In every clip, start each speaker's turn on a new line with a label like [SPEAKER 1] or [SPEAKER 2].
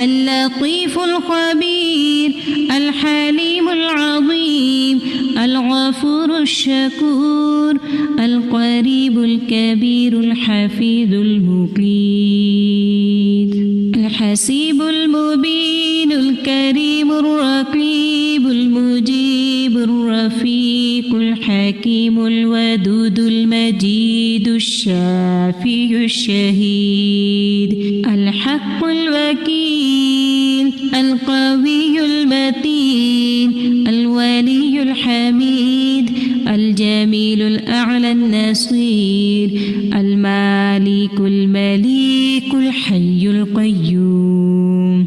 [SPEAKER 1] اللطيف الخبير الحليم العظيم الغفور الشكور القريب الكبير الحفيظ المقيت الحسيب المبين الكريم الرقيب المجيب الرفيق الحكيم الودود المجيد الشافي الشهيد الحق الوكيل القوي المتين الولي الحميد الجميل الأعلى النصير المالك المليك الحي القيوم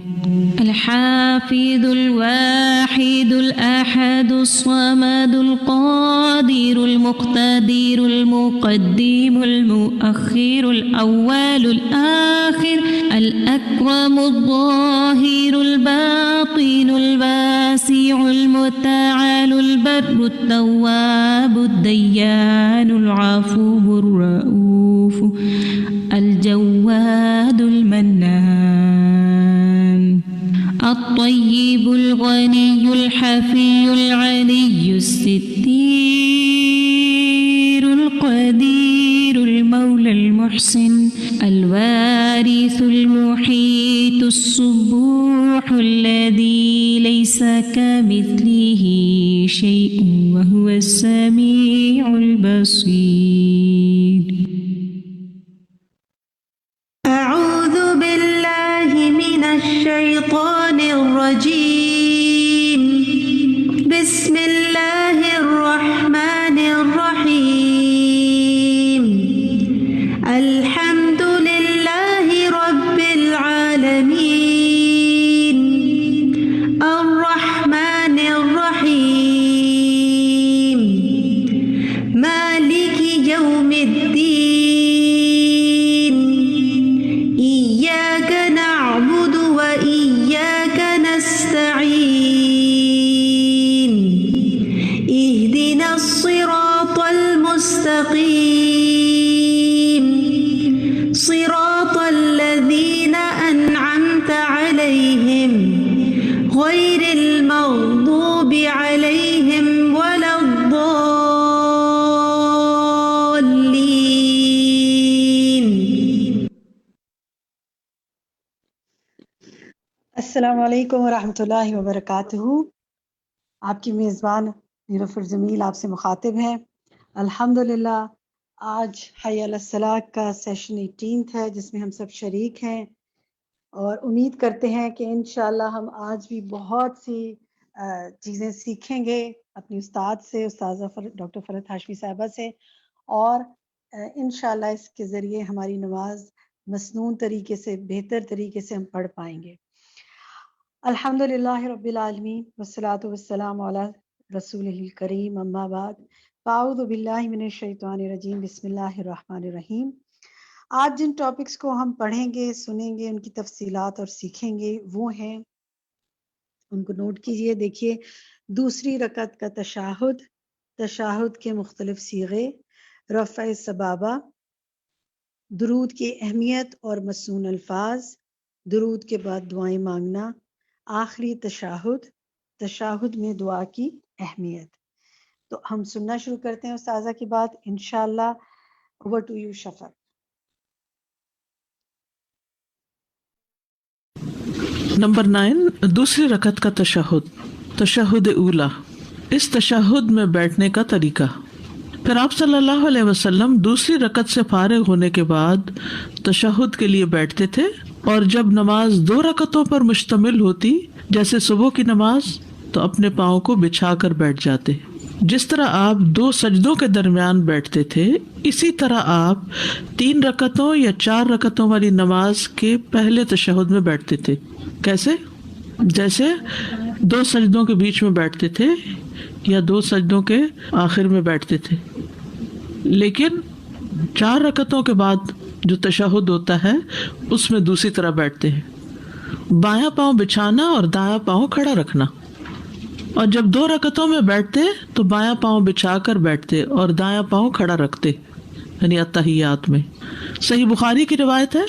[SPEAKER 1] الحافظ الواحد الأحد الصمد القادر المقتدر المقدم المؤخر الأول الآخر الأكرم الظاهر الباطن الواسع المتعال البر التواب الديان العفو الرؤوف الجواد المنان الطيب الغني الحفي العلي الستير القدير المولى المحسن الوارث المحيط الصبوح الذي ليس كمثله شيء وهو السميع البصير.
[SPEAKER 2] أعوذ بالله من الشيطان الرجيم. بسم الله الرحمن الرحيم. الحمد لله رب العالمين الرحمن الرحيم مالك يوم الدين إياك نعبد وإياك نستعين اهدنا الصراط المستقيم صراط الذين أنعمت عليهم غير المغضوب عليهم ولا الضالين.
[SPEAKER 3] السلام علیکم ورحمۃ اللہ وبرکاتہ. آپ کی میزبان نیلوفر جمیل آپ سے مخاطب ہیں. الحمدللہ آج حی علی الصلاۃ کا سیشن 18 ہے جس میں ہم سب شریک ہیں اور امید کرتے ہیں کہ انشاءاللہ ہم آج بھی بہت سی چیزیں سیکھیں گے اپنی استاد سے، استاذہ ڈاکٹر فرحت ہاشمی صاحبہ سے، اور انشاءاللہ اس کے ذریعے ہماری نماز مسنون طریقے سے، بہتر طریقے سے ہم پڑھ پائیں گے. الحمدللہ رب العالمین والصلاۃ والسلام علی رسول الکریم، اما بعد فاعوذ باللہ من الشیطان الرجیم، بسم اللہ الرحمن الرحیم. آج جن ٹاپکس کو ہم پڑھیں گے، سنیں گے، ان کی تفصیلات اور سیکھیں گے وہ ہیں، ان کو نوٹ کیجئے. دیکھیے، دوسری رکعت کا تشہد، تشہد کے مختلف صیغے، رفع سبابہ، درود کی اہمیت اور مسنون الفاظ، درود کے بعد دعائیں مانگنا، آخری تشہد، تشہد میں دعا کی اہمیت. تو ہم سننا شروع کرتے ہیں استاذہ کی بات انشاءاللہ. Over to you Shafaq.
[SPEAKER 4] Number 9، دوسری رکعت کا تشہد، تشہد اولا. اس تشہد میں بیٹھنے کا طریقہ. پھر آپ صلی اللہ علیہ وسلم دوسری رکعت سے فارغ ہونے کے بعد تشہد کے لیے بیٹھتے تھے، اور جب نماز 2 رکعتوں پر مشتمل ہوتی جیسے صبح کی نماز تو اپنے پاؤں کو بچھا کر بیٹھ جاتے. جس طرح آپ 2 سجدوں کے درمیان بیٹھتے تھے، اسی طرح آپ 3 رکعتوں یا 4 رکعتوں والی نماز کے پہلے تشہد میں بیٹھتے تھے. کیسے؟ جیسے 2 سجدوں کے بیچ میں بیٹھتے تھے یا 2 سجدوں کے آخر میں بیٹھتے تھے. لیکن 4 رکعتوں کے بعد جو تشہد ہوتا ہے اس میں دوسری طرح بیٹھتے ہیں. بایاں پاؤں بچھانا اور دایاں پاؤں کھڑا رکھنا. اور جب 2 رکعتوں میں بیٹھتے تو بایاں پاؤں بچھا کر بیٹھتے اور دایاں پاؤں کھڑا رکھتے، یعنی اتحیات میں. صحیح بخاری کی روایت ہے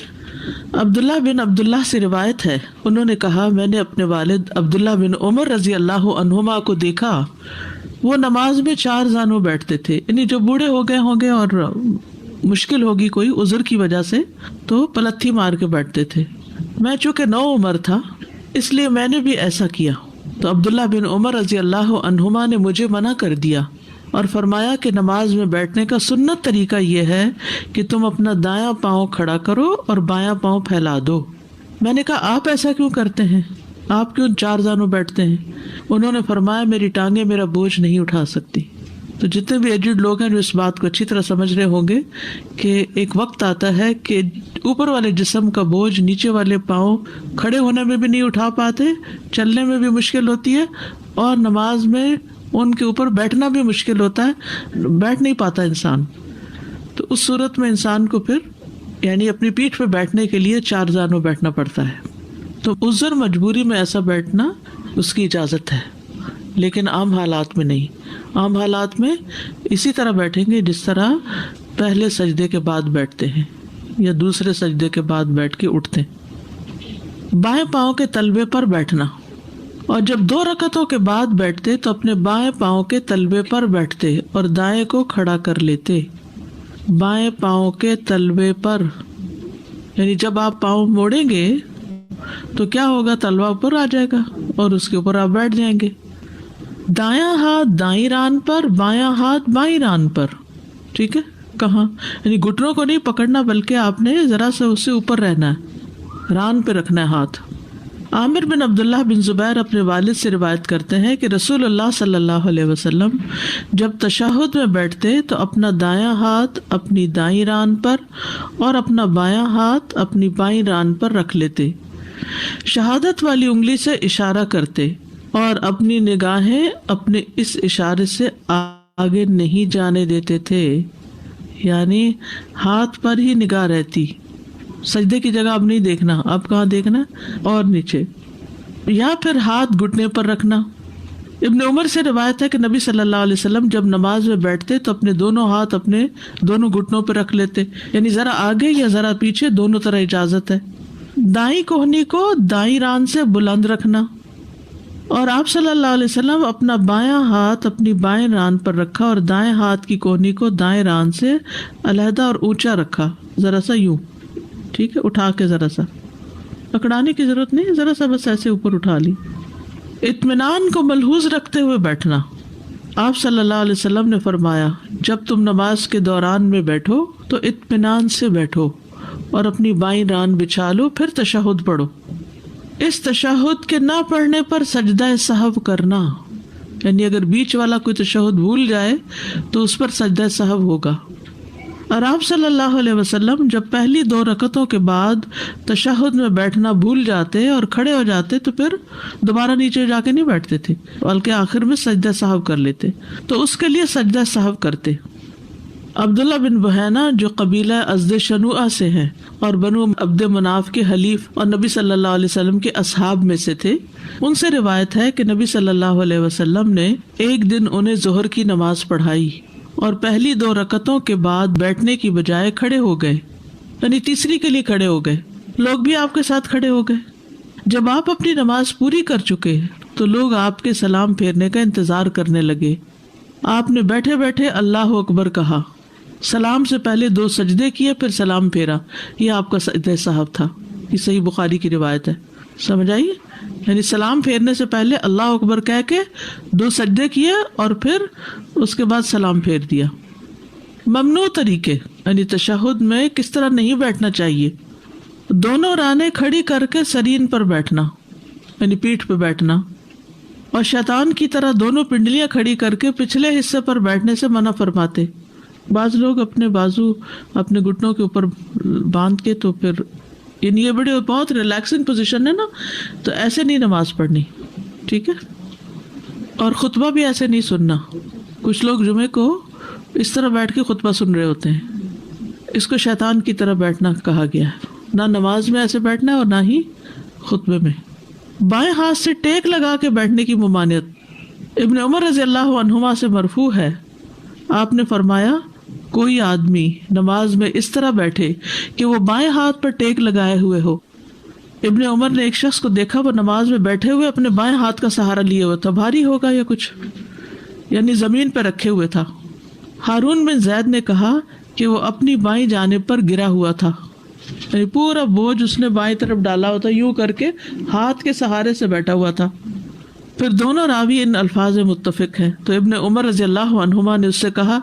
[SPEAKER 4] عبداللہ بن عبداللہ سے روایت ہے، انہوں نے کہا میں نے اپنے والد عبداللہ بن عمر رضی اللہ عنہما کو دیکھا، وہ نماز میں 4 زانوں بیٹھتے تھے، یعنی جو بوڑھے ہو گئے ہوں گے اور مشکل ہوگی کوئی عذر کی وجہ سے تو پلتھی مار کے بیٹھتے تھے۔ میں چونکہ نو عمر تھا اس لیے میں نے بھی ایسا کیا، تو عبداللہ بن عمر رضی اللہ عنہما نے مجھے منع کر دیا اور فرمایا کہ نماز میں بیٹھنے کا سنت طریقہ یہ ہے کہ تم اپنا دایاں پاؤں کھڑا کرو اور بایاں پاؤں پھیلا دو۔ میں نے کہا آپ ایسا کیوں کرتے ہیں، آپ کیوں 4 زانوں بیٹھتے ہیں؟ انہوں نے فرمایا میری ٹانگیں میرا بوجھ نہیں اٹھا سکتی۔ تو جتنے بھی ایجڈ لوگ ہیں جو اس بات کو اچھی طرح سمجھ رہے ہوں گے کہ ایک وقت آتا ہے کہ اوپر والے جسم کا بوجھ نیچے والے پاؤں کھڑے ہونے میں بھی نہیں اٹھا پاتے، چلنے میں بھی مشکل ہوتی ہے، اور نماز میں ان کے اوپر بیٹھنا بھی مشکل ہوتا ہے، بیٹھ نہیں پاتا انسان۔ تو اس صورت میں انسان کو پھر یعنی اپنی پیٹھ پہ بیٹھنے کے لیے 4 زانوں بیٹھنا پڑتا ہے۔ تو عذر مجبوری میں ایسا بیٹھنا اس کی اجازت ہے، لیکن عام حالات میں نہیں۔ عام حالات میں اسی طرح بیٹھیں گے جس طرح پہلے سجدے کے بعد بیٹھتے ہیں یا دوسرے سجدے کے بعد بیٹھ کے اٹھتے ہیں۔ بائیں پاؤں کے تلوے پر بیٹھنا، اور جب 2 رکعتوں کے بعد بیٹھتے تو اپنے بائیں پاؤں کے تلوے پر بیٹھتے اور دائیں کو کھڑا کر لیتے۔ بائیں پاؤں کے تلوے پر، یعنی جب آپ پاؤں موڑیں گے تو کیا ہوگا، تلوا اوپر آ جائے گا اور اس کے اوپر آپ بیٹھ جائیں گے۔ دایاں ہاتھ دائیں ران پر، بایاں ہاتھ بائیں ران پر، ٹھیک ہے؟ کہاں؟ یعنی گھٹنوں کو نہیں پکڑنا بلکہ آپ نے ذرا سے اس سے اوپر رہنا ہے، ران پہ رکھنا ہے ہاتھ۔ عامر بن عبداللہ بن زبیر اپنے والد سے روایت کرتے ہیں کہ رسول اللہ صلی اللہ علیہ وسلم جب تشہد میں بیٹھتے تو اپنا دایاں ہاتھ اپنی دائیں ران پر اور اپنا بایاں ہاتھ اپنی بائیں ران پر رکھ لیتے، شہادت والی انگلی سے اشارہ کرتے اور اپنی نگاہیں اپنے اس اشارے سے آگے نہیں جانے دیتے تھے، یعنی ہاتھ پر ہی نگاہ رہتی، سجدے کی جگہ اب نہیں دیکھنا، اب کہاں دیکھنا، اور نیچے، یا پھر ہاتھ گھٹنے پر رکھنا۔ ابن عمر سے روایت ہے کہ نبی صلی اللہ علیہ وسلم جب نماز میں بیٹھتے تو اپنے دونوں ہاتھ اپنے دونوں گھٹنوں پہ رکھ لیتے، یعنی ذرا آگے یا ذرا پیچھے، دونوں طرح اجازت ہے۔ دائیں کوہنی کو دائیں ران سے بلند رکھنا، اور آپ صلی اللہ علیہ وسلم اپنا بایاں ہاتھ اپنی بائیں ران پر رکھا اور دائیں ہاتھ کی کوہنی کو دائیں ران سے علیحدہ اور اونچا رکھا، ذرا سا یوں، ٹھیک ہے، اٹھا کے ذرا سا، پکڑانے کی ضرورت نہیں، ذرا سا بس ایسے اوپر اٹھا لی۔ اطمینان کو ملحوظ رکھتے ہوئے بیٹھنا، آپ صلی اللہ علیہ وسلم نے فرمایا جب تم نماز کے دوران میں بیٹھو تو اطمینان سے بیٹھو اور اپنی بائیں ران بچھا لو، پھر تشہد پڑھو۔ اس تشہد کے نہ پڑھنے پر سجدہ سہو کرنا، یعنی اگر بیچ والا کوئی تشہد بھول جائے تو اس پر سجدہ سہو ہوگا۔ اور آپ صلی اللہ علیہ وسلم جب پہلی 2 رکعتوں کے بعد تشہد میں بیٹھنا بھول جاتے اور کھڑے ہو جاتے تو پھر دوبارہ نیچے جا کے نہیں بیٹھتے تھے، بلکہ آخر میں سجدہ سہو کر لیتے، تو اس کے لیے سجدہ سہو کرتے۔ عبداللہ بن بحینہ جو قبیلہ ازد شنوعہ سے ہیں اور بنو عبد مناف کے حلیف اور نبی صلی اللہ علیہ وسلم کے اصحاب میں سے تھے، ان سے روایت ہے کہ نبی صلی اللہ علیہ وسلم نے ایک دن انہیں ظہر کی نماز پڑھائی اور پہلی 2 رکعتوں کے بعد بیٹھنے کی بجائے کھڑے ہو گئے، یعنی تیسری کے لیے کھڑے ہو گئے، لوگ بھی آپ کے ساتھ کھڑے ہو گئے۔ جب آپ اپنی نماز پوری کر چکے تو لوگ آپ کے سلام پھیرنے کا انتظار کرنے لگے۔ آپ نے بیٹھے بیٹھے اللہ اکبر کہا، سلام سے پہلے 2 سجدے کیے، پھر سلام پھیرا، یہ آپ کا سجدہ سہو تھا۔ یہ صحیح بخاری کی روایت ہے، سمجھ آئیے؟ یعنی سلام پھیرنے سے پہلے اللہ اکبر کہہ کے 2 سجدے کیے اور پھر اس کے بعد سلام پھیر دیا۔ ممنوع طریقے، یعنی تشہد میں کس طرح نہیں بیٹھنا چاہیے، دونوں رانیں کھڑی کر کے سرین پر بیٹھنا، یعنی پیٹھ پہ بیٹھنا، اور شیطان کی طرح دونوں پنڈلیاں کھڑی کر کے پچھلے حصے پر بیٹھنے سے منع فرماتے۔ بعض لوگ اپنے بازو اپنے گھٹنوں کے اوپر باندھ کے، تو پھر یعنی یہ بہت ریلیکسنگ پوزیشن ہے نا، تو ایسے نہیں نماز پڑھنی، ٹھیک ہے؟ اور خطبہ بھی ایسے نہیں سننا۔ کچھ لوگ جمعے کو اس طرح بیٹھ کے خطبہ سن رہے ہوتے ہیں، اس کو شیطان کی طرح بیٹھنا کہا گیا ہے۔ نہ نماز میں ایسے بیٹھنا ہے اور نہ ہی خطبے میں۔ بائیں ہاتھ سے ٹیک لگا کے بیٹھنے کی ممانعت۔ ابن عمر رضی اللہ عنہما سے مرفوع ہے، آپ نے فرمایا کوئی آدمی نماز میں اس طرح بیٹھے کہ وہ بائیں ہاتھ پر ٹیک لگائے ہوئے ہو. ابن عمر نے ایک شخص کو دیکھا وہ نماز میں بیٹھے ہوئے اپنے بائیں ہاتھ کا سہارا لیے ہوئے تھا. بھاری ہوگا یا کچھ, یعنی زمین پہ رکھے ہوئے تھا. ہارون بن زید نے کہا کہ وہ اپنی بائیں جانب پر گرا ہوا تھا, یعنی پورا بوجھ اس نے بائیں طرف ڈالا ہوتا, یوں کر کے ہاتھ کے سہارے سے بیٹھا ہوا تھا. پھر دونوں راوی ان الفاظ میں متفق ہیں. تو ابن عمر رضی اللہ عنہما نے اس سے کہا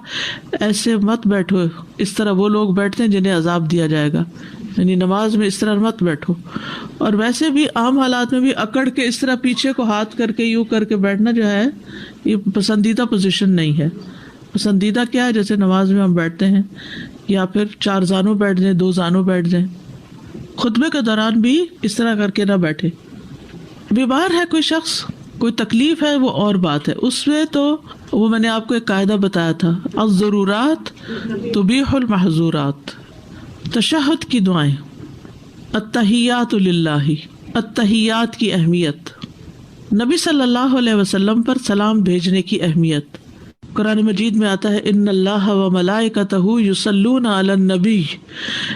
[SPEAKER 4] ایسے مت بیٹھو, اس طرح وہ لوگ بیٹھتے ہیں جنہیں عذاب دیا جائے گا, یعنی نماز میں اس طرح مت بیٹھو. اور ویسے بھی عام حالات میں بھی اکڑ کے اس طرح پیچھے کو ہاتھ کر کے یوں کر کے بیٹھنا جو ہے یہ پسندیدہ پوزیشن نہیں ہے. پسندیدہ کیا ہے, جیسے نماز میں ہم بیٹھتے ہیں, یا پھر 4 زانوں بیٹھ جائیں, 2 زانوں بیٹھ جائیں. خطبے کے دوران بھی اس طرح کر کے نہ بیٹھے. بیمار ہے کوئی شخص, کوئی تکلیف ہے, وہ اور بات ہے. اس میں تو وہ میں نے آپ کو ایک قاعدہ بتایا تھا, الضرورات تبیح المحظورات. تشہد کی دعائیں, التحیات للہ, التحیات کی اہمیت, نبی صلی اللہ علیہ وسلم پر سلام بھیجنے کی اہمیت. قرآن مجید میں آتا ہے ان اللہ و ملائکتہ یصلون علی النبی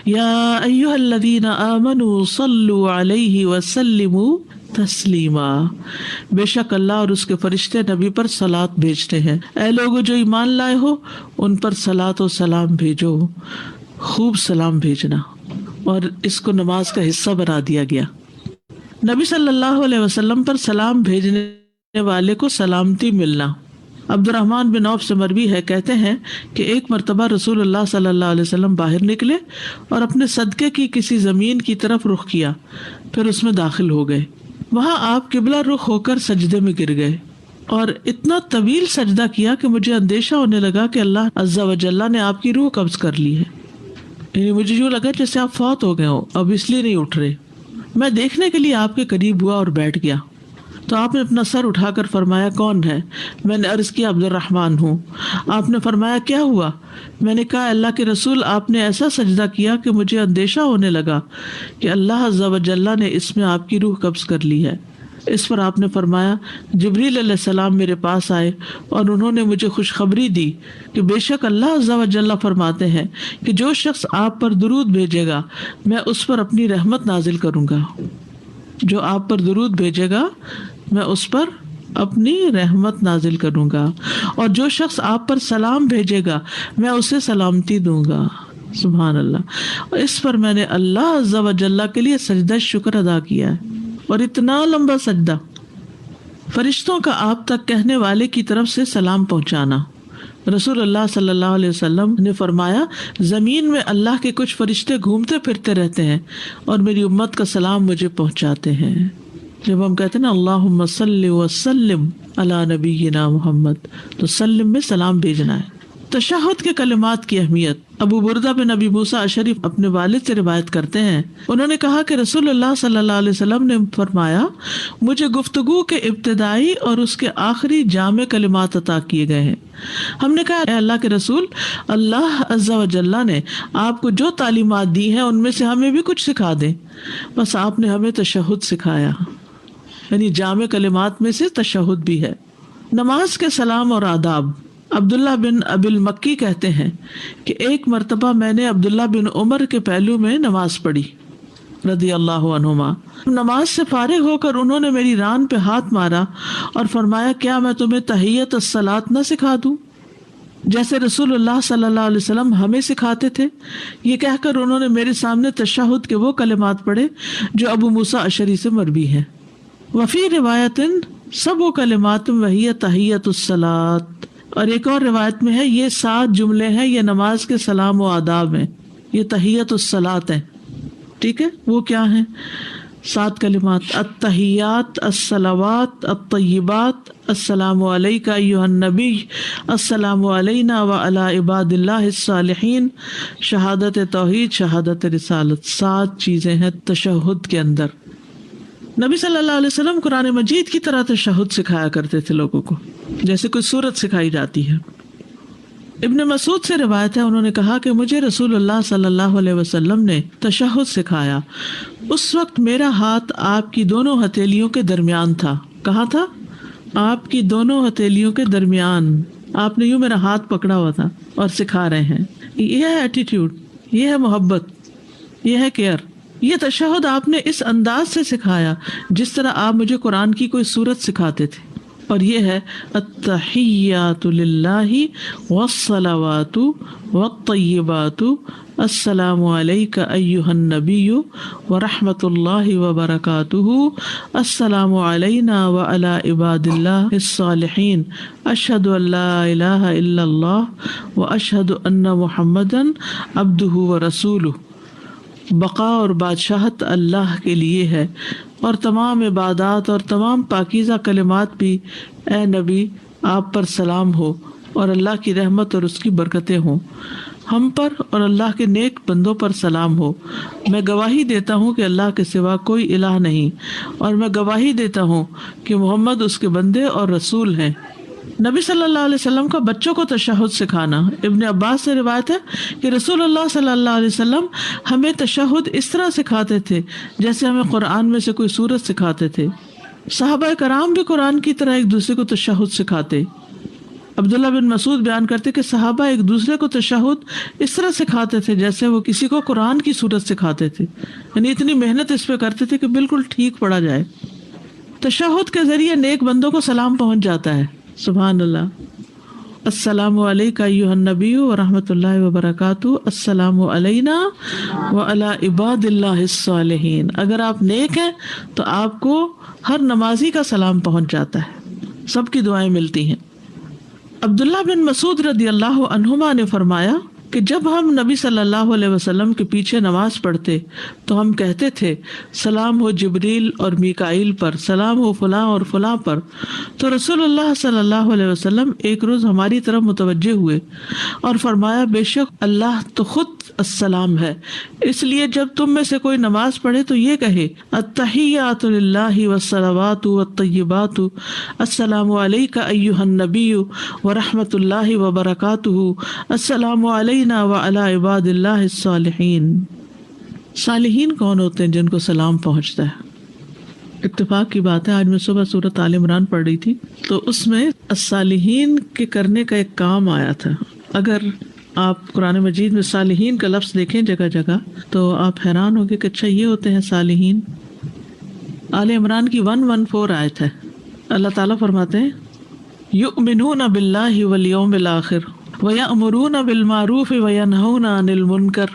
[SPEAKER 4] یا ایھا الذین آمنوا صلوا علیہ وسلموا تسلیما. بے شک اللہ اور اس کے فرشتے نبی پر صلاۃ بھیجتے ہیں, اے لوگو جو ایمان لائے ہو ان پر صلاۃ و سلام بھیجو. خوب سلام بھیجنا, اور اس کو نماز کا حصہ بنا دیا گیا. نبی صلی اللہ علیہ وسلم پر سلام بھیجنے والے کو سلامتی ملنا. عبد الرحمن بن عوف سے مروی ہے, کہتے ہیں کہ ایک مرتبہ رسول اللہ صلی اللہ علیہ وسلم باہر نکلے اور اپنے صدقے کی کسی زمین کی طرف رخ کیا, پھر اس میں داخل ہو گئے. وہاں آپ قبلہ رخ ہو کر سجدے میں گر گئے اور اتنا طویل سجدہ کیا کہ مجھے اندیشہ ہونے لگا کہ اللہ عز و جل نے آپ کی روح قبض کر لی ہے. یعنی مجھے یوں لگا جیسے آپ فوت ہو گئے ہو, اب اس لیے نہیں اٹھ رہے. میں دیکھنے کے لیے آپ کے قریب ہوا اور بیٹھ گیا, تو آپ نے اپنا سر اٹھا کر فرمایا کون ہے؟ میں نے عرض کیا عبد الرحمن ہوں. آپ نے فرمایا کیا ہوا؟ میں نے کہا اللہ کے رسول آپ نے ایسا سجدہ کیا کہ مجھے اندیشہ ہونے لگا کہ اللہ عز و جل نے اس میں آپ کی روح قبض کر لی ہے. اس پر آپ نے فرمایا جبریل علیہ السلام میرے پاس آئے اور انہوں نے مجھے خوشخبری دی کہ بے شک اللہ عز و جل فرماتے ہیں کہ جو شخص آپ پر درود بھیجے گا میں اس پر اپنی رحمت نازل کروں گا. جو آپ پر درود بھیجے گا میں اس پر اپنی رحمت نازل کروں گا, اور جو شخص آپ پر سلام بھیجے گا میں اسے سلامتی دوں گا. سبحان اللہ. اس پر میں نے اللہ عز و جل کے لیے سجدہ شکر ادا کیا ہے, اور اتنا لمبا سجدہ. فرشتوں کا آپ تک کہنے والے کی طرف سے سلام پہنچانا. رسول اللہ صلی اللہ علیہ وسلم نے فرمایا زمین میں اللہ کے کچھ فرشتے گھومتے پھرتے رہتے ہیں اور میری امت کا سلام مجھے پہنچاتے ہیں. جب ہم کہتے ہیں نا اللہم صلی وسلم علی نبینا محمد, تو سلم میں سلام بھیجنا ہے. تشہد کے کلمات کی اہمیت. ابو بردہ بن ابی موسیٰ اشعری اپنے والد سے روایت کرتے ہیں, انہوں نے کہا کہ رسول اللہ صلی اللہ علیہ وسلم نے فرمایا مجھے گفتگو کے ابتدائی اور اس کے آخری جامع کلمات عطا کیے گئے ہیں. ہم نے کہا اے اللہ کے رسول اللہ عز و جل نے آپ کو جو تعلیمات دی ہیں ان میں سے ہمیں بھی کچھ سکھا دیں. بس آپ نے ہمیں تشہد سکھایا, یعنی جامع کلمات میں سے تشہد بھی ہے. نماز کے سلام اور آداب. عبداللہ بن ابی المکی کہتے ہیں کہ ایک مرتبہ میں نے عبداللہ بن عمر کے پہلو میں نماز پڑھی رضی اللہ عنہما. نماز سے فارغ ہو کر انہوں نے میری ران پہ ہاتھ مارا اور فرمایا کیا میں تمہیں تحیت الصلاۃ نہ سکھا دوں جیسے رسول اللہ صلی اللہ علیہ وسلم ہمیں سکھاتے تھے. یہ کہہ کر انہوں نے میرے سامنے تشہد کے وہ کلمات پڑھے جو ابو موسیٰ اشعری سے مروی ہیں. وفی روایت سب وہ کلمات وہی تحیت الصلاۃ, اور ایک اور روایت میں ہے یہ 7 جملے ہیں, یہ نماز کے سلام و آداب ہیں, یہ تحیت الصلاۃ ہیں. ٹھیک ہے, وہ کیا ہیں؟ 7 کلمات. التحیات, الصلوات, الطیبات, السلام علیک ایھا النبی, السلام علینا وعلی عباد اللہ الصالحین, شہادت توحید, شہادت رسالت. 7 چیزیں ہیں تشہد کے اندر. نبی صلی اللہ علیہ وسلم قرآن مجید کی طرح تشہد سکھایا کرتے تھے لوگوں کو, جیسے کوئی سورت سکھائی جاتی ہے. ابن مسعود سے روایت ہے, انہوں نے کہا کہ مجھے رسول اللہ صلی اللہ علیہ وسلم نے تشہد سکھایا. اس وقت میرا ہاتھ آپ کی دونوں ہتھیلیوں کے درمیان تھا. کہاں تھا؟ آپ کی دونوں ہتھیلیوں کے درمیان. آپ نے یوں میرا ہاتھ پکڑا ہوا تھا اور سکھا رہے ہیں. یہ ہے ایٹیٹیوڈ، یہ ہے محبت، یہ ہے کیئر. یہ تشہد آپ نے اس انداز سے سکھایا جس طرح آپ مجھے قرآن کی کوئی سورت سکھاتے تھے، اور یہ ہے التحیات للہ والصلوات والطیبات السلام علیک ایہا النبی ورحمۃ اللہ وبرکاتہ السلام علینا وعلی عباد اللہ الصالحین اشہد ان لا الہ الا اللہ واشہد ان محمدا عبدہ ورسولہ. بقا اور بادشاہت اللہ کے لیے ہے، اور تمام عبادات اور تمام پاکیزہ کلمات بھی اے نبی آپ پر سلام ہو، اور اللہ کی رحمت اور اس کی برکتیں ہوں ہم پر، اور اللہ کے نیک بندوں پر سلام ہو. میں گواہی دیتا ہوں کہ اللہ کے سوا کوئی الہ نہیں، اور میں گواہی دیتا ہوں کہ محمد اس کے بندے اور رسول ہیں. نبی صلی اللہ علیہ وسلم کا بچوں کو تشہد سکھانا. ابن عباس سے روایت ہے کہ رسول اللہ صلی اللہ علیہ وسلم ہمیں تشہد اس طرح سکھاتے تھے جیسے ہمیں قرآن میں سے کوئی سورت سکھاتے تھے. صحابہ کرام بھی قرآن کی طرح ایک دوسرے کو تشہد سکھاتے. عبداللہ بن مسعود بیان کرتے کہ صحابہ ایک دوسرے کو تشہد اس طرح سکھاتے تھے جیسے وہ کسی کو قرآن کی سورت سکھاتے تھے، یعنی اتنی محنت اس پہ کرتے تھے کہ بالکل ٹھیک پڑھا جائے. تشہد کے ذریعے نیک بندوں کو سلام پہنچ جاتا ہے. سبحان اللہ. السلام علیکم ایھا النبی ورحمۃ اللہ وبرکاتہ السلام علینا وعلی عباد اللہ الصالحین. اگر آپ نیک ہیں تو آپ کو ہر نمازی کا سلام پہنچ جاتا ہے، سب کی دعائیں ملتی ہیں. عبداللہ بن مسعود رضی اللہ عنہما نے فرمایا کہ جب ہم نبی صلی اللہ علیہ وسلم کے پیچھے نماز پڑھتے تو ہم کہتے تھے سلام ہو جبریل اور میکائیل پر، سلام ہو فلاں اور فلاں پر. تو رسول اللہ صلی اللہ علیہ وسلم ایک روز ہماری طرف متوجہ ہوئے اور فرمایا بے شک اللہ تو خود السلام ہے، اس لیے جب تم میں سے کوئی نماز پڑھے تو یہ کہے التحیات للہ والصلوات والطیبات السلام علیک ایھا النبی ورحمۃ اللہ وبرکاتہ السلام علینا وعلی عباد اللہ الصالحین. صالحین کون ہوتے ہیں؟ جن کو سلام پہنچتا ہے. اتفاق کی بات ہے، آج میں صبح سورۃ آل عمران پڑھ رہی تھی تو اس میں الصالحین کے کرنے کا ایک کام آیا تھا. اگر آپ قرآن مجید میں صالحین کا لفظ دیکھیں جگہ جگہ تو آپ حیران ہوگے کہ اچھا یہ ہوتے ہیں صالحین. آل عمران کی 114 آیت ہے. اللہ تعالیٰ فرماتے ہیں یؤمنون باللہ والیوم الآخر وَيَأْمُرُونَ بِالْمَعْرُوفِ وَيَنْهَوْنَ عَنِ الْمُنْكَرِ،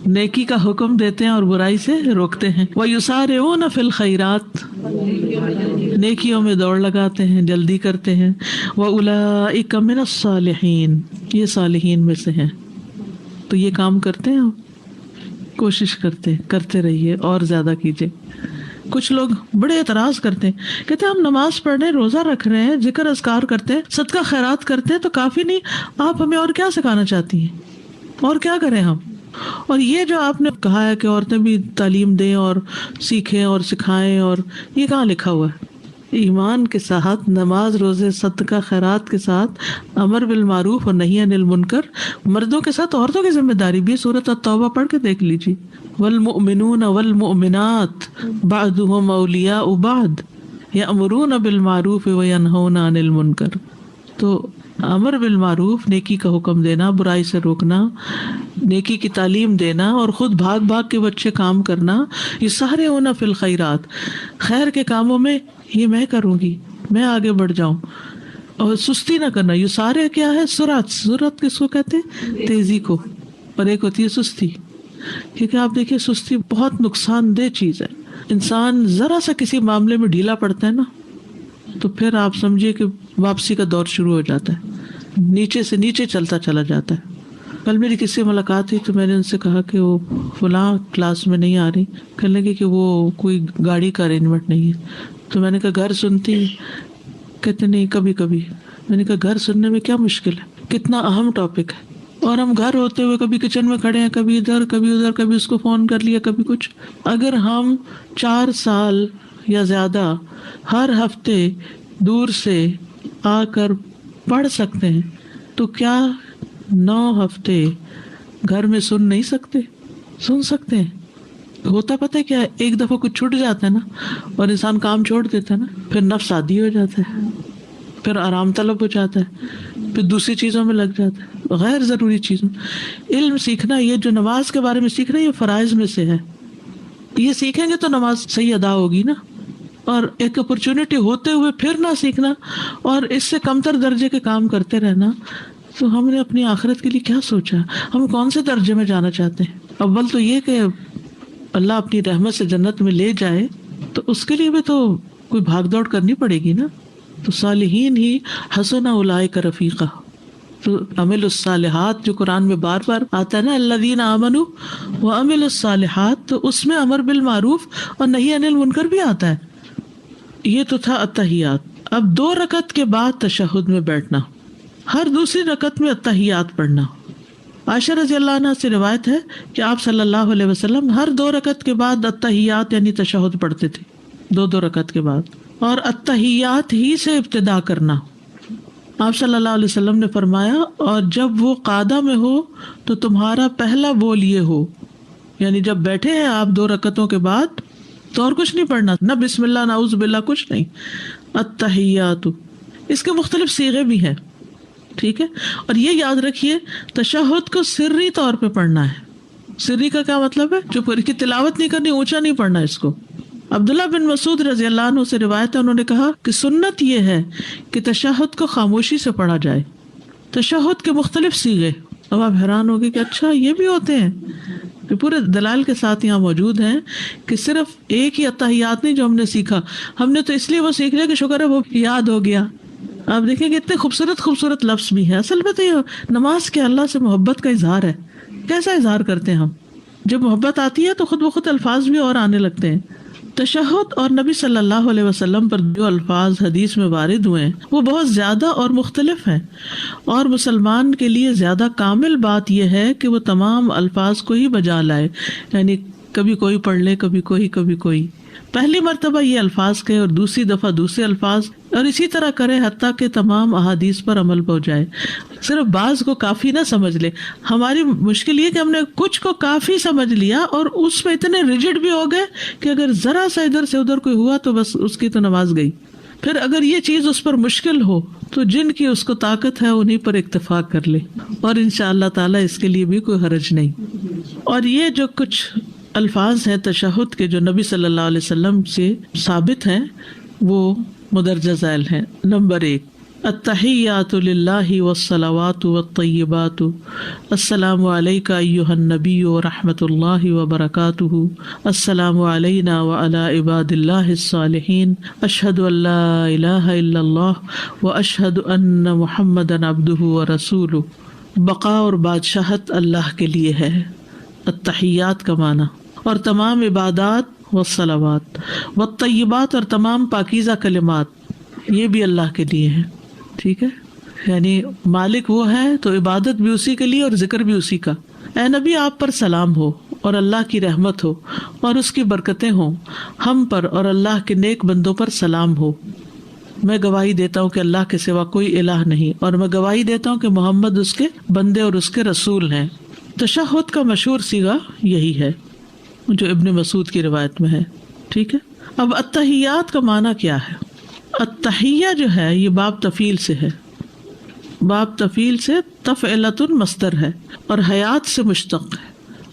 [SPEAKER 4] نیکی کا حکم دیتے ہیں اور برائی سے روکتے ہیں. وَيُسَارِعُونَ فِي الْخَيْرَاتِ، نیکیوں میں دوڑ لگاتے ہیں، جلدی کرتے ہیں. وَأُولَئِكَ مِنَ الصَّالِحِينَ، یہ صالحین میں سے ہیں. تو یہ کام کرتے ہیں، کوشش کرتے رہیے اور زیادہ کیجیے. کچھ لوگ بڑے اعتراض کرتے ہیں، کہتے ہیں ہم نماز پڑھ رہے ہیں، روزہ رکھ رہے ہیں، ذکر اذکار کرتے ہیں، صدقہ خیرات کرتے ہیں تو کافی نہیں، آپ ہمیں اور کیا سکھانا چاہتی ہیں، اور کیا کریں ہم؟ اور یہ جو آپ نے کہا ہے کہ عورتیں بھی تعلیم دیں اور سیکھیں اور سکھائیں، اور یہ کہاں لکھا ہوا ہے؟ ایمان کے ساتھ نماز، روزے، صدقہ خیرات کے ساتھ امر بالمعروف اور نہی عن المنکر، مردوں کے ساتھ عورتوں کی ذمہ داری بھی. سورۃ التوبہ پڑھ کے دیکھ لیجیے. والمؤمنون والمؤمنات بعضهم اولیاء بعض یأمرون بالمعروف وینہون عن المنکر. تو امر بالمعروف، نیکی کا حکم دینا، برائی سے روکنا، نیکی کی تعلیم دینا، اور خود بھاگ بھاگ کے بچے کام کرنا، یہ سارے ہونا فی الخیرات، خیر کے کاموں میں یہ میں کروں گی، میں آگے بڑھ جاؤں. اور سستی نہ کرنا. یہ سارے کیا ہے؟ سرعت کس کو کہتے ہیں؟ تیزی کو. اور ایک ہوتی ہے سستی، کیونکہ آپ دیکھیے سستی بہت نقصان دہ چیز ہے. انسان ذرا سا کسی معاملے میں ڈھیلا پڑتا ہے نا تو پھر آپ سمجھیے کہ واپسی کا دور شروع ہو جاتا ہے، نیچے سے نیچے چلتا چلا جاتا ہے. کل میری کسی سے ملاقات ہوئی تو میں نے ان سے کہا کہ وہ فلاں کلاس میں نہیں آ رہی، کہنے لگے کہ وہ کوئی گاڑی کا ارینجمنٹ نہیں ہے. تو میں نے کہا گھر سنتی؟ کہتے نہیں، کبھی کبھی. میں نے کہا گھر سننے میں کیا مشکل ہے، کتنا اہم ٹاپک ہے. اور ہم گھر ہوتے ہوئے کبھی کچن میں کھڑے ہیں، کبھی ادھر کبھی ادھر، کبھی اس کو فون کر لیا، کبھی کچھ. اگر ہم 4 سال یا زیادہ ہر ہفتے دور سے آ کر پڑھ سکتے ہیں تو کیا 9 ہفتے گھر میں سن نہیں سکتے؟ سن سکتے ہیں. ہوتا پتہ ہے کیا، ایک دفعہ کچھ چھوٹ جاتا ہے نا اور انسان کام چھوڑ دیتا ہے نا، پھر نفس عادی ہو جاتا ہے، پھر آرام طلب ہو جاتا ہے، پھر دوسری چیزوں میں لگ جاتا ہے. غیر ضروری چیزوں. علم سیکھنا، یہ جو نماز کے بارے میں سیکھنا، یہ فرائض میں سے ہے. یہ سیکھیں گے تو نماز صحیح ادا ہوگی نا. اور ایک اپرچونٹی ہوتے ہوئے پھر نہ سیکھنا اور اس سے کمتر درجے کے کام کرتے رہنا، تو ہم نے اپنی آخرت کے لیے کیا سوچا؟ ہم کون سے درجے میں جانا چاہتے ہیں؟ اول تو یہ کہ اللہ اپنی رحمت سے جنت میں لے جائے، تو اس کے لیے بھی تو کوئی بھاگ دوڑ کرنی پڑے گی نا. تو صالحین ہی حسن اولئک رفیقا. تو عمل الصالحات جو قرآن میں بار بار آتا ہے نا، الذین آمنوا وعملوا الصالحات، تو اس میں امر بالمعروف اور نہی عن المنکر بھی آتا ہے. یہ تو تھا التحیات. اب 2 رکعت کے بعد تشہد میں بیٹھنا، ہر دوسری رکعت میں التحیات پڑھنا. عائشہ رضی اللہ عنہ سے روایت ہے کہ آپ صلی اللہ علیہ وسلم ہر 2 رکعت کے بعد التحیات یعنی تشہد پڑھتے تھے، 2 رکعت کے بعد، اور التحیات ہی سے ابتدا کرنا. آپ صلی اللہ علیہ وسلم نے فرمایا، اور جب وہ قعدہ میں ہو تو تمہارا پہلا بول یہ ہو، یعنی جب بیٹھے ہیں آپ 2 رکعتوں کے بعد تو اور کچھ نہیں پڑھنا، نہ بسم اللہ نعوذ باللہ، کچھ نہیں. التحیات، اس کے مختلف صیغے بھی ہیں، ٹھیک ہے. اور یہ یاد رکھیے تشہد کو سری طور پہ پڑھنا ہے. سری کا کیا مطلب ہے؟ جو کی تلاوت نہیں کرنی، اونچا نہیں پڑھنا اس کو. عبداللہ بن مسعود رضی اللہ عنہ سے روایت ہے، انہوں نے کہا کہ سنت یہ ہے کہ تشہد کو خاموشی سے پڑھا جائے. تشہد کے مختلف صیغے. اب آپ حیران ہوگے کہ اچھا یہ بھی ہوتے ہیں، کہ پورے دلائل کے ساتھ یہاں موجود ہیں کہ صرف ایک ہی التحیات نہیں جو ہم نے سیکھا، ہم نے تو اس لیے وہ سیکھ لیا کہ شکر ہے وہ یاد ہو گیا. آپ دیکھیں کہ اتنے خوبصورت لفظ بھی ہیں. اصل میں تو یہ نماز کے اللہ سے محبت کا اظہار ہے. کیسا اظہار کرتے ہیں ہم؟ جب محبت آتی ہے تو خود بخود الفاظ بھی اور آنے لگتے ہیں. تشہد اور نبی صلی اللہ علیہ وسلم پر جو الفاظ حدیث میں وارد ہوئے ہیں وہ بہت زیادہ اور مختلف ہیں، اور مسلمان کے لیے زیادہ کامل بات یہ ہے کہ وہ تمام الفاظ کو ہی بجا لائے، یعنی کبھی کوئی پڑھ لے، کبھی کوئی. پہلی مرتبہ یہ الفاظ کہے اور دوسری دفعہ دوسرے الفاظ، اور اسی طرح کرے حتیٰ کہ تمام احادیث پر عمل ہو جائے. صرف بعض کو کافی نہ سمجھ لے. ہماری مشکل یہ کہ ہم نے کچھ کو کافی سمجھ لیا اور اس میں اتنے ریجڈ بھی ہو گئے کہ اگر ذرا سا ادھر سے ادھر کوئی ہوا تو بس اس کی تو نماز گئی. پھر اگر یہ چیز اس پر مشکل ہو تو جن کی اس کو طاقت ہے انہیں پر اکتفا کر لے، اور انشاءاللہ تعالی اس کے لیے بھی کوئی حرج نہیں. اور یہ جو کچھ الفاظ ہیں تشہد کے جو نبی صلی اللہ علیہ وسلم سے ثابت ہیں وہ مدرجہ ذیل ہیں. نمبر 1، التحیات للہ والصلوات والطیبات، السلام علیک ایہا النبی ورحمۃ اللہ وبرکاتہ، السلام علینا وعلی عباد اللہ الصالحین، اشہد ان لا الہ الا اللہ واشہد ان محمدا عبدہ ورسولہ. بقا اور بادشاہت اللہ کے لیے ہے، التحیات کا معنی، اور تمام عبادات والصلوات والطیبات اور تمام پاکیزہ کلمات یہ بھی اللہ کے لیے ہیں. ٹھیک ہے، یعنی مالک وہ ہے تو عبادت بھی اسی کے لیے اور ذکر بھی اسی کا. اے نبی آپ پر سلام ہو اور اللہ کی رحمت ہو اور اس کی برکتیں ہوں، ہم پر اور اللہ کے نیک بندوں پر سلام ہو. میں گواہی دیتا ہوں کہ اللہ کے سوا کوئی الہ نہیں، اور میں گواہی دیتا ہوں کہ محمد اس کے بندے اور اس کے رسول ہیں. تشہد کا مشہور صیغہ یہی ہے جو ابن مسعود کی روایت میں ہے. ٹھیک ہے، اب التحیات کا معنی کیا ہے؟ التحیہ جو ہے یہ باب تفعیل سے ہے. باب تفعیل سے تفعلۃ مصدر ہے اور حیات سے مشتق ہے.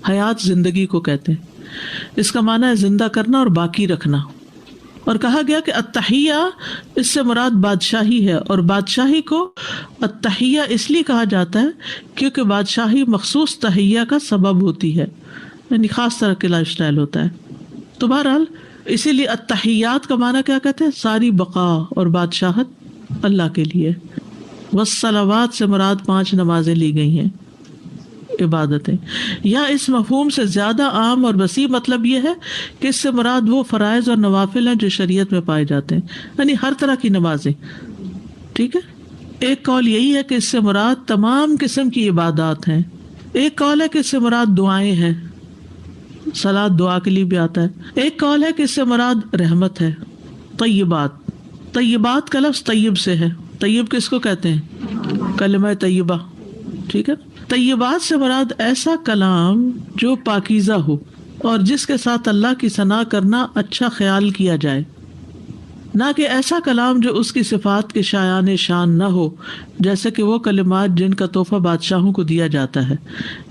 [SPEAKER 4] حیات زندگی کو کہتے ہیں. اس کا معنی ہے زندہ کرنا اور باقی رکھنا. اور کہا گیا کہ التحیہ اس سے مراد بادشاہی ہے، اور بادشاہی کو التحیہ اس لیے کہا جاتا ہے کیونکہ بادشاہی مخصوص تحیہ کا سبب ہوتی ہے، یعنی خاص طرح کے لائف سٹائل ہوتا ہے. تو بہرحال اسی لیے التحیات کا معنی کیا کہتے ہیں؟ ساری بقا اور بادشاہت اللہ کے لیے. والصلوات سے مراد 5 نمازیں لی گئی ہیں، عبادتیں. یا اس مفہوم سے زیادہ عام اور وسیع مطلب یہ ہے کہ اس سے مراد وہ فرائض اور نوافل ہیں جو شریعت میں پائے جاتے ہیں، یعنی ہر طرح کی نمازیں. ٹھیک ہے، ایک قول یہی ہے کہ اس سے مراد تمام قسم کی عبادات ہیں. ایک قول ہے کہ اس سے مراد دعائیں ہیں، صلاۃ دعا کے لیے بھی آتا ہے. ایک قول ہے کہ اس سے مراد رحمت ہے. طیبات کا لفظ طیب سے ہے. طیب کس کو کہتے ہیں؟ کلمہ طیبہ. ٹھیک ہے، طیبات سے مراد ایسا کلام جو پاکیزہ ہو اور جس کے ساتھ اللہ کی ثنا کرنا اچھا خیال کیا جائے، نہ کہ ایسا کلام جو اس کی صفات کے شایان شان نہ ہو، جیسے کہ وہ کلمات جن کا تحفہ بادشاہوں کو دیا جاتا ہے،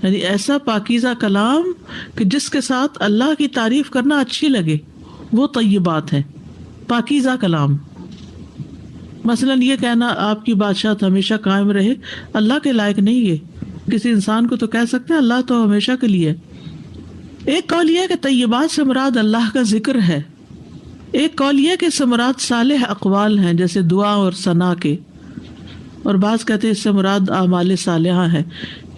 [SPEAKER 4] یعنی ایسا پاکیزہ کلام کہ جس کے ساتھ اللہ کی تعریف کرنا اچھی لگے، وہ طیبات ہے، پاکیزہ کلام۔ مثلاً یہ کہنا آپ کی بادشاہت ہمیشہ قائم رہے، اللہ کے لائق نہیں ہے۔ کسی انسان کو تو کہہ سکتے ہیں اللہ تو ہمیشہ کے لیے۔ ایک قول یہ ہے کہ طیبات سے مراد اللہ کا ذکر ہے، ایک قول یہ کہ اس سے مراد صالح اقوال ہیں جیسے دعا اور ثنا کے، اور بعض کہتے ہیں اس سے مراد اعمال صالحہ ہیں،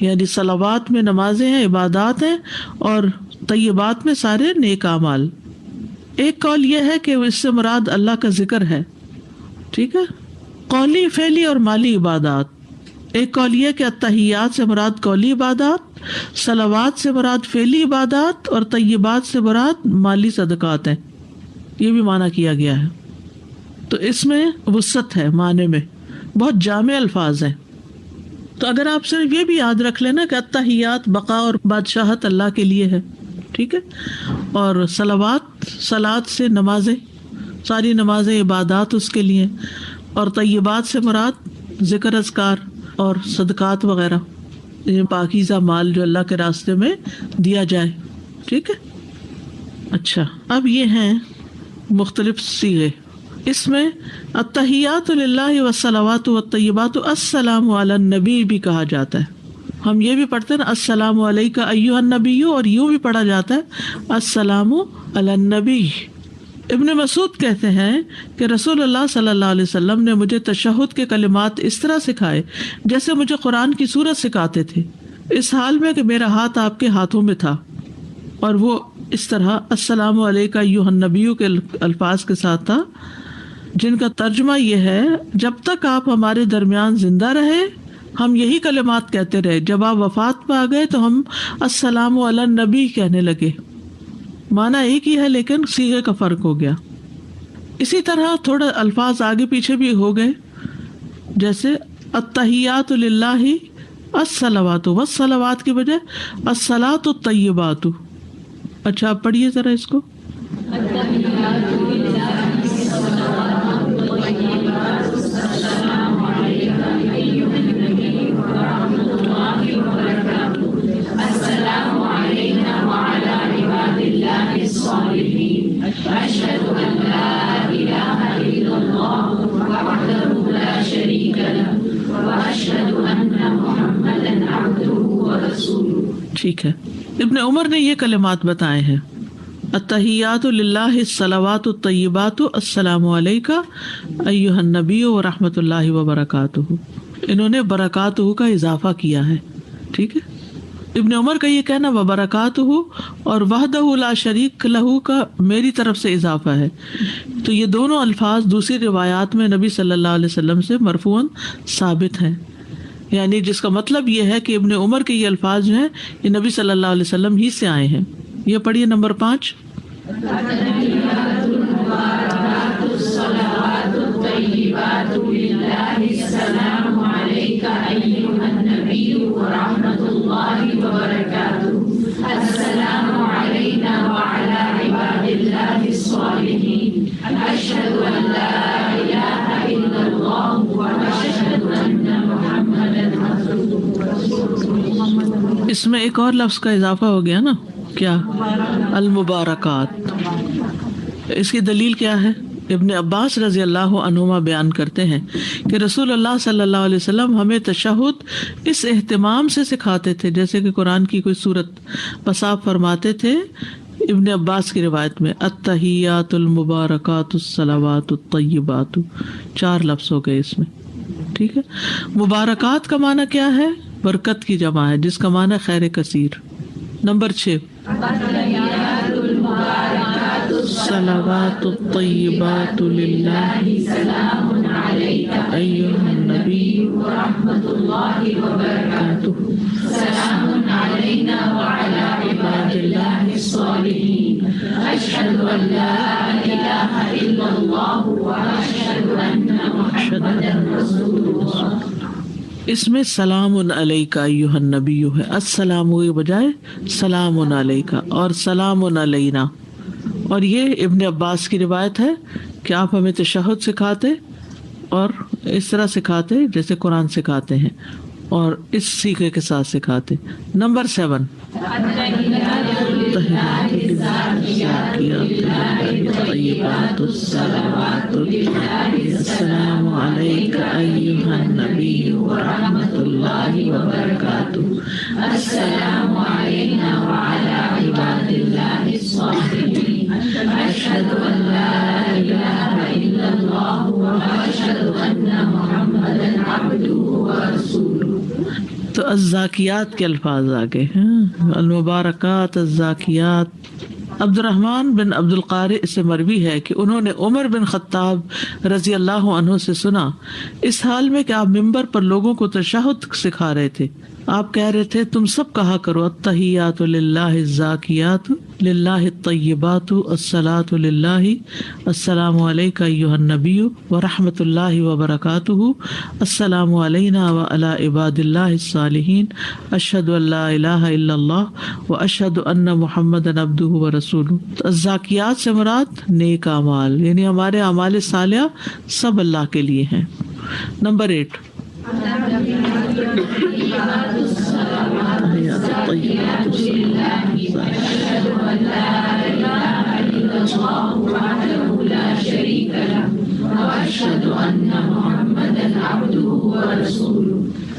[SPEAKER 4] یعنی صلوات میں نمازیں ہیں، عبادات ہیں، اور طیبات میں سارے نیک اعمال۔ ایک قول یہ ہے کہ اس سے مراد اللہ کا ذکر ہے، ٹھیک ہے، قولی، فعلی اور مالی عبادات۔ ایک قول یہ کہ التحیات سے مراد قولی عبادات، صلوات سے مراد فعلی عبادات، اور طیبات سے مراد مالی صدقات ہیں، یہ بھی معنی کیا گیا ہے۔ تو اس میں وسعت ہے معنی میں، بہت جامع الفاظ ہیں۔ تو اگر آپ صرف یہ بھی یاد رکھ لینا کہ التحیات بقا اور بادشاہت اللہ کے لیے ہے، ٹھیک ہے، اور صلوات، صلاۃ سے نمازیں، ساری نمازیں عبادات اس کے لیے، اور طیبات سے مراد ذکر اذکار اور صدقات وغیرہ، یہ پاکیزہ مال جو اللہ کے راستے میں دیا جائے، ٹھیک ہے۔ اچھا، اب یہ ہیں مختلف صیغے، اس میں التحیات للہ والصلوات والطیبات السلام علی النبی بھی کہا جاتا ہے۔ ہم یہ بھی پڑھتے ہیں نا السلام علیک ایھا النبی، اور یوں بھی پڑھا جاتا ہے السلام علی النبی۔ ابن مسعود کہتے ہیں کہ رسول اللہ صلی اللہ علیہ وسلم نے مجھے تشہد کے کلمات اس طرح سکھائے جیسے مجھے قرآن کی سورت سکھاتے تھے، اس حال میں کہ میرا ہاتھ آپ کے ہاتھوں میں تھا، اور وہ اس طرح السلام علیک ایھا النبی کے الفاظ کے ساتھ تھا، جن کا ترجمہ یہ ہے جب تک آپ ہمارے درمیان زندہ رہے ہم یہی کلمات کہتے رہے، جب آپ وفات پہ آ گئے تو ہم السلام علی النبی کہنے لگے۔ معنی ایک ہی ہے لیکن صیغے کا فرق ہو گیا۔ اسی طرح تھوڑا الفاظ آگے پیچھے بھی ہو گئے، جیسے التحیات للہ الصلوات، والصلوات کی بجائے الصلاۃ الطیبات۔ اچھا آپ پڑھیے ذرا اس کو۔ ٹھیک ہے، ابن عمر نے یہ کلمات بتائے ہیں، التحیات للہ الصلوات الطیبات السلام علیک ایھا النبی ورحمۃ اللہ وبرکاتہ۔ انہوں نے برکاتہ کا اضافہ کیا ہے، ٹھیک ہے۔ ابن عمر کا یہ کہنا وبرکاتہ اور وحدہ لا شریک لہ کا میری طرف سے اضافہ ہے، تو یہ دونوں الفاظ دوسری روایات میں نبی صلی اللہ علیہ وسلم سے مرفوعاً ثابت ہیں، یعنی جس کا مطلب یہ ہے کہ ابن عمر کے یہ الفاظ جو ہیں یہ نبی صلی اللہ علیہ وسلم ہی سے آئے ہیں۔ یہ پڑھیے نمبر 5۔ اس میں ایک اور لفظ کا اضافہ ہو گیا نا، کیا؟ المبارکات۔ اس کی دلیل کیا ہے؟ ابن عباس رضی اللہ عنہما بیان کرتے ہیں کہ رسول اللہ صلی اللہ علیہ وسلم ہمیں تشہد اس اہتمام سے سکھاتے تھے جیسے کہ قرآن کی کوئی سورت، بس آپ فرماتے تھے ابن عباس کی روایت میں التحیات المبارکات الصلوات الطیبات، 4 لفظ ہو گئے اس میں، ٹھیک ہے۔ مبارکات کا معنی کیا ہے؟ برکت کی جمع ہے جس کا معنی خیر کثیر۔ نمبر 6 صلوات الطیبات للہ ایھا النبی ورحمۃ اللہ وبرکاتہ سلام علینا وعلی عباد اللہ الصالحین اشہد ان لا الہ الا اللہ واشہد ان محمدا رسول اللہ۔ اس میں سلام علیک ایھا النبی ہے، السلام کے بجائے سلام علیک اور سلام علینا، اور یہ ابن عباس کی روایت ہے کہ آپ ہمیں تشہد سکھاتے اور اس طرح سکھاتے جیسے قرآن سکھاتے ہیں اور اس سیکھے کے ساتھ سکھاتے. نمبر 7 السلام علیک ایھا النبی ورحمۃ اللہ وبرکاتہ. السلام علینا وعلی عباد اللہ الصالحین. اشہد ان لا الہ الا اللہ واشہد ان محمدا عبدہ ورسولہ. تو الزاکیات کے الفاظ آگے ہیں. المبارکات الزاکیات. عبد الرحمن بن عبد القارئ سے مروی ہے کہ انہوں نے عمر بن خطاب رضی اللہ عنہ سے سنا اس حال میں کہ آپ ممبر پر لوگوں کو تشہد سکھا رہے تھے. آپ کہہ رہے تھے تم سب کہا کرو التحیات للہ الزاکیات للہ الطیبات الصلاۃ للہ السلام علیک ایھا النبی ورحمۃ اللہ وبرکاتہ. السلام علینا وعلی عباد اللہ الصالحین. اشہد ان لا الہ الا اللہ واشہد ان محمدا عبدہ ورسولہ. الزاکیات سے مراد نیک اعمال یعنی ہمارے اعمال صالحہ سب اللہ کے لیے ہیں. نمبر 8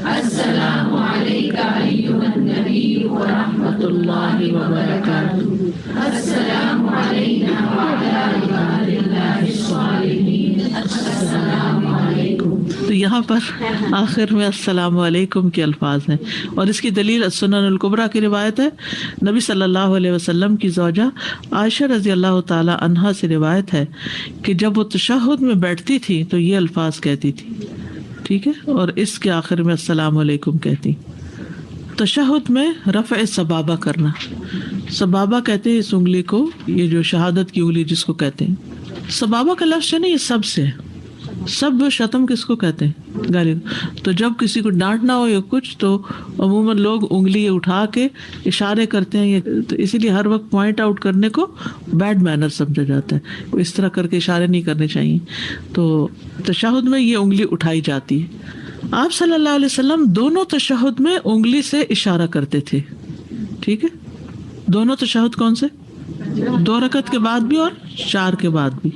[SPEAKER 4] السلام علیک ایھا النبی ورحمۃ اللہ وبرکاتہ. السلام علینا وعلی عباد اللہ الصالحین. السلام علیکم. تو یہاں پر آخر میں السلام علیکم کے الفاظ ہیں اور اس کی دلیل السنن الکبریٰ کی روایت ہے. نبی صلی اللہ علیہ وسلم کی زوجہ عائشہ رضی اللہ تعالی عنہا سے روایت ہے کہ جب وہ تشہد میں بیٹھتی تھی تو یہ الفاظ کہتی تھی. ٹھیک ہے. اور اس کے آخر میں السلام علیکم کہتی. تشہد میں رفع سبابہ کرنا. سبابہ کہتے ہیں اس انگلی کو, یہ جو شہادت کی انگلی جس کو کہتے ہیں. سبابہ کا لفظ ہے نا, یہ سب سے ہے. سب شتم کس کو کہتے ہیں؟ گالی. تو جب کسی کو ڈانٹنا ہو یا کچھ تو عموماً لوگ انگلی اٹھا کے اشارے کرتے ہیں, تو اسی لیے ہر وقت پوائنٹ آؤٹ کرنے کو بیڈ مینر سمجھا جاتا ہے. اس طرح کر کے اشارے نہیں کرنے چاہیے. تو تشہد میں یہ انگلی اٹھائی جاتی ہے. آپ صلی اللہ علیہ وسلم دونوں تشہد میں انگلی سے اشارہ کرتے تھے. ٹھیک ہے. دونوں تشہد کون سے؟ 2 رکعت کے بعد بھی اور 4 کے بعد بھی.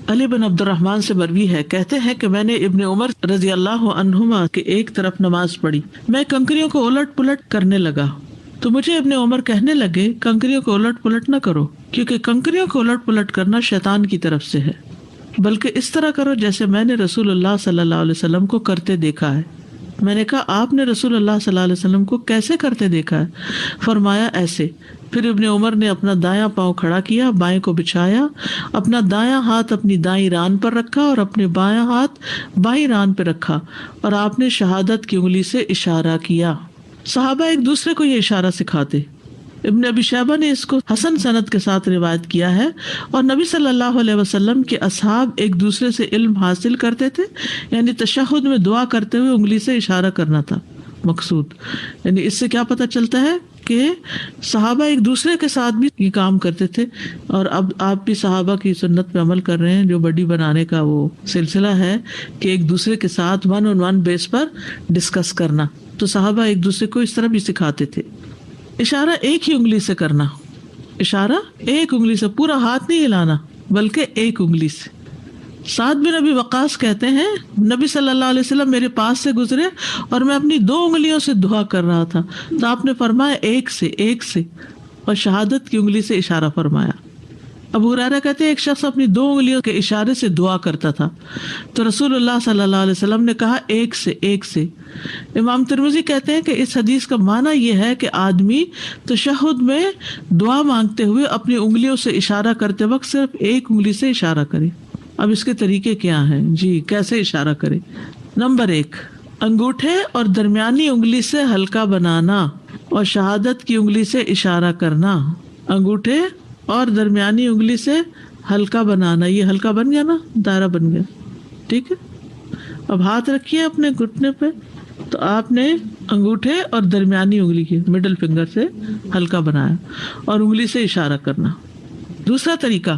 [SPEAKER 4] علی بن عبد الرحمن سے مروی ہے, کہتے ہیں کہ میں نے ابن عمر رضی اللہ عنہما کے ایک طرف نماز پڑھی. میں کنکریوں کو الٹ پلٹ کرنے لگا تو مجھے ابن عمر کہنے لگے کنکریوں کو الٹ پلٹ نہ کرو, کیونکہ کنکریوں کو الٹ پلٹ کرنا شیطان کی طرف سے ہے, بلکہ اس طرح کرو جیسے میں نے رسول اللہ صلی اللہ علیہ وسلم کو کرتے دیکھا ہے. میں نے کہا آپ نے رسول اللہ صلی اللہ علیہ وسلم کو کیسے کرتے دیکھا ہے؟ فرمایا ایسے. پھر ابن عمر نے اپنا دایاں پاؤں کھڑا کیا, بائیں کو بچھایا, اپنا دایاں ہاتھ اپنی دائیں ران پر رکھا اور اپنے بایاں ہاتھ بائیں ران پہ رکھا, اور آپ نے شہادت کی انگلی سے اشارہ کیا. صحابہ ایک دوسرے کو یہ اشارہ سکھاتے. ابن ابی شیبہ نے اس کو حسن سند کے ساتھ روایت کیا ہے. اور نبی صلی اللہ علیہ وسلم کے اصحاب ایک دوسرے سے علم حاصل کرتے تھے, یعنی تشہد میں دعا کرتے ہوئے انگلی سے اشارہ کرنا تھا مقصود. یعنی اس سے کیا پتہ چلتا ہے کہ صحابہ ایک دوسرے کے ساتھ بھی یہ کام کرتے تھے. اور اب آپ بھی صحابہ کی سنت پہ عمل کر رہے ہیں, جو بڈی بنانے کا وہ سلسلہ ہے کہ ایک دوسرے کے ساتھ 1-on-1 بیس پر ڈسکس کرنا. تو صحابہ ایک دوسرے کو اس طرح بھی سکھاتے تھے. اشارہ ایک ہی انگلی سے کرنا. اشارہ ایک انگلی سے, پورا ہاتھ نہیں ہلانا بلکہ ایک انگلی سے. سعد بن ابی وقاص کہتے ہیں نبی صلی اللہ علیہ وسلم میرے پاس سے گزرے اور میں اپنی 2 انگلیوں سے دعا کر رہا تھا, تو آپ نے فرمایا ایک سے, اور شہادت کی انگلی سے اشارہ فرمایا. ابو ہریرہ کہتے ہیں ایک شخص اپنی 2 انگلیوں کے اشارے سے دعا کرتا تھا, تو رسول اللہ صلی اللہ علیہ وسلم نے کہا ایک سے. امام ترمذی کہتے ہیں کہ اس حدیث کا معنی یہ ہے کہ آدمی تشہد میں دعا مانگتے ہوئے اپنی انگلیوں سے اشارہ کرتے وقت صرف ایک انگلی سے اشارہ کرے. اب اس کے طریقے کیا ہیں جی, کیسے اشارہ کرے؟ نمبر 1, انگوٹھے اور درمیانی انگلی سے ہلکا بنانا اور شہادت کی انگلی سے اشارہ کرنا. انگوٹھے اور درمیانی انگلی سے ہلکا بنانا, یہ ہلکا بن گیا نا, دائرہ بن گیا. ٹھیک ہے. اب ہاتھ رکھیے اپنے گھٹنے پہ, تو آپ نے انگوٹھے اور درمیانی انگلی کی مڈل فنگر سے ہلکا بنایا اور انگلی سے اشارہ کرنا. دوسرا طریقہ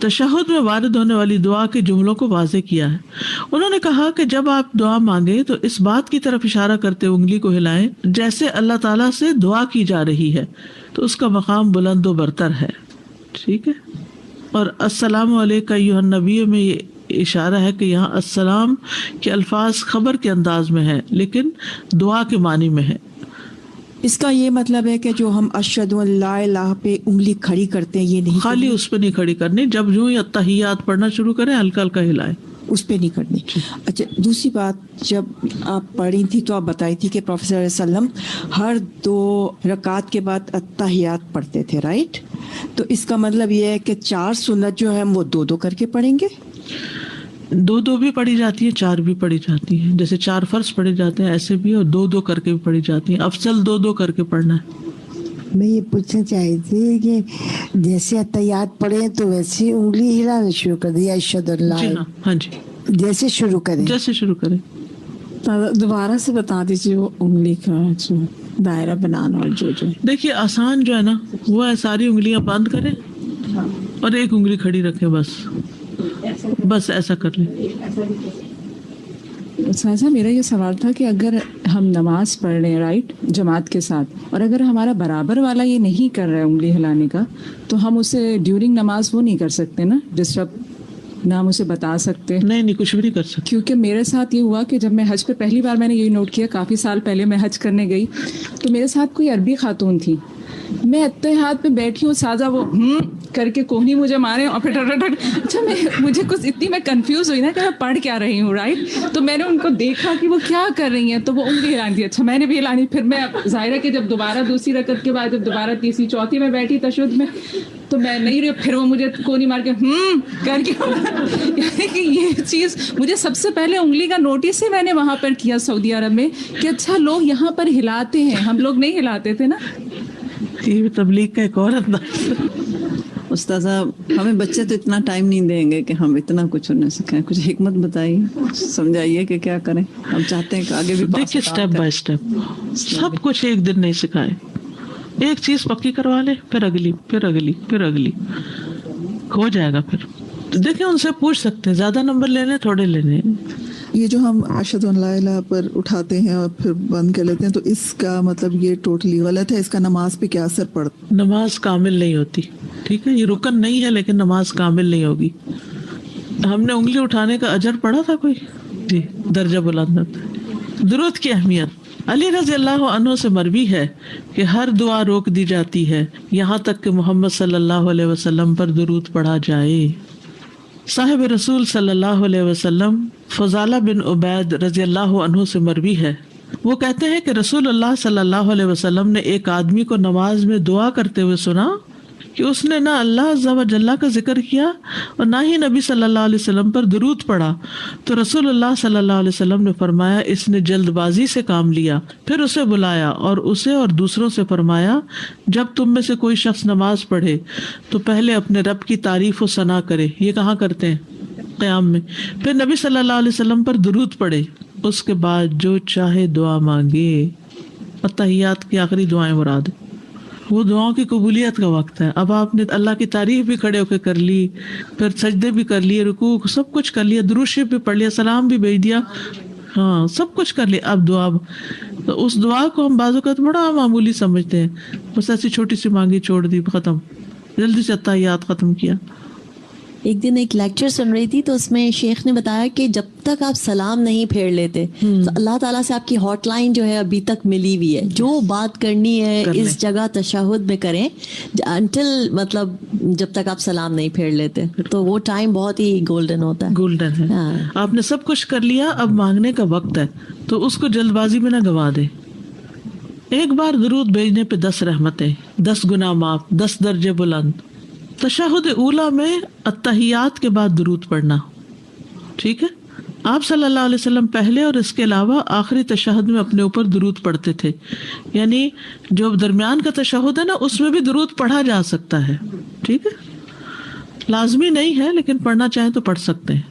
[SPEAKER 4] تشہد میں وارد ہونے والی دعا کے جملوں کو واضح کیا ہے. انہوں نے کہا کہ جب آپ دعا مانگیں تو اس بات کی طرف اشارہ کرتے انگلی کو ہلائیں جیسے اللہ تعالیٰ سے دعا کی جا رہی ہے، تو اس کا مقام بلند و برتر ہے. ٹھیک ہے. اور السلام علیکم ایھا النبی میں یہ اشارہ ہے کہ یہاں السلام کے الفاظ خبر کے انداز میں ہیں لیکن دعا کے معنی میں ہے.
[SPEAKER 5] اس کا یہ مطلب ہے کہ جو ہم اشہد ان لا الہ پہ انگلی کھڑی کرتے ہیں یہ نہیں
[SPEAKER 4] خالی اس پہ نہیں کھڑی کرنی، جب یوں ہی التحیات پڑھنا شروع کریں ہلکا ہلکا ہلائیں،
[SPEAKER 5] اس پہ نہیں کرنی. اچھا دوسری بات، جب آپ پڑھی تھی تو آپ بتائی تھی کہ پروفیسر علیہ وسلم ہر 2 رکعات کے بعد التحیات پڑھتے تھے، رائٹ؟ تو اس کا مطلب یہ ہے کہ 4 سنت جو ہیں وہ 2 کر کے پڑھیں گے.
[SPEAKER 4] 2 بھی پڑھی جاتی ہیں، 4 بھی پڑھی جاتی ہیں. جیسے 4 فرض پڑھے جاتے ہیں ایسے بھی، اور 2 کر کے بھی پڑھی جاتی ہیں. افضل 2 کر کے پڑھنا ہے.
[SPEAKER 6] میں یہ پوچھنا چاہی تھی کہ جیسے اتحیات پڑھیں تو ویسے انگلی ہلانا شروع کر دیا اشہد اللہ،
[SPEAKER 4] جی ہاں، ہاں جی،
[SPEAKER 6] جیسے شروع کریں.
[SPEAKER 4] جیسے شروع کریں.
[SPEAKER 7] دوبارہ سے بتا دیجیے وہ انگلی کا جو دائرہ بنانا اور جو
[SPEAKER 4] دیکھیے آسان جو ہے نا وہ ہے ساری انگلیاں بند کریں اور ایک انگلی کھڑی رکھیں، بس ایسا کر لیں.
[SPEAKER 7] سازا میرا یہ سوال تھا کہ اگر ہم نماز پڑھ رہے ہیں رائٹ جماعت کے ساتھ، اور اگر ہمارا برابر والا یہ نہیں کر رہا ہے انگلی ہلانے کا، تو ہم اسے ڈیورنگ نماز وہ نہیں کر سکتے نا ڈسٹرب، نہ ہم اسے بتا سکتے؟
[SPEAKER 4] نہیں کچھ بھی نہیں کر سکتے.
[SPEAKER 7] کیونکہ میرے ساتھ یہ ہوا کہ جب میں حج پہ پہلی بار میں نے یہی نوٹ کیا، کافی سال پہلے میں حج کرنے گئی تو میرے ساتھ کوئی عربی خاتون تھی، میں اتحاد پہ بیٹھی ہوں، سازا وہ کر کے کوہنی مجھے مارے اور پھر اچھا مجھے کچھ اتنی میں کنفیوز ہوئی نا کہ میں پڑھ کیا رہی ہوں، رائٹ؟ تو میں نے ان کو دیکھا کہ وہ کیا کر رہی ہیں تو وہ انگلی ہلانی تھی. اچھا میں نے بھی ہلانی. پھر میں ظاہر ہے کہ جب دوبارہ دوسری رکعت کے بعد جب دوبارہ تیسری چوتھی میں بیٹھی تشہد میں تو میں نہیں رہی، پھر وہ مجھے کونی مار کے کر کے یعنی کہ یہ چیز مجھے سب سے پہلے انگلی کا نوٹس ہی میں نے وہاں پر کیا سعودی عرب میں کہ اچھا لوگ یہاں پر ہلاتے ہیں، ہم لوگ نہیں ہلاتے تھے نا.
[SPEAKER 4] یہ تبلیغ کا ایک اور انداز.
[SPEAKER 5] استاذہ ہمیں بچے تو اتنا ٹائم نہیں دیں گے کہ ہم اتنا کچھ انہیں سکھائیں، کچھ حکمت بتائیے، سمجھائیے کہ کیا کریں. ہم چاہتے ہیں کہ آگے بھی
[SPEAKER 4] دیکھیے اسٹیپ بائی اسٹیپ سب کچھ ایک دن نہیں سکھائے. ایک چیز پکی کروا لے، پھر اگلی پھر اگلی پھر اگلی، ہو جائے گا. پھر دیکھیں ان سے پوچھ سکتے ہیں، زیادہ نمبر لینے تھوڑے لینے.
[SPEAKER 8] یہ جو ہم اشہد ان لا الہ پر اٹھاتے ہیں اور پھر بند کر لیتے ہیں تو اس کا مطلب یہ ٹوٹلی غلط ہے، اس کا نماز پہ کیا اثر پڑتا؟
[SPEAKER 4] نماز کامل نہیں ہوتی. ٹھیک ہے، یہ رکن نہیں ہے لیکن نماز کامل نہیں ہوگی. ہم نے انگلی اٹھانے کا اجر پڑھا تھا کوئی؟ جی، درجہ بلند ہوتا ہے. درود کی اہمیت. علی رضی اللہ عنہ سے مروی ہے کہ ہر دعا روک دی جاتی ہے یہاں تک کہ محمد صلی اللہ علیہ وسلم پر درود پڑھا جائے. صاحب رسول صلی اللہ علیہ وسلم فضالہ بن عبید رضی اللہ عنہ سے مروی ہے، وہ کہتے ہیں کہ رسول اللہ صلی اللہ علیہ وسلم نے ایک آدمی کو نماز میں دعا کرتے ہوئے سنا کہ اس نے نہ اللہ عز و جل کا ذکر کیا اور نہ ہی نبی صلی اللہ علیہ وسلم پر درود پڑھا. تو رسول اللہ صلی اللہ علیہ وسلم نے فرمایا اس نے جلد بازی سے کام لیا. پھر اسے بلایا اور اسے اور دوسروں سے فرمایا جب تم میں سے کوئی شخص نماز پڑھے تو پہلے اپنے رب کی تعریف و ثنا کرے. یہ کہاں کرتے ہیں؟ قیام میں. پھر نبی صلی اللہ علیہ وسلم پر درود پڑھے، اس کے بعد جو چاہے دعا مانگے. اتحیات کی آخری دعائیں مراد ہیں، وہ دعاؤں کی قبولیت کا وقت ہے. اب آپ نے اللہ کی تعریف بھی کھڑے ہو کے کر لی، پھر سجدے بھی کر لیے، رکوع سب کچھ کر لیا، درود شریف بھی پڑھ لیا، سلام بھی بھیج دیا، ہاں سب کچھ کر لیا. اب دعا، تو اس دعا کو ہم بعض اوقات بڑا معمولی سمجھتے ہیں، بس ایسی چھوٹی سی مانگی چھوڑ دی، ختم، جلدی سے اتحیات ختم کیا.
[SPEAKER 9] ایک دن ایک لیکچر سن رہی تھی تو اس میں شیخ نے بتایا کہ جب تک آپ سلام نہیں پھیر لیتے تو اللہ تعالیٰ سے آپ کی ہاٹ لائن جو ہے ابھی تک ملی ہوئی ہے، جو بات کرنی ہے اس جگہ تشہد میں کریں انٹل مطلب جب تک آپ سلام نہیں پھیر لیتے، تو وہ ٹائم بہت ہی گولڈن ہوتا ہے.
[SPEAKER 4] گولڈن ہے. آپ نے سب کچھ کر لیا، اب مانگنے کا وقت ہے، تو اس کو جلد بازی میں نہ گوا دے. ایک بار درود بھیجنے پہ 10 رحمتیں، 10 گناہ معاف، 10 درجے بلند. تشہد اولا میں اتحیات کے بعد درود پڑھنا. ٹھیک ہے، آپ صلی اللہ علیہ وسلم پہلے اور اس کے علاوہ آخری تشہد میں اپنے اوپر درود پڑھتے تھے. یعنی جو درمیان کا تشہد ہے نا اس میں بھی درود پڑھا جا سکتا ہے. ٹھیک ہے، لازمی نہیں ہے لیکن پڑھنا چاہیں تو پڑھ سکتے ہیں.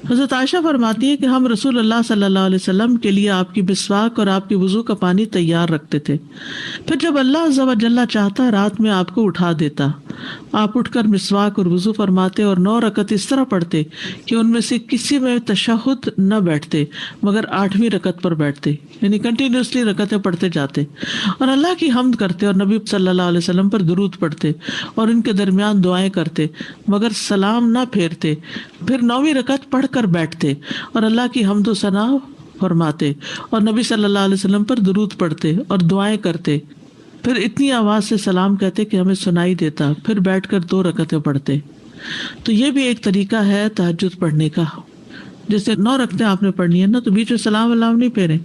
[SPEAKER 4] حضرت عائشہ فرماتی ہے کہ ہم رسول اللہ صلی اللہ علیہ وسلم کے لیے آپ کی مسواک اور آپ کی وضو کا پانی تیار رکھتے تھے. پھر جب اللہ عز و جل چاہتا رات میں آپ کو اٹھا دیتا آپ اٹھ کر مسواک اور وضو فرماتے اور 9 رکعت اس طرح پڑھتے کہ ان میں سے کسی میں تشہد نہ بیٹھتے مگر 8ویں رکعت پر بیٹھتے، یعنی کنٹینیوسلی رکعتیں پڑھتے جاتے، اور اللہ کی حمد کرتے اور نبی صلی اللہ علیہ وسلم پر درود پڑھتے اور ان کے درمیان دعائیں کرتے مگر سلام نہ پھیرتے، پھر 9ویں رکعت پڑھ کر بیٹھتے اور اللہ کی حمد و ثنا فرماتے اور نبی صلی اللہ علیہ وسلم پر درود پڑھتے اور دعائیں کرتے، پھر اتنی آواز سے سلام کہتے کہ ہمیں سنائی دیتا، پھر بیٹھ کر 2 رکعتیں پڑھتے۔ تو یہ بھی ایک طریقہ ہے تہجد پڑھنے کا۔ جیسے 9 رکعتیں آپ نے پڑھنی ہے نا، تو بیچ میں سلام علام نہیں پھیریں،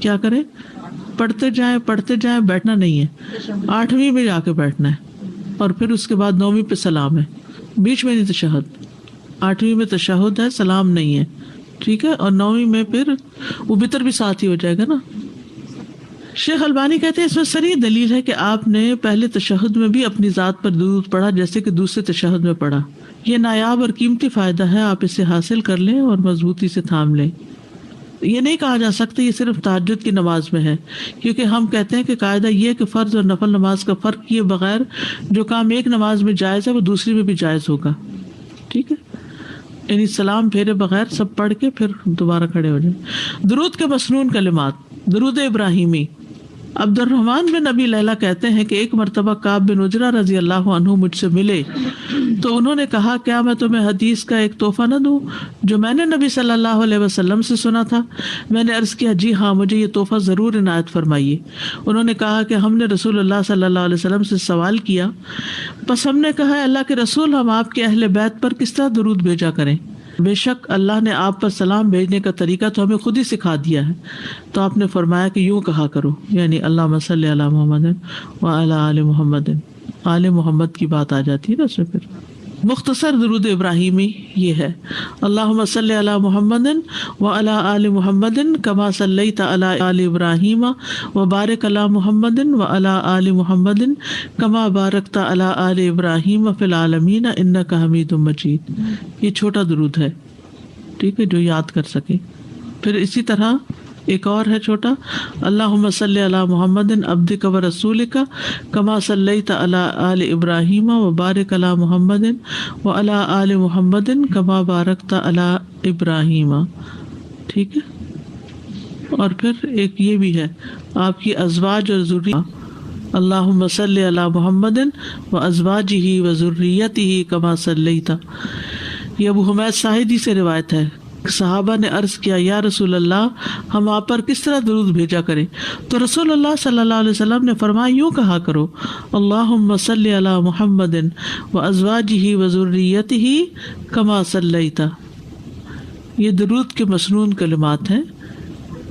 [SPEAKER 4] کیا کریں؟ پڑھتے جائیں، بیٹھنا نہیں ہے، 8ویں میں جا کے بیٹھنا ہے، اور پھر اس کے بعد 9ویں پہ سلام ہے، بیچ میں نہیں تشہد، 8ویں میں تشہد ہے، سلام نہیں ہے، ٹھیک ہے، اور 9ویں میں پھر وہ وتر بھی ساتھ ہی ہو جائے گا نا۔ شیخ البانی کہتے ہیں اس میں صریح دلیل ہے کہ آپ نے پہلے تشہد میں بھی اپنی ذات پر درود پڑھا جیسے کہ دوسرے تشہد میں پڑھا۔ یہ نایاب اور قیمتی فائدہ ہے، آپ اسے حاصل کر لیں اور مضبوطی سے تھام لیں۔ یہ نہیں کہا جا سکتا یہ صرف تہجد کی نماز میں ہے، کیونکہ ہم کہتے ہیں کہ قاعدہ یہ ہے کہ فرض اور نفل نماز کا فرق کیے بغیر جو کام ایک نماز میں جائز ہے وہ دوسری میں بھی جائز ہوگا، ٹھیک ہے، یعنی سلام پھیرے بغیر سب پڑھ کے پھر دوبارہ کھڑے ہو جائیں۔ درود کے مسنون کلمات۔ درود ابراہیمی۔ عبد الرحمن بن ابی لیلہ کہتے ہیں کہ ایک مرتبہ کعب بن عجرہ رضی اللہ عنہ مجھ سے ملے تو انہوں نے کہا کیا میں تمہیں حدیث کا ایک تحفہ نہ دوں جو میں نے نبی صلی اللہ علیہ وسلم سے سنا تھا؟ میں نے عرض کیا جی ہاں، مجھے یہ تحفہ ضرور عنایت فرمائیے۔ انہوں نے کہا کہ ہم نے رسول اللہ صلی اللہ علیہ وسلم سے سوال کیا، بس ہم نے کہا اللہ کے رسول ہم آپ کے اہل بیت پر کس طرح درود بھیجا کریں؟ بے شک اللہ نے آپ پر سلام بھیجنے کا طریقہ تو ہمیں خود ہی سکھا دیا ہے۔ تو آپ نے فرمایا کہ یوں کہا کرو، یعنی اللہم صلی علی محمد وعلی آل محمد، آل محمد کی بات آ جاتی ہے نا اس میں۔ پھر مختصر درود ابراہیمی یہ ہے، اللہم صلی علی محمد وعلی آل محمد کما صلیت علی آل ابراہیم وبارک علی محمد وعلی آل محمد کما بارکت علی آل ابراہیم فی العالمین انک حمید مجید۔ یہ چھوٹا درود ہے، ٹھیک ہے، جو یاد کر سکے۔ پھر اسی طرح ایک اور ہے چھوٹا، اللہم صلی علی محمد عبدک و رسولک کما صلیت علی آل ابراہیم وبارک علی محمد وعلی آل محمد کما بارکت علی ابراہیم، ٹھیک ہے۔ اور پھر ایک یہ بھی ہے آپ کی ازواج اور ذریہ، اللہم صلی علی محمد و ازواجہ و ذریتہ کما صلیت۔ یہ ابو حمید ساعدی سے روایت ہے، صحابہ نے عرض کیا یا رسول اللہ ہم آپ پر کس طرح درود بھیجا کریں؟ تو رسول اللہ صلی اللہ علیہ وسلم نے فرمایا یوں کہا کرو، اللہم صلی علی محمد و ازواجہ و ذریتہ کما صلیت۔ یہ درود کے مسنون کلمات ہیں،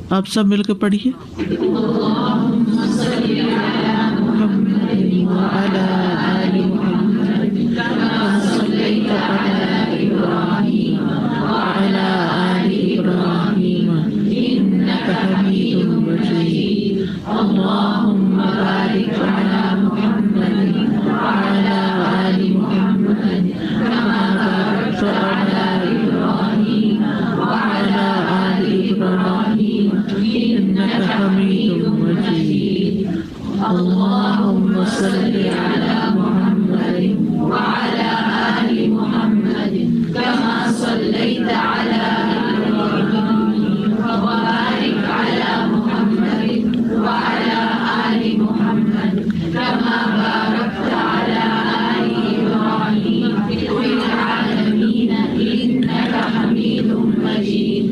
[SPEAKER 4] آپ سب مل کے پڑھیے، اللہم صلی علی محمد وعلی آل محمد کما صلیت علی ابراہیم وعلی آل ابراہیم انک حمید مجید، اللہم بارک علی محمد وعلی آل محمد کما بارکت علی ابراہیم وعلی آل ابراہیم انک حمید مجید، اللہم صلی علی محمد وعلی آل محمد کما صلیت علی ابراہیم وبارک علی محمد وعلی آل محمد کما بارکت علی آل ابراہیم فی العالمین انک حمید مجید،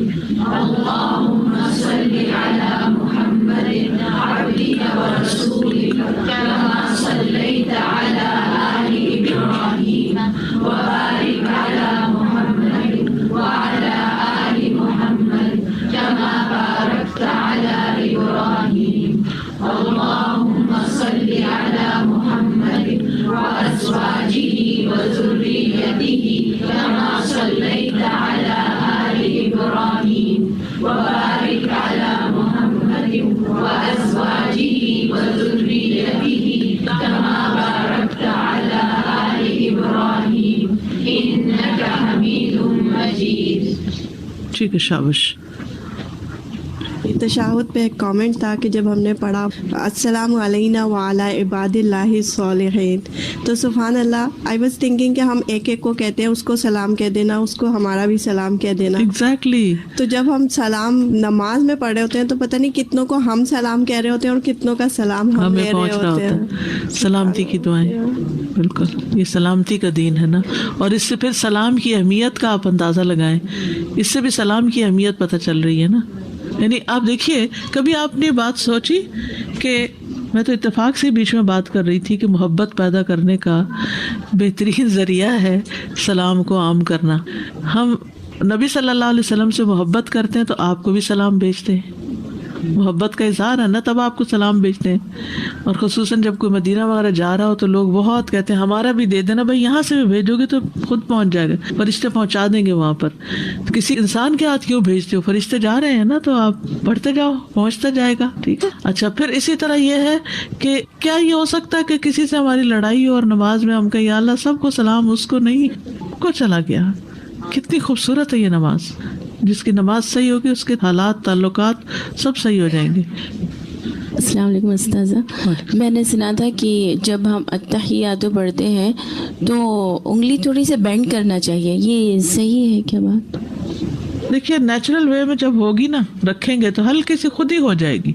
[SPEAKER 4] اللہم صلی علی محمد عبدک و رسولک کما صلیت علی آل ابراہیم وبارک علی محمد وعلی آل محمد کما بارکت علی ابراہیم، اللہم صلی علی محمد وازواجہ وذریتہ کما صلیت علی آل ابراہیم وبارک علی محمد وازواجہ وذریتہ کما بارکت علی آل ابراہیم انک حمید مجید۔ ٹھیک ہے، شاباش۔
[SPEAKER 10] تشہد پہ ایک کامنٹ تھا کہ جب ہم نے پڑھا السلام علینا وعلی عباد اللہ الصالحین، تو سبحان اللہ آئی واز تھنکنگ کہ ہم ایک ایک کو کہتے ہیں اس کو سلام کہہ دینا، اس کو ہمارا بھی سلام کہہ دینا.
[SPEAKER 4] ایگزیکٹلی.
[SPEAKER 10] تو جب ہم سلام نماز میں پڑھ رہے ہوتے ہیں تو پتہ نہیں کتنوں کو ہم سلام کہہ رہے ہوتے ہیں اور کتنوں کا سلام ہم لے رہے ہوتے ہیں.
[SPEAKER 4] سلامتی کی دعائیں، بالکل یہ سلامتی کا دین ہے نا. اور اس سے پھر سلام کی اہمیت کا آپ اندازہ لگائیں، اس سے بھی سلام کی اہمیت پتہ چل رہی ہے نا. یعنی آپ دیکھیے، کبھی آپ نے بات سوچی کہ میں تو اتفاق سے بیچ میں بات کر رہی تھی کہ محبت پیدا کرنے کا بہترین ذریعہ ہے سلام کو عام کرنا. ہم نبی صلی اللہ علیہ وسلم سے محبت کرتے ہیں تو آپ کو بھی سلام بھیجتے ہیں، محبت کا اظہار ہے نا، تب آپ کو سلام بھیجتے ہیں. اور خصوصاً جب کوئی مدینہ وغیرہ جا رہا ہو تو لوگ بہت کہتے ہیں ہمارا بھی دے دینا. بھائی یہاں سے بھی بھیجو گے تو خود پہنچ جائے گا، فرشتے پہنچا دیں گے وہاں پر. کسی انسان کے ہاتھ کیوں بھیجتے ہو؟ فرشتے جا رہے ہیں نا، تو آپ پڑھتے جاؤ، پہنچتا جائے گا. ٹھیک ہے. اچھا، پھر اسی طرح یہ ہے کہ کیا یہ ہو سکتا ہے کہ کسی سے ہماری لڑائی ہو اور نماز میں ہم کہیں یا اللہ سب کو سلام، اس کو نہیں، کو چلا گیا. کتنی خوبصورت ہے یہ نماز. جس کی نماز صحیح ہوگی اس کے حالات، تعلقات سب صحیح ہو جائیں گے.
[SPEAKER 11] السلام علیکم استاذہ. میں نے سنا تھا کہ جب ہم التحیات پڑھتے ہیں تو انگلی تھوڑی سے بینڈ کرنا چاہیے، یہ صحیح ہے کیا بات؟
[SPEAKER 4] دیکھیے نیچرل وے میں جب ہوگی نا، رکھیں گے تو ہلکی سی خود ہی ہو جائے گی.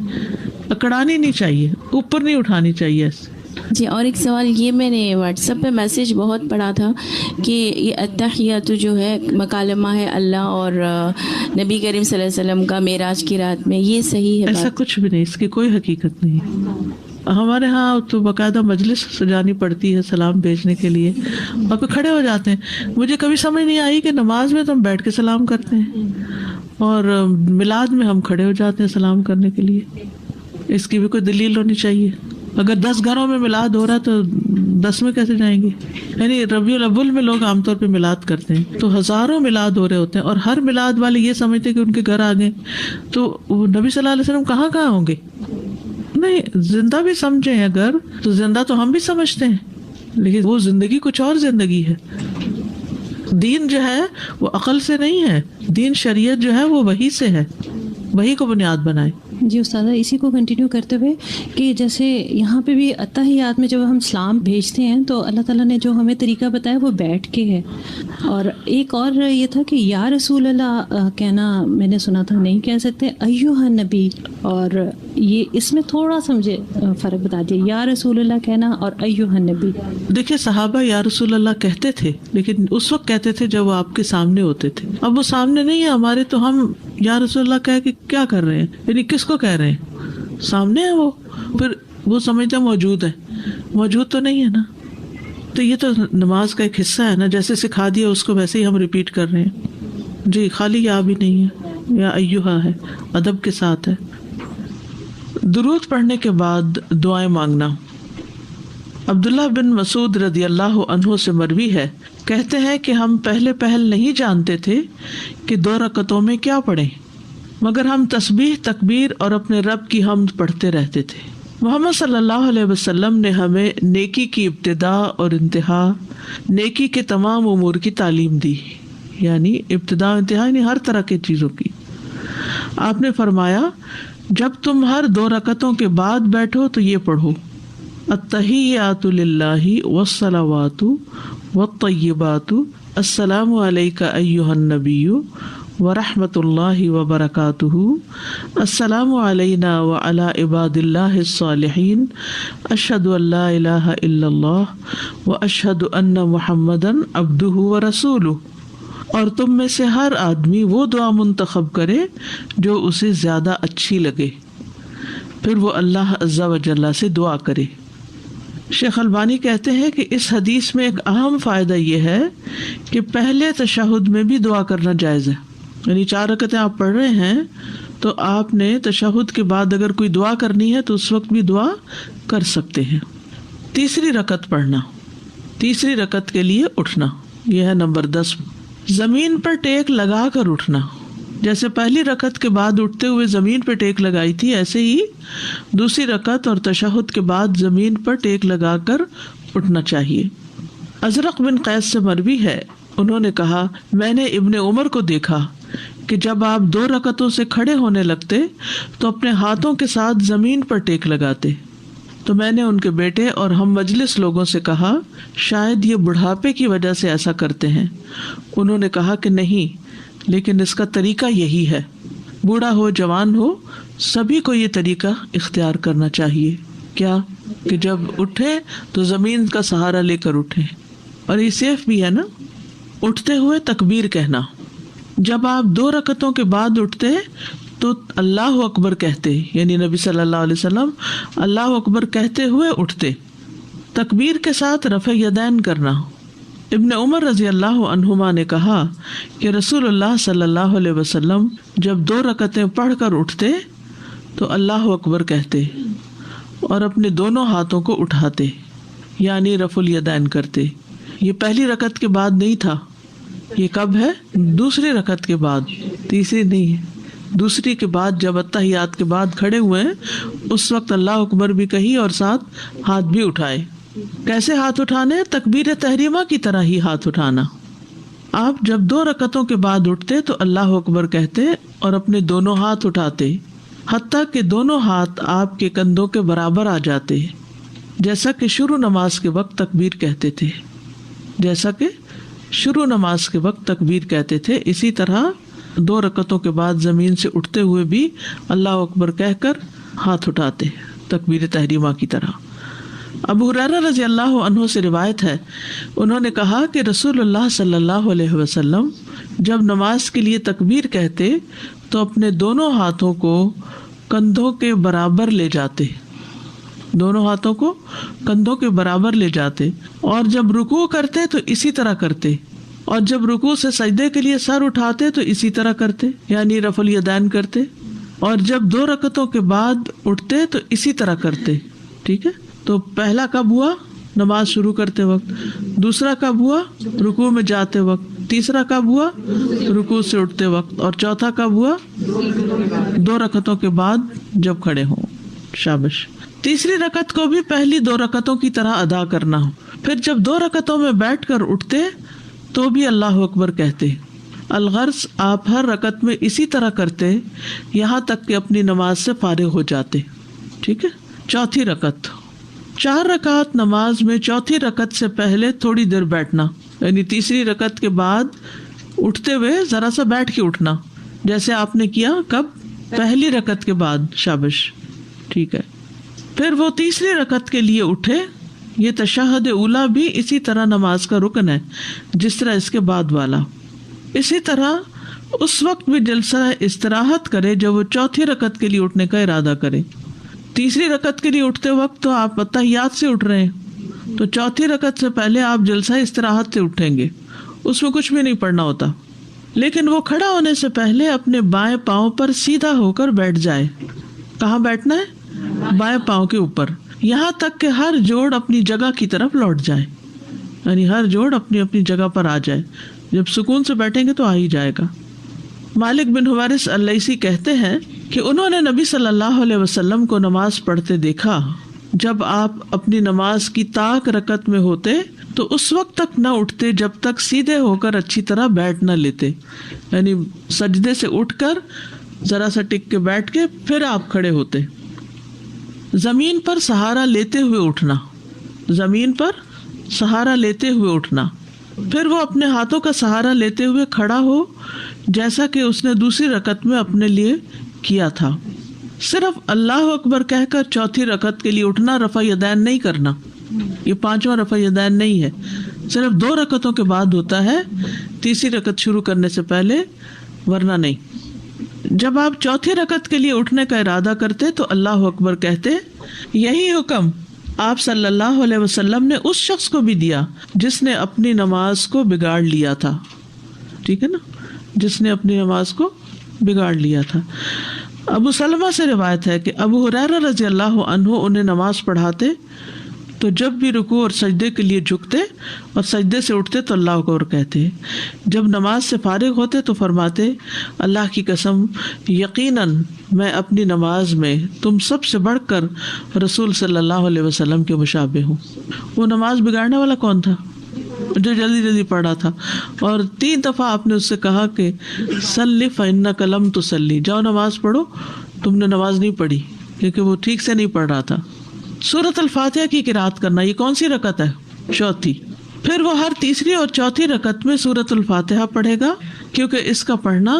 [SPEAKER 4] اکڑانی نہیں چاہیے، اوپر نہیں اٹھانی چاہیے ایسے.
[SPEAKER 11] جی، اور ایک سوال یہ، میں نے واٹس ایپ پہ میسیج بہت پڑھا تھا کہ یہ التحیات جو ہے مکالمہ ہے اللہ اور نبی کریم صلی اللہ علیہ وسلم کا معراج کی رات میں، یہ صحیح ہے؟
[SPEAKER 4] ایسا کچھ بھی نہیں، اس کی کوئی حقیقت نہیں. ہمارے ہاں تو باقاعدہ مجلس سجانی پڑتی ہے سلام بھیجنے کے لیے، اور پھر کھڑے ہو جاتے ہیں. مجھے کبھی سمجھ نہیں آئی کہ نماز میں تو ہم بیٹھ کے سلام کرتے ہیں اور میلاد میں ہم کھڑے ہو جاتے ہیں سلام کرنے کے لیے. اس کی بھی کوئی دلیل ہونی چاہیے. اگر 10 گھروں میں میلاد ہو رہا ہے تو 10 میں کیسے جائیں گے؟ یعنی ربیع الاول میں لوگ عام طور پہ میلاد کرتے ہیں تو ہزاروں میلاد ہو رہے ہوتے ہیں، اور ہر میلاد والے یہ سمجھتے ہیں کہ ان کے گھر آ گئے تو وہ نبی صلی اللہ علیہ وسلم کہاں ہوں گے. نہیں، زندہ بھی سمجھیں اگر تو زندہ تو ہم بھی سمجھتے ہیں، لیکن وہ زندگی کچھ اور زندگی ہے. دین جو ہے وہ عقل سے نہیں ہے، دین شریعت جو ہے وہ وحی سے ہے، وحی کو بنیاد بنائے.
[SPEAKER 12] جی استاذہ، اسی کو کنٹینیو کرتے ہوئے کہ جیسے یہاں پہ بھی التحیات میں جب ہم سلام بھیجتے ہیں تو اللہ تعالیٰ نے جو ہمیں طریقہ بتایا وہ بیٹھ کے ہے. اور ایک اور یہ تھا کہ یا رسول اللہ کہنا میں نے سنا تھا نہیں کہہ سکتے، ایھا نبی. اور یہ اس میں تھوڑا سا مجھے فرق بتا دیے، یا رسول اللہ کہنا اور ایھا نبی.
[SPEAKER 4] دیکھیے صحابہ یا رسول اللہ کہتے تھے، لیکن اس وقت کہتے تھے جب وہ آپ کے سامنے ہوتے تھے. اب وہ سامنے نہیں ہے ہمارے تو ہم یا رسول اللہ کہہ کے کیا کر رہے ہیں؟ یعنی کس کو کہہ رہے ہیں؟ سامنے ہے وہ، پھر وہ سمجھتا موجود ہے، موجود تو نہیں ہے نا. تو یہ تو نماز کا ایک حصہ ہے نا، جیسے سکھا دیا اس کو ویسے ہی ہم ریپیٹ کر رہے ہیں. جی، خالی یا بھی نہیں ہے، یا ایھا ہے، ادب کے ساتھ ہے. درود پڑھنے کے بعد دعائیں مانگنا. عبداللہ بن مسعود رضی اللہ عنہ سے مروی ہے، کہتے ہیں کہ ہم پہل نہیں جانتے تھے کہ 2 رکعتوں میں کیا پڑھیں، مگر ہم تسبیح، تکبیر اور اپنے رب کی حمد پڑھتے رہتے تھے. محمد صلی اللہ علیہ وسلم نے ہمیں نیکی کی ابتدا اور انتہا، نیکی کے تمام امور کی تعلیم دی، یعنی ابتدا و انتہا یعنی ہر طرح کی چیزوں کی. آپ نے فرمایا جب تم ہر 2 رکعتوں کے بعد بیٹھو تو یہ پڑھو، التحیات للہ والصلوات والطیبات السلام علیک ایھا النبی ورحمۃ اللہ وبرکاتہ، السلام علینا وعلی عباد اللہ الصالحین، اشہد ان لا الہ الا اللہ واشہد ان محمدا عبدہ ورسولہ. اور تم میں سے ہر آدمی وہ دعا منتخب کرے جو اسے زیادہ اچھی لگے، پھر وہ اللہ عز و جل سے دعا کرے. شیخ البانی کہتے ہیں کہ اس حدیث میں ایک اہم فائدہ یہ ہے کہ پہلے تشہد میں بھی دعا کرنا جائز ہے. یعنی 4 رکعتیں آپ پڑھ رہے ہیں تو آپ نے تشہد کے بعد اگر کوئی دعا کرنی ہے تو اس وقت بھی دعا کر سکتے ہیں. تیسری رکعت پڑھنا، تیسری رکعت کے لیے اٹھنا، یہ ہے نمبر 10. زمین پر ٹیک لگا کر اٹھنا، جیسے پہلی رکعت کے بعد اٹھتے ہوئے زمین پہ ٹیک لگائی تھی، ایسے ہی دوسری رکعت اور تشہد کے بعد زمین پر ٹیک لگا کر اٹھنا چاہیے. ازرق بن قیس سے مروی ہے، انہوں نے کہا میں نے ابن عمر کو دیکھا کہ جب آپ 2 رکعتوں سے کھڑے ہونے لگتے تو اپنے ہاتھوں کے ساتھ زمین پر ٹیک لگاتے. تو میں نے ان کے بیٹے اور ہم مجلس لوگوں سے کہا شاید یہ بڑھاپے کی وجہ سے ایسا کرتے ہیں. انہوں نے کہا کہ نہیں، لیکن اس کا طریقہ یہی ہے. بوڑھا ہو جوان ہو سبھی کو یہ طریقہ اختیار کرنا چاہیے. کیا کہ جب اٹھے تو زمین کا سہارا لے کر اٹھے، اور یہ سیف بھی ہے نا. اٹھتے ہوئے تکبیر کہنا. جب آپ 2 رکعتوں کے بعد اٹھتے تو اللہ اکبر کہتے، یعنی نبی صلی اللہ علیہ وسلم اللہ اکبر کہتے ہوئے اٹھتے. تکبیر کے ساتھ رفع یدین کرنا. ابن عمر رضی اللہ عنہما نے کہا کہ رسول اللہ صلی اللہ علیہ وسلم جب 2 رکعتیں پڑھ کر اٹھتے تو اللہ اکبر کہتے اور اپنے دونوں ہاتھوں کو اٹھاتے، یعنی رفع الیدین کرتے. یہ پہلی رکعت کے بعد نہیں تھا، یہ کب ہے؟ دوسری رکعت کے بعد، تیسری نہیں ہے. دوسری کے بعد جب اتحیات کے بعد کھڑے ہوئے ہیں اس وقت اللہ اکبر بھی کہی اور ساتھ ہاتھ بھی اٹھائے. کیسے ہاتھ اٹھانے؟ تکبیر تحریمہ کی طرح ہی ہاتھ اٹھانا. آپ جب 2 رکعتوں کے بعد اٹھتے تو اللہ اکبر کہتے اور اپنے دونوں ہاتھ اٹھاتے، حتیٰ کہ دونوں ہاتھ آپ کے کندھوں کے برابر آ جاتے، جیسا کہ شروع نماز کے وقت تکبیر کہتے تھے. جیسا کہ شروع نماز کے وقت تکبیر کہتے تھے، اسی طرح 2 رکعتوں کے بعد زمین سے اٹھتے ہوئے بھی اللہ اکبر کہہ کر ہاتھ اٹھاتے تکبیر تحریمہ کی طرح. ابو ہریرہ رضی اللہ عنہ سے روایت ہے، انہوں نے کہا کہ رسول اللہ صلی اللہ علیہ وسلم جب نماز کے لیے تکبیر کہتے تو اپنے دونوں ہاتھوں کو کندھوں کے برابر لے جاتے، دونوں ہاتھوں کو کندھوں کے برابر لے جاتے، اور جب رکوع کرتے تو اسی طرح کرتے، اور جب رکوع سے سجدے کے لیے سر اٹھاتے تو اسی طرح کرتے، یعنی رفع الیدین کرتے، اور جب 2 رکعتوں کے بعد اٹھتے تو اسی طرح کرتے. ٹھیک ہے، تو پہلا کب ہوا؟ نماز شروع کرتے وقت. دوسرا کب ہوا؟ رکوع میں جاتے وقت. تیسرا کب ہوا؟ رکوع سے اٹھتے وقت. اور چوتھا کب ہوا؟ 2 رکعتوں کے بعد جب کھڑے ہوں. شاباش. تیسری رکعت کو بھی پہلی 2 رکعتوں کی طرح ادا کرنا ہو. پھر جب 2 رکعتوں میں بیٹھ کر اٹھتے تو بھی اللہ اکبر کہتے. الغرض آپ ہر رکعت میں اسی طرح کرتے یہاں تک کہ اپنی نماز سے فارغ ہو جاتے. ٹھیک ہے. چوتھی رکعت. 4 رکعت نماز میں چوتھی رکعت سے پہلے تھوڑی دیر بیٹھنا، یعنی تیسری رکعت کے بعد اٹھتے ہوئے ذرا سا بیٹھ کے اٹھنا، جیسے آپ نے کیا کب؟ پہلی رکعت کے بعد. شابش. ٹھیک ہے. پھر وہ تیسری رکعت کے لیے اٹھے. یہ تشہد اولا بھی اسی طرح نماز کا رکن ہے جس طرح اس کے بعد والا. اسی طرح اس وقت بھی جلسہ استراحت کرے جب وہ چوتھی رکعت کے لیے اٹھنے کا ارادہ کرے. تیسری رکعت کے لیے اٹھتے وقت تو آپ اتحیات سے اٹھ رہے ہیں، تو چوتھی رکعت سے پہلے آپ جلسہ استراحت سے اٹھیں گے، اس میں کچھ بھی نہیں پڑھنا ہوتا. لیکن وہ کھڑا ہونے سے پہلے اپنے بائیں پاؤں پر سیدھا ہو کر بیٹھ جائے. کہاں بیٹھنا ہے؟ بائیں پاؤں کے اوپر، یہاں تک کہ ہر جوڑ اپنی جگہ کی طرف لوٹ جائے، یعنی ہر جوڑ اپنی اپنی جگہ پر آ جائے. جب سکون سے بیٹھیں گے تو آ ہی جائے گا. مالک بن حویرث اللیثی کہتے ہیں کہ انہوں نے نبی صلی اللہ علیہ وسلم کو نماز پڑھتے دیکھا. جب آپ اپنی نماز کی طاق رکعت میں ہوتے تو اس وقت تک نہ اٹھتے جب تک سیدھے ہو کر اچھی طرح بیٹھ نہ لیتے، یعنی سجدے سے اٹھ کر ذرا سا ٹک کے بیٹھ کے پھر آپ کھڑے ہوتے. زمین پر سہارا لیتے ہوئے اٹھنا. زمین پر سہارا لیتے ہوئے اٹھنا. پھر وہ اپنے ہاتھوں کا سہارا لیتے ہوئے کھڑا ہو جیسا کہ اس نے دوسری رکعت میں اپنے لیے کیا تھا. صرف اللہ اکبر کہہ کر چوتھی رکعت کے لیے اٹھنا، رفع یدین نہیں کرنا. یہ 5واں رفع یدین نہیں ہے، صرف 2 رکعتوں کے بعد ہوتا ہے، تیسری رکعت شروع کرنے سے پہلے، ورنہ نہیں. جب آپ چوتھی رکعت کے لیے اٹھنے کا ارادہ کرتے تو اللہ اکبر کہتے. یہی حکم آپ صلی اللہ علیہ وسلم نے اس شخص کو بھی دیا جس نے اپنی نماز کو بگاڑ لیا تھا. ٹھیک ہے نا، جس نے اپنی نماز کو بگاڑ لیا تھا. ابو سلمہ سے روایت ہے کہ ابو ہریرہ رضی اللہ عنہ انہیں نماز پڑھاتے تو جب بھی رکوع اور سجدے کے لیے جھکتے اور سجدے سے اٹھتے تو اللہ اکبر کہتے. جب نماز سے فارغ ہوتے تو فرماتے، اللہ کی قسم یقیناً میں اپنی نماز میں تم سب سے بڑھ کر رسول صلی اللہ علیہ وسلم کے مشابہ ہوں. وہ نماز بگاڑنے والا کون تھا؟ جو جلدی جلدی پڑھا تھا، اور 3 دفعہ آپ نے اس سے کہا کہ صلی فإنک لم تصلی، جاؤ نماز پڑھو، تم نے نماز نہیں پڑھی، کیونکہ وہ ٹھیک سے نہیں پڑھ رہا تھا۔ سورۃ الفاتحہ کی قرات کرنا، یہ کون سی رکعت ہے؟ چوتھی۔ پھر وہ ہر تیسری اور چوتھی رکعت میں سورۃ الفاتحہ پڑھے گا، کیونکہ اس کا پڑھنا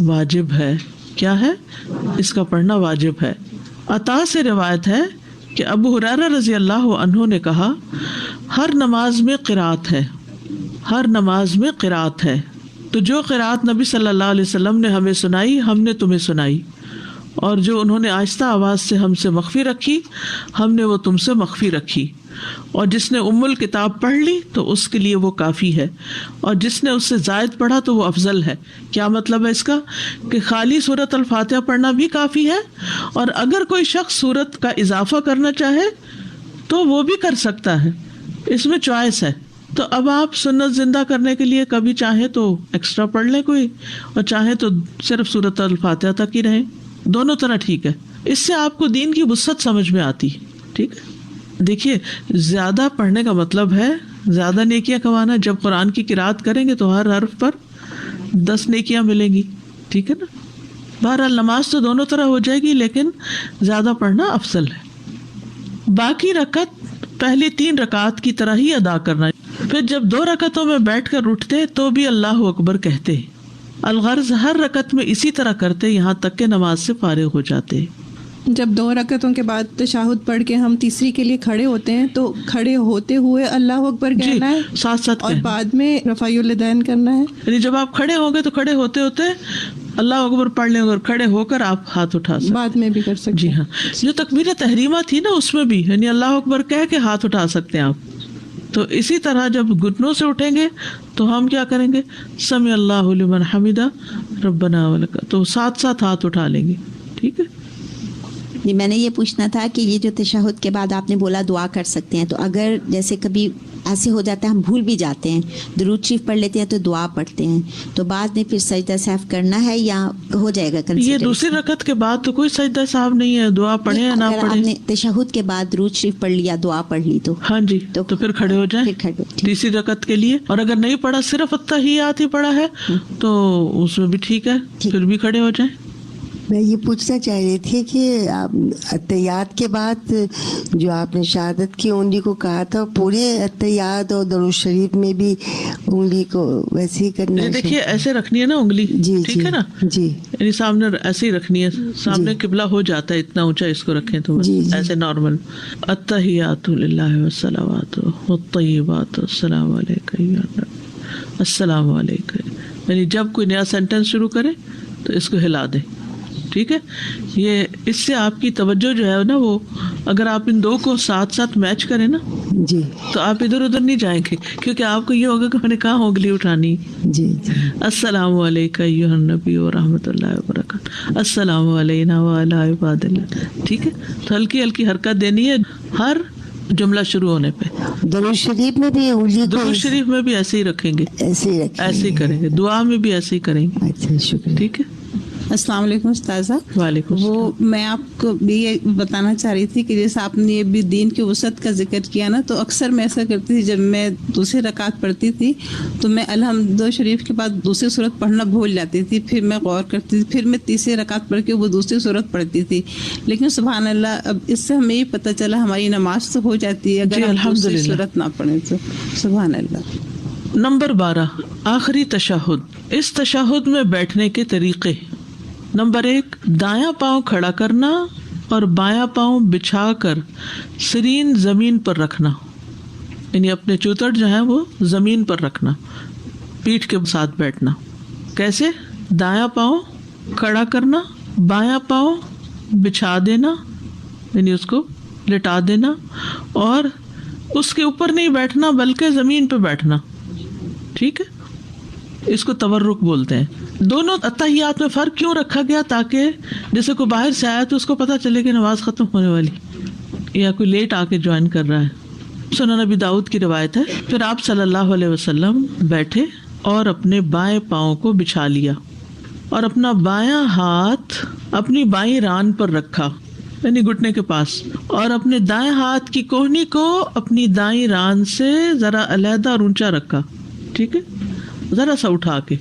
[SPEAKER 4] واجب ہے۔ کیا ہے؟ اس کا پڑھنا واجب ہے۔ عطا سے روایت ہے کہ ابو ہریرہ رضی اللہ عنہ نے کہا، ہر نماز میں قرات ہے، ہر نماز میں قرات ہے، تو جو قرات نبی صلی اللہ علیہ وسلم نے ہمیں سنائی ہم نے تمہیں سنائی، اور جو انہوں نے آہستہ آواز سے ہم سے مخفی رکھی ہم نے وہ تم سے مخفی رکھی، اور جس نے ام الکتاب پڑھ لی تو اس کے لیے وہ کافی ہے، اور جس نے اس سے زائد پڑھا تو وہ افضل ہے۔ کیا مطلب ہے اس کا؟ کہ خالی سورۃ الفاتحہ پڑھنا بھی کافی ہے، اور اگر کوئی شخص سورت کا اضافہ کرنا چاہے تو وہ بھی کر سکتا ہے، اس میں چوائس ہے۔ تو اب آپ سنت زندہ کرنے کے لیے کبھی چاہیں تو ایکسٹرا پڑھ لیں کوئی، اور چاہیں تو صرف سورۃ الفاتحہ تک ہی رہیں، دونوں طرح ٹھیک ہے۔ اس سے آپ کو دین کی وسعت سمجھ میں آتی، ٹھیک ہے۔ دیکھیے، زیادہ پڑھنے کا مطلب ہے زیادہ نیکیاں کمانا۔ جب قرآن کی قرات کریں گے تو ہر حرف پر 10 نیکیاں ملیں گی، ٹھیک ہے نا۔ بہرحال نماز تو دونوں طرح ہو جائے گی، لیکن زیادہ پڑھنا افضل ہے۔ باقی رکعت پہلی 3 رکعات کی طرح ہی ادا کرنا۔ پھر جب 2 رکعتوں میں بیٹھ کر اٹھتے تو بھی اللہ اکبر کہتے، الغرض ہر رکعت میں اسی طرح کرتے یہاں تک کہ نماز سے فارغ ہو جاتے۔
[SPEAKER 10] جب 2 رکعتوں کے بعد تشہد پڑھ کے ہم تیسری کے لیے کھڑے ہوتے ہیں تو کھڑے ہوتے ہوئے اللہ اکبر کہنا ہے،
[SPEAKER 4] ساتھ ساتھ
[SPEAKER 10] اور بعد میں رفع الیدین کرنا ہے۔
[SPEAKER 4] یعنی جب آپ کھڑے ہوں گے تو کھڑے ہوتے ہوتے اللہ اکبر پڑھ لیں، اور کھڑے ہو کر آپ ہاتھ اٹھا سکتے،
[SPEAKER 10] بعد میں بھی کر سکتے۔
[SPEAKER 4] جی ہاں، جو تکبیر تحریمہ تھی نا اس میں بھی یعنی اللہ اکبر کہہ کے ہاتھ اٹھا سکتے ہیں آپ۔ تو اسی طرح جب گھٹنوں سے اٹھیں گے تو ہم کیا کریں گے؟ سمع اللہ لمن حمدہ ربنا ولک، تو ساتھ ساتھ ہاتھ اٹھا لیں گے، ٹھیک ہے۔
[SPEAKER 13] جی، میں نے یہ پوچھنا تھا کہ یہ جو تشہد کے بعد آپ نے بولا دعا کر سکتے ہیں، تو اگر جیسے کبھی ایسے ہو جاتا ہے ہم بھول بھی جاتے ہیں، درود شریف پڑھ لیتے ہیں تو دعا پڑھتے ہیں، تو بعد میں پھر سجدہ سہو کرنا ہے یا ہو جائے گا کنسیڈر؟
[SPEAKER 4] یہ دوسری رکعت کے بعد تو کوئی سجدہ سہو نہیں ہے، دعا پڑھے یا نہ پڑھے۔
[SPEAKER 13] آپ نے تشہد کے بعد درود شریف پڑھ لیا، دعا پڑھ لی تو
[SPEAKER 4] ہاں جی، تو پھر کھڑے ہو جائیں تیسری رکعت کے لیے، اور اگر نہیں پڑھا صرف التحیات ہی پڑھا ہے تو اس میں بھی ٹھیک ہے، پھر بھی کھڑے ہو جائیں۔
[SPEAKER 6] میں یہ پوچھنا چاہ رہی تھی کہ اتحیات کے بعد جو آپ نے شہادت کی انگلی کو کہا تھا، پورے اتحیات اور درود شریف میں بھی انگلی کو ویسے ہی کرنا ہے؟
[SPEAKER 4] دیکھیے ایسے رکھنی ہے نا انگلی، ٹھیک ہے نا،
[SPEAKER 6] جی،
[SPEAKER 4] یعنی سامنے ایسے ہی رکھنی ہے، سامنے قبلہ ہو جاتا ہے اتنا اونچا اس کو رکھیں تو ایسے نارمل۔ التحیات للہ والصلوات والطیبات السلام علیکم یا رب، السلام علیکم، یعنی جب کوئی نیا سینٹینس شروع کرے تو اس کو ہلا دیں، ٹھیک ہے۔ یہ اس سے آپ کی توجہ جو ہے نا، وہ اگر آپ ان دو کو ساتھ ساتھ میچ کریں نا
[SPEAKER 6] جی
[SPEAKER 4] تو آپ ادھر ادھر نہیں جائیں گے، کیونکہ آپ کو یہ ہوگا کہ میں نے کہاں انگلی اٹھانی۔
[SPEAKER 6] جی
[SPEAKER 4] السلام علیکم ایھا النبی ورحمۃ اللہ وبرکاتہ، السلام علینا وعلی عباد اللہ، ٹھیک ہے۔ تو ہلکی ہلکی حرکت دینی ہے ہر جملہ شروع ہونے پہ۔
[SPEAKER 6] درود شریف میں بھی انگلی کو،
[SPEAKER 4] درود شریف میں بھی ایسے ہی رکھیں گے، ایسے ہی کریں گے، دعا میں بھی ایسے ہی کریں گے۔
[SPEAKER 6] اچھا، شکریہ۔
[SPEAKER 4] ٹھیک ہے،
[SPEAKER 7] السلام علیکم استاذہ۔
[SPEAKER 4] وعلیکم السلام۔
[SPEAKER 7] وہ میں آپ کو بھی یہ بتانا چاہ رہی تھی کہ جیسے آپ نے یہ بھی دین کی وسعت کا ذکر کیا نا، تو اکثر میں ایسا کرتی تھی جب میں دوسری رکعت پڑھتی تھی تو میں الحمد شریف کے بعد دوسری صورت پڑھنا بھول جاتی تھی، پھر میں غور کرتی تھی، پھر میں تیسری رکعت پڑھ کے وہ دوسری صورت پڑھتی تھی۔ لیکن سبحان اللہ، اب اس سے ہمیں یہ پتہ چلا ہماری نماز تو ہو جاتی ہے اگر ہم دوسری صورت نہ پڑھیں تو۔ سبحان اللہ۔
[SPEAKER 4] نمبر 12، آخری تشہد۔ اس تشہد میں بیٹھنے کے طریقے۔ نمبر 1، دایاں پاؤں کھڑا کرنا اور بایاں پاؤں بچھا کر سرین زمین پر رکھنا، یعنی اپنے چوتڑ جو ہیں وہ زمین پر رکھنا، پیٹھ کے ساتھ بیٹھنا۔ کیسے؟ دایاں پاؤں کھڑا کرنا، بایاں پاؤں بچھا دینا، یعنی اس کو لٹا دینا، اور اس کے اوپر نہیں بیٹھنا بلکہ زمین پہ بیٹھنا، ٹھیک ہے۔ اس کو تورک بولتے ہیں۔ دونوں اتحیات میں فرق کیوں رکھا گیا؟ تاکہ جیسے کوئی باہر سے آیا تو اس کو پتہ چلے کہ نماز ختم ہونے والی، یا کوئی لیٹ آ کے جوائن کر رہا ہے۔ سنن نبی داؤد کی روایت ہے، پھر آپ صلی اللہ علیہ وسلم بیٹھے اور اپنے بائیں پاؤں کو بچھا لیا اور اپنا بایاں ہاتھ اپنی بائیں ران پر رکھا، یعنی گھٹنے کے پاس, اور اپنے دائیں ہاتھ کی کوہنی کو اپنی دائیں ران سے ذرا علیحدہ اور اونچا رکھا, ٹھیک ہے, ذرا سا اٹھا کے,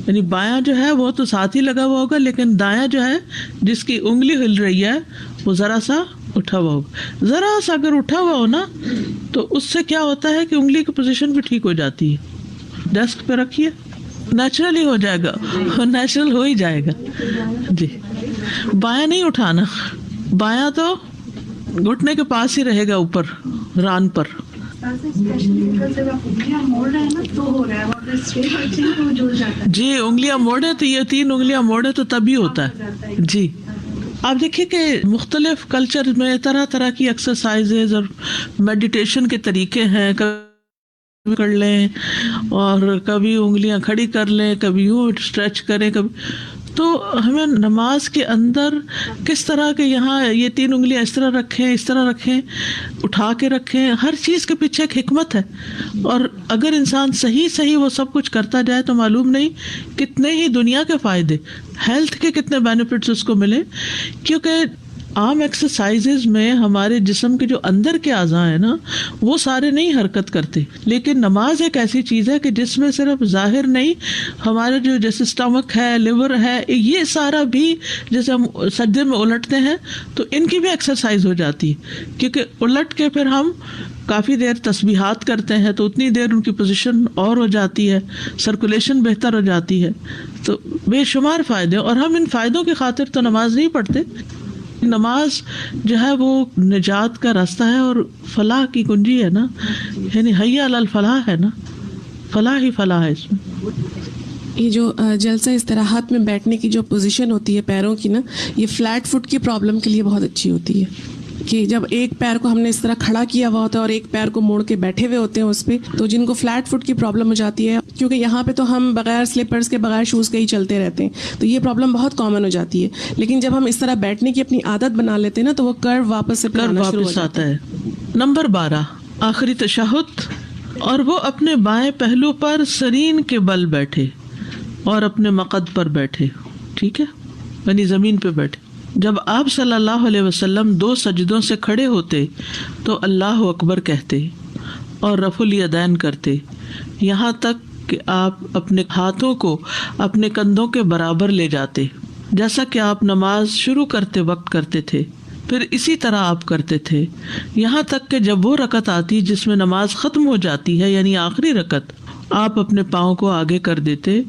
[SPEAKER 4] یعنی بایاں جو ہے وہ تو ساتھ ہی لگا ہوا ہوگا, لیکن دایاں جو ہے جس کی انگلی ہل رہی ہے وہ ذرا سا اٹھا ہوا ہوگا. ذرا سا اگر اٹھا ہوا ہو نا تو اس سے کیا ہوتا ہے کہ انگلی کی پوزیشن بھی ٹھیک ہو جاتی ہے. ڈیسک پہ رکھیے, نیچرلی ہو جائے گا, نیچرل ہو ہی جائے گا. جی, بایاں نہیں اٹھانا, بایاں تو گھٹنے کے پاس ہی رہے گا اوپر ران پر. جی, انگلیاں موڑے تو یہ 3 انگلیاں موڑے تو تبھی ہوتا ہے. جی, آپ دیکھیے کہ مختلف کلچر میں طرح طرح کی ایکسرسائزز اور میڈیٹیشن کے طریقے ہیں. کبھی کر لیں اور کبھی انگلیاں کھڑی کر لیں, کبھی یوں اسٹریچ کریں, کبھی. تو ہمیں نماز کے اندر کس طرح کے یہاں یہ 3 انگلیاں اس طرح رکھیں, اس طرح رکھیں, اٹھا کے رکھیں, ہر چیز کے پیچھے ایک حکمت ہے. اور اگر انسان صحیح وہ سب کچھ کرتا جائے تو معلوم نہیں کتنے ہی دنیا کے فائدے, ہیلتھ کے کتنے بینیفٹس اس کو ملے. کیونکہ عام ایکسرسائزز میں ہمارے جسم کے جو اندر کے اعضاء ہیں نا وہ سارے نہیں حرکت کرتے, لیکن نماز ایک ایسی چیز ہے کہ جس میں صرف ظاہر نہیں, ہمارے جو جیسے اسٹمک ہے, لیور ہے, یہ سارا بھی جیسے ہم سجدے میں الٹتے ہیں تو ان کی بھی ایکسرسائز ہو جاتی ہے. کیونکہ الٹ کے پھر ہم کافی دیر تسبیحات کرتے ہیں تو اتنی دیر ان کی پوزیشن اور ہو جاتی ہے, سرکولیشن بہتر ہو جاتی ہے. تو بے شمار فائدے, اور ہم ان فائدوں کی خاطر تو نماز نہیں پڑھتے. نماز جو ہے وہ نجات کا راستہ ہے اور فلاح کی کنجی ہے نا, یعنی حی علی الفلاح ہے نا, فلاح ہی فلاح ہے اس میں.
[SPEAKER 14] یہ جو جلسہ استراحت میں بیٹھنے کی جو پوزیشن ہوتی ہے پیروں کی نا, یہ فلیٹ فٹ کی پرابلم کے لیے بہت اچھی ہوتی ہے. کہ جب ایک پیر کو ہم نے اس طرح کھڑا کیا ہوا ہوتا ہے اور ایک پیر کو موڑ کے بیٹھے ہوئے ہوتے ہیں اس پہ, تو جن کو فلیٹ فٹ کی پرابلم ہو جاتی ہے, کیونکہ یہاں پہ تو ہم بغیر سلیپرز کے بغیر شوز کے ہی چلتے رہتے ہیں, تو یہ پرابلم بہت کامن ہو جاتی ہے. لیکن جب ہم اس طرح بیٹھنے کی اپنی عادت بنا لیتے ہیں نا تو وہ کرو واپس سے
[SPEAKER 4] واپس آتا ہے. نمبر 12 آخری تشہد, اور وہ اپنے بائیں پہلو پر سرین کے بل بیٹھے اور اپنے مقد پر بیٹھے, ٹھیک ہے, یعنی زمین پہ بیٹھے. جب آپ صلی اللہ علیہ وسلم 2 سجدوں سے کھڑے ہوتے تو اللہ اکبر کہتے اور رفع الیدین کرتے, یہاں تک کہ آپ اپنے ہاتھوں کو اپنے کندھوں کے برابر لے جاتے, جیسا کہ آپ نماز شروع کرتے وقت کرتے تھے. پھر اسی طرح آپ کرتے تھے یہاں تک کہ جب وہ رکعت آتی جس میں نماز ختم ہو جاتی ہے, یعنی آخری رکعت, آپ اپنے پاؤں کو آگے کر دیتے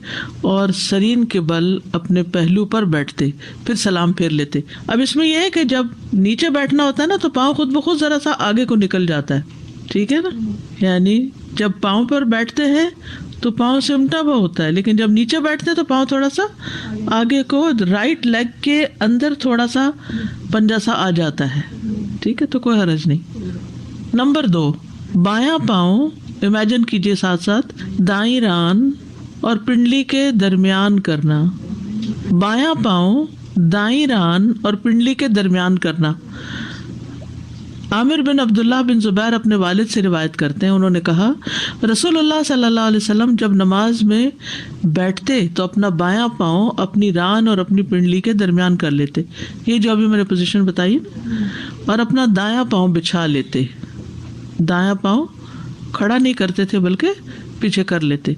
[SPEAKER 4] اور سرین کے بل اپنے پہلو پر بیٹھتے, پھر سلام پھیر لیتے. اب اس میں یہ ہے کہ جب نیچے بیٹھنا ہوتا ہے نا تو پاؤں خود بخود ذرا سا آگے کو نکل جاتا ہے, ٹھیک ہے نا, یعنی جب پاؤں پر بیٹھتے ہیں تو پاؤں سے امٹا ہوا ہوتا ہے, لیکن جب نیچے بیٹھتے ہیں تو پاؤں تھوڑا سا آگے کو, رائٹ لیگ کے اندر تھوڑا سا پنجہ سا آ جاتا ہے, ٹھیک ہے, تو کوئی حرج نہیں. نمبر 2 بایاں پاؤں امیجن کیجئے ساتھ ساتھ دائیں ران اور پنڈلی کے درمیان کرنا, بایاں پاؤں دائیں ران اور پنڈلی کے درمیان کرنا. عامر بن عبداللہ بن زبیر اپنے والد سے روایت کرتے ہیں, انہوں نے کہا رسول اللہ صلی اللہ علیہ وسلم جب نماز میں بیٹھتے تو اپنا بایاں پاؤں اپنی ران اور اپنی پنڈلی کے درمیان کر لیتے, یہ جو ابھی میں نے پوزیشن بتائی, اور اپنا دایاں پاؤں بچھا لیتے. دایاں پاؤں کھڑا نہیں کرتے تھے بلکہ پیچھے کر لیتے,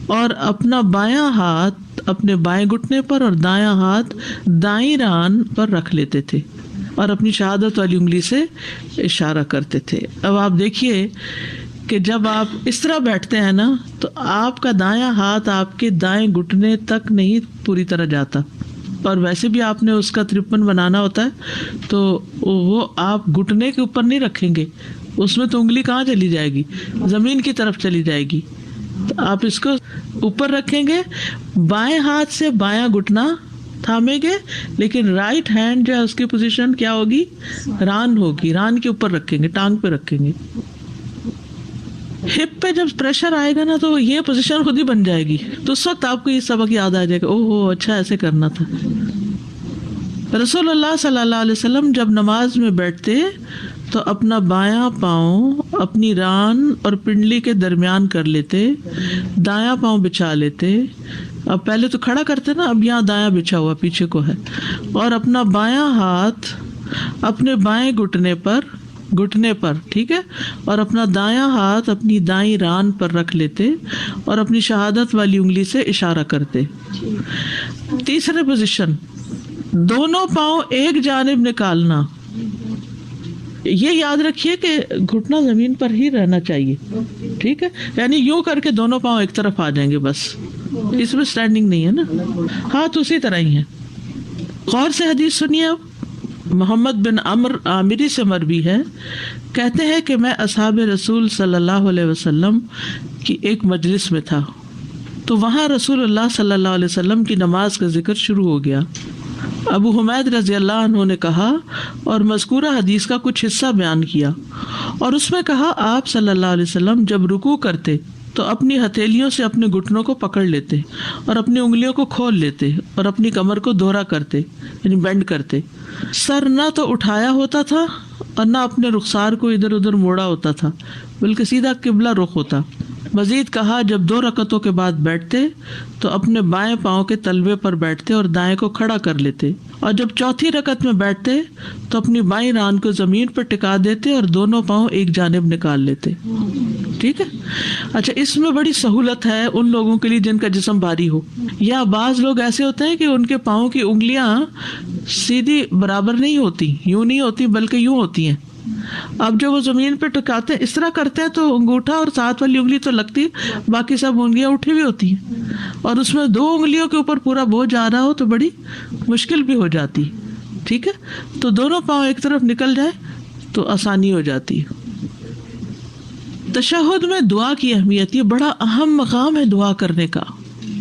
[SPEAKER 4] اور اپنا بایاں ہاتھ اپنے بائیں گھٹنے پر اور دایاں ہاتھ دائیں ران پر رکھ لیتے تھے اور اپنی شہادت والی انگلی سے اشارہ کرتے تھے. اب آپ دیکھیے کہ جب آپ اس طرح بیٹھتے ہیں نا تو آپ کا دایاں ہاتھ آپ کے دائیں گھٹنے تک نہیں پوری طرح جاتا, اور ویسے بھی آپ نے اس کا 53 بنانا ہوتا ہے تو وہ آپ گھٹنے کے اوپر نہیں رکھیں گے, اس میں تو انگلی کہاں چلی جائے گی, زمین کی طرف چلی جائے گی. تو آپ اس کو اوپر رکھیں گے, بائیں ہاتھ سے بایاں گھٹنا تھامیں گے, لیکن رائٹ ہینڈ جو ہے اس کی پوزیشن کیا ہوگی, ران ہوگی, ران کے اوپر رکھیں گے, ٹانگ پہ رکھیں گے. ہپ پہ جب پریشر آئے گا نا تو یہ پوزیشن خود ہی بن جائے گی, تو اس وقت آپ کو یہ سبق یاد آ جائے گا, اوہ اچھا ایسے کرنا تھا. رسول اللہ صلی اللہ علیہ وسلم جب نماز میں بیٹھتے تو اپنا بایاں پاؤں اپنی ران اور پنڈلی کے درمیان کر لیتے, دایاں پاؤں بچھا لیتے, اب پہلے تو کھڑا کرتے نا، اب یہاں دایاں بچھا ہوا پیچھے کو ہے، اور اپنا بایاں ہاتھ اپنے بائیں گھٹنے پر ٹھیک ہے، اور اپنا دایاں ہاتھ اپنی دائیں ران پر رکھ لیتے اور اپنی شہادت والی انگلی سے اشارہ کرتے. تیسرے پوزیشن، دونوں پاؤں ایک جانب نکالنا. یہ یاد رکھیے کہ گھٹنا زمین پر ہی رہنا چاہیے، ٹھیک ہے، یعنی یوں کر کے دونوں پاؤں ایک طرف آ جائیں گے بس، اس میں سٹینڈنگ نہیں ہے نا، ہاتھ اسی طرح ہی ہیں. غور سے حدیث سنیے. اب محمد بن عمر عامری سے مروی ہے، کہتے ہیں کہ میں اصحاب رسول صلی اللہ علیہ وسلم کی ایک مجلس میں تھا، تو وہاں رسول اللہ صلی اللہ علیہ وسلم کی نماز کا ذکر شروع ہو گیا. ابو حمید رضی اللہ عنہ نے کہا اور مذکورہ حدیث کا کچھ حصہ بیان کیا، اور اس میں کہا آپ صلی اللہ علیہ وسلم جب رکوع کرتے تو اپنی ہتھیلیوں سے اپنے گھٹنوں کو پکڑ لیتے اور اپنی انگلیوں کو کھول لیتے اور اپنی کمر کو دوہرا کرتے، یعنی بینڈ کرتے. سر نہ تو اٹھایا ہوتا تھا اور نہ اپنے رخسار کو ادھر ادھر موڑا ہوتا تھا، بلکہ سیدھا قبلہ رخ ہوتا. مزید کہا جب 2 رکعتوں کے بعد بیٹھتے تو اپنے بائیں پاؤں کے تلوے پر بیٹھتے اور دائیں کو کھڑا کر لیتے، اور جب چوتھی رکعت میں بیٹھتے تو اپنی بائیں ران کو زمین پر ٹکا دیتے اور دونوں پاؤں ایک جانب نکال لیتے. ٹھیک ہے. اچھا، اس میں بڑی سہولت ہے ان لوگوں کے لیے جن کا جسم بھاری ہو، یا بعض لوگ ایسے ہوتے ہیں کہ ان کے پاؤں کی انگلیاں سیدھی برابر نہیں ہوتی، یوں نہیں ہوتی بلکہ یوں ہوتی ہیں. اب جب وہ زمین پہ ٹکاتے ہیں اس طرح کرتے ہیں تو انگوٹھا اور ساتھ والی انگلی تو لگتی، باقی سب انگلیاں اٹھی ہوئی ہوتی ہیں، اور اس میں 2 انگلیوں کے اوپر پورا بوجھ آ رہا ہو تو بڑی مشکل بھی ہو جاتی. ٹھیک ہے، تو دونوں پاؤں ایک طرف نکل جائے تو آسانی ہو جاتی. تشہد میں دعا کی اہمیت، یہ بڑا اہم مقام ہے دعا کرنے کا،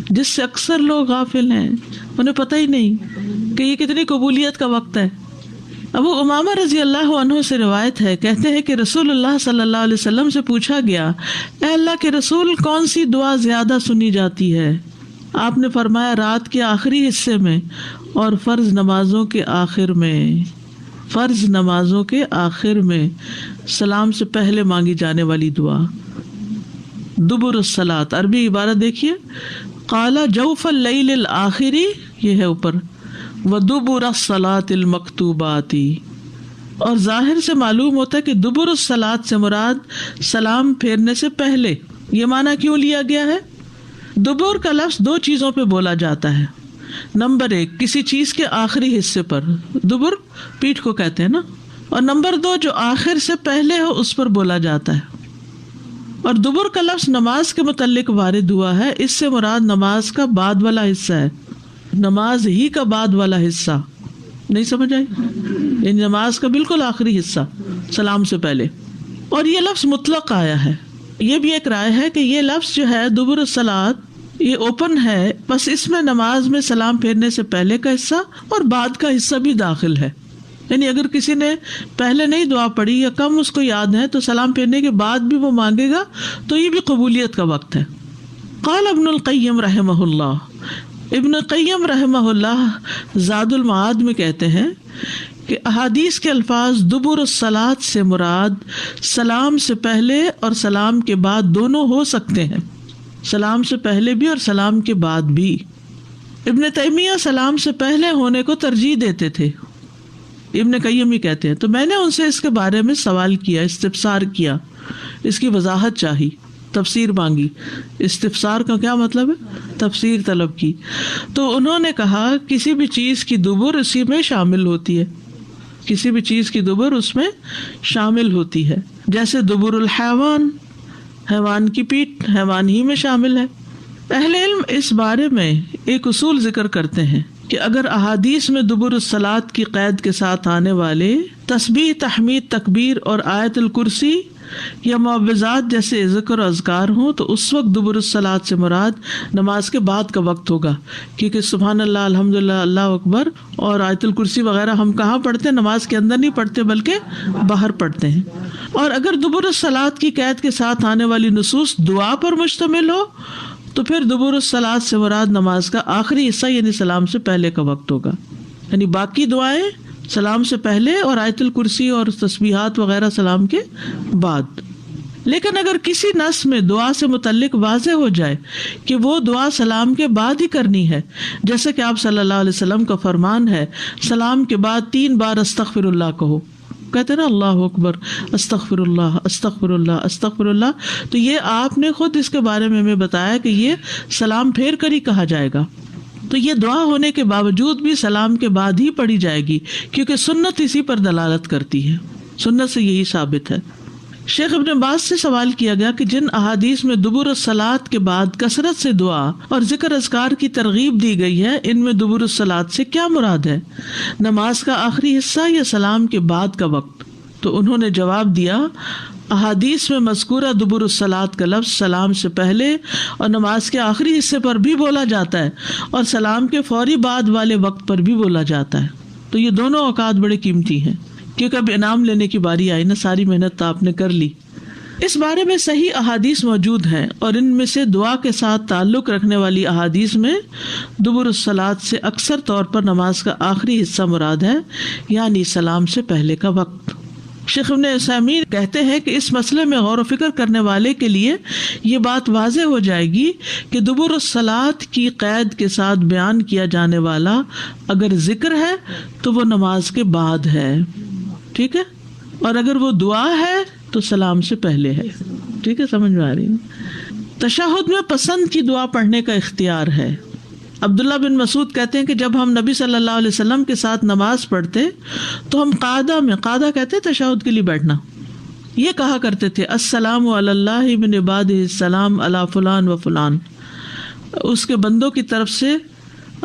[SPEAKER 4] جس سے اکثر لوگ غافل ہیں، انہیں پتہ ہی نہیں کہ یہ کتنی قبولیت کا وقت ہے. ابو امامہ رضی اللہ عنہ سے روایت ہے، کہتے ہیں کہ رسول اللہ صلی اللہ علیہ وسلم سے پوچھا گیا، اے اللہ کے رسول کون سی دعا زیادہ سنی جاتی ہے؟ آپ نے فرمایا رات کے آخری حصے میں اور فرض نمازوں کے آخر میں. فرض نمازوں کے آخر میں سلام سے پہلے مانگی جانے والی دعا. دبر الصلاۃ، عربی عبارت دیکھیے، قال جوف اللیل الآخری، یہ ہے اوپر، ودبر الصلاۃ المکتوبات. اور ظاہر سے معلوم ہوتا ہے کہ دبر الصلاۃ سے مراد سلام پھیرنے سے پہلے. یہ معنی کیوں لیا گیا ہے؟ دبر کا لفظ 2 چیزوں پہ بولا جاتا ہے. نمبر 1 کسی چیز کے آخری حصے پر، دبر پیٹھ کو کہتے ہیں نا، اور نمبر 2 جو آخر سے پہلے ہو اس پر بولا جاتا ہے. اور دبر کا لفظ نماز کے متعلق وارد ہوا ہے، اس سے مراد نماز کا بعد والا حصہ ہے، نماز ہی کا بعد والا حصہ. نہیں سمجھ آئی؟ یعنی نماز کا بالکل آخری حصہ سلام سے پہلے. اور یہ لفظ مطلق آیا ہے. یہ بھی ایک رائے ہے کہ یہ لفظ جو ہے دبر الصلاۃ یہ اوپن ہے، بس اس میں نماز میں سلام پھیرنے سے پہلے کا حصہ اور بعد کا حصہ بھی داخل ہے. یعنی اگر کسی نے پہلے نہیں دعا پڑھی یا کم اس کو یاد ہے تو سلام پھیرنے کے بعد بھی وہ مانگے گا تو یہ بھی قبولیت کا وقت ہے. قال ابن القیم رحمہ اللہ، ابن القیم رحمہ اللہ زاد المعاد میں کہتے ہیں کہ احادیث کے الفاظ دبر الصلاۃ سے مراد سلام سے پہلے اور سلام کے بعد دونوں ہو سکتے ہیں، سلام سے پہلے بھی اور سلام کے بعد بھی. ابن تیمیہ سلام سے پہلے ہونے کو ترجیح دیتے تھے، ابن قیم ہی کہتے ہیں. تو میں نے ان سے اس کے بارے میں سوال کیا، استفسار کیا، اس کی وضاحت چاہی، تفسیر مانگی. استفسار کا کیا مطلب ہے؟ تفسیر طلب کی. تو انہوں نے کہا کسی بھی چیز کی دبر اسی میں شامل ہوتی ہے، کسی بھی چیز کی دبر اس میں شامل ہوتی ہے. جیسے دبر الحیوان، حیوان کی پیٹھ حیوان ہی میں شامل ہے. اہل علم اس بارے میں ایک اصول ذکر کرتے ہیں کہ اگر احادیث میں دبر الصلاۃ کی قید کے ساتھ آنے والے تسبیح، تحمید، تکبیر اور آیت الکرسی یا معوذات جیسے ذکر و اذکار ہوں تو اس وقت دبر الصلاۃ سے مراد نماز کے بعد کا وقت ہوگا، کیونکہ سبحان اللہ، الحمدللہ، اللہ اکبر اور آیت الکرسی وغیرہ ہم کہاں پڑھتے ہیں؟ نماز کے اندر نہیں پڑھتے بلکہ باہر پڑھتے ہیں. اور اگر دبر الصلاۃ کی قید کے ساتھ آنے والی نصوص دعا پر مشتمل ہو تو پھر دبر الصلاۃ سے مراد نماز کا آخری حصہ یعنی سلام سے پہلے کا وقت ہوگا. یعنی باقی دعائیں سلام سے پہلے اور آیت الکرسی اور تسبیحات وغیرہ سلام کے بعد. لیکن اگر کسی نص میں دعا سے متعلق واضح ہو جائے کہ وہ دعا سلام کے بعد ہی کرنی ہے، جیسے کہ آپ صلی اللہ علیہ وسلم کا فرمان ہے سلام کے بعد 3 بار استغفر اللہ کہو، کہتے ہیں نا اللہ اکبر، استغفر اللہ استغفر اللہ استغفر اللہ، تو یہ آپ نے خود اس کے بارے میں ہمیں بتایا کہ یہ سلام پھیر کر ہی کہا جائے گا. تو یہ دعا ہونے کے باوجود بھی سلام کے بعد ہی پڑھی جائے گی، کیونکہ سنت اسی پر دلالت کرتی ہے، سنت سے یہی ثابت ہے. شیخ ابن باز سے سوال کیا گیا کہ جن احادیث میں دبر الصلاۃ کے بعد کثرت سے دعا اور ذکر اذکار کی ترغیب دی گئی ہے، ان میں دبر الصلاۃ سے کیا مراد ہے؟ نماز کا آخری حصہ یا سلام کے بعد کا وقت؟ تو انہوں نے جواب دیا، احادیث میں مذکورہ دبر الصلاۃ کا لفظ سلام سے پہلے اور نماز کے آخری حصے پر بھی بولا جاتا ہے اور سلام کے فوری بعد والے وقت پر بھی بولا جاتا ہے. تو یہ دونوں اوقات بڑے قیمتی ہیں، کیونکہ اب انعام لینے کی باری آئی نا، ساری محنت تو آپ نے کر لی. اس بارے میں صحیح احادیث موجود ہیں اور ان میں سے دعا کے ساتھ تعلق رکھنے والی احادیث میں دبر الصلاۃ سے اکثر طور پر نماز کا آخری حصہ مراد ہے، یعنی سلام سے پہلے کا وقت. شیخ ابن عثیمین کہتے ہیں کہ اس مسئلے میں غور و فکر کرنے والے کے لیے یہ بات واضح ہو جائے گی کہ دبر الصلاۃ کی قید کے ساتھ بیان کیا جانے والا اگر ذکر ہے تو وہ نماز کے بعد ہے، ٹھیک ہے، اور اگر وہ دعا ہے تو سلام سے پہلے ہے. ٹھیک ہے، سمجھ میں آ رہی ہے. تشہد میں پسند کی دعا پڑھنے کا اختیار ہے. عبداللہ بن مسعود کہتے ہیں کہ جب ہم نبی صلی اللہ علیہ وسلم کے ساتھ نماز پڑھتے تو ہم قعدہ کہتے ہیں تشہد کے لیے بیٹھنا، یہ کہا کرتے تھے السلام علی اللہ من عبادہ السلام علی فلان و فلان، اس کے بندوں کی طرف سے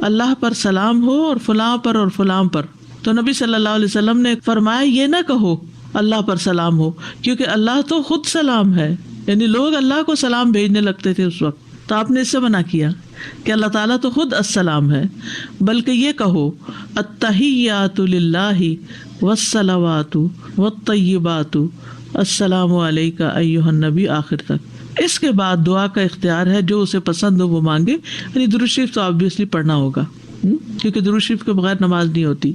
[SPEAKER 4] اللہ پر سلام ہو اور فلاں پر اور فلاں پر. تو نبی صلی اللہ علیہ وسلم نے فرمایا یہ نہ کہو اللہ پر سلام ہو، کیونکہ اللہ تو خود سلام ہے، یعنی لوگ اللہ کو سلام بھیجنے لگتے تھے اس وقت. تو آپ نے اس سے منع کیا کہ اللہ تعالیٰ تو خود السلام ہے، بلکہ یہ کہو التحیات للہ والصلوات والطیبات السلام علیک ایھا النبی، آخر تک. اس کے بعد دعا کا اختیار ہے، جو اسے پسند ہو وہ مانگے. یعنی درود شریف تو آبویسلی پڑھنا ہوگا، کیونکہ درود شریف کے بغیر نماز نہیں ہوتی.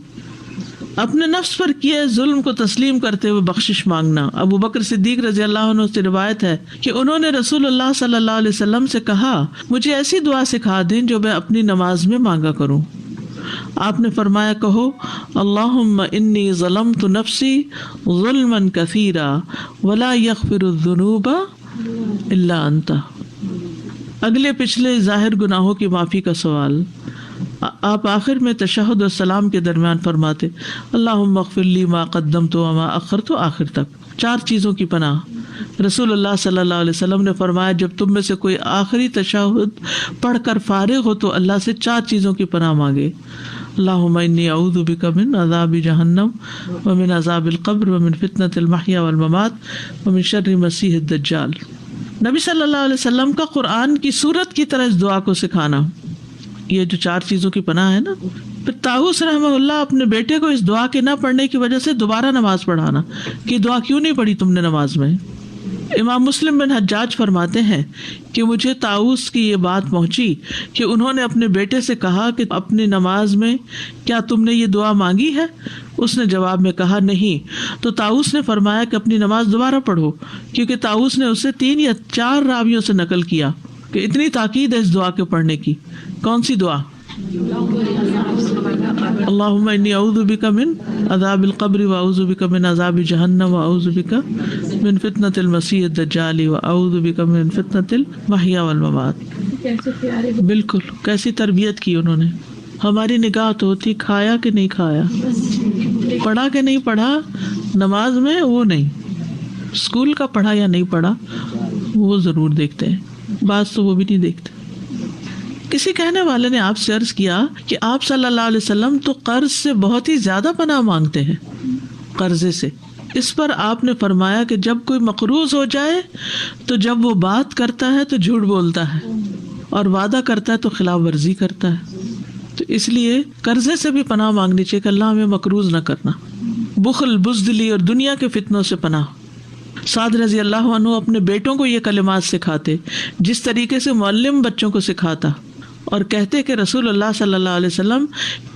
[SPEAKER 4] اپنے نفس پر کیے ظلم کو تسلیم کرتے ہوئے بخشش مانگنا. ابو بکر صدیق رضی اللہ عنہ سے روایت ہے کہ انہوں نے رسول اللہ صلی اللہ علیہ وسلم سے کہا مجھے ایسی دعا سکھا دیں جو میں اپنی نماز میں مانگا کروں. آپ نے فرمایا کہو اللہم انی ظلمت نفسی ظلما کثیرا ولا یغفر الذنوب الا انت. اگلے پچھلے ظاہر گناہوں کی معافی کا سوال. آپ آخر میں تشہد اور سلام کے درمیان فرماتے اللہم اغفر لی ما قدمت وما اخرت، آخر تک. 4 چیزوں کی پناہ. رسول اللہ صلی اللہ علیہ وسلم نے فرمایا جب تم میں سے کوئی آخری تشہد پڑھ کر فارغ ہو تو اللہ سے 4 چیزوں کی پناہ مانگے. اللہم انی اعوذ بک من عذاب جہنم ومن عذاب القبر ومن فتنۃ المحیا والممات ومن شر مسیح الدجال. نبی صلی اللہ علیہ وسلم کا قرآن کی سورت کی طرح اس دعا کو سکھانا، یہ جو 4 چیزوں کی پناہ ہے نا. پھر طاؤس رحمہ اللہ اپنے بیٹے کو اس دعا کے نہ پڑھنے کی وجہ سے دوبارہ نماز پڑھانا کہ دعا کیوں نہیں پڑھی تم نے نماز میں. امام مسلم بن حجاج فرماتے ہیں کہ مجھے طاؤس کی یہ بات پہنچی کہ انہوں نے اپنے بیٹے سے کہا کہ اپنی نماز میں کیا تم نے یہ دعا مانگی ہے؟ اس نے جواب میں کہا نہیں. تو طاؤس نے فرمایا کہ اپنی نماز دوبارہ پڑھو، کیونکہ طاؤس نے اسے 3 یا 4 راویوں سے نقل کیا کہ اتنی تاکید ہے اس دعا کے پڑھنے کی. کون سی دعا؟ اللہم انی اعوذ بک من عذاب القبر واعوذ بک من عذاب جہنم واعوذ بک من فتنۃ المسیح الدجال واعوذ بک من فتنۃ المحیا والممات. بالکل کیسی تربیت کی انہوں نے. ہماری نگاہ تو ہوتی کھایا کہ نہیں کھایا، پڑھا کہ نہیں پڑھا، نماز میں وہ نہیں، اسکول کا پڑھا یا نہیں پڑھا وہ ضرور دیکھتے ہیں، بعض تو وہ بھی نہیں دیکھتے. کسی کہنے والے نے آپ سے عرض کیا کہ آپ صلی اللہ علیہ وسلم تو قرض سے بہت ہی زیادہ پناہ مانگتے ہیں، قرضے سے. اس پر آپ نے فرمایا کہ جب کوئی مقروض ہو جائے تو جب وہ بات کرتا ہے تو جھوٹ بولتا ہے اور وعدہ کرتا ہے تو خلاف ورزی کرتا ہے. تو اس لیے قرضے سے بھی پناہ مانگنی چاہیے کہ اللہ ہمیں مقروض نہ کرنا. بخل، بزدلی اور دنیا کے فتنوں سے پناہ. سعد رضی اللہ عنہ اپنے بیٹوں کو یہ کلمات سکھاتے جس طریقے سے معلم بچوں کو سکھاتا، اور کہتے کہ رسول اللہ صلی اللہ علیہ وسلم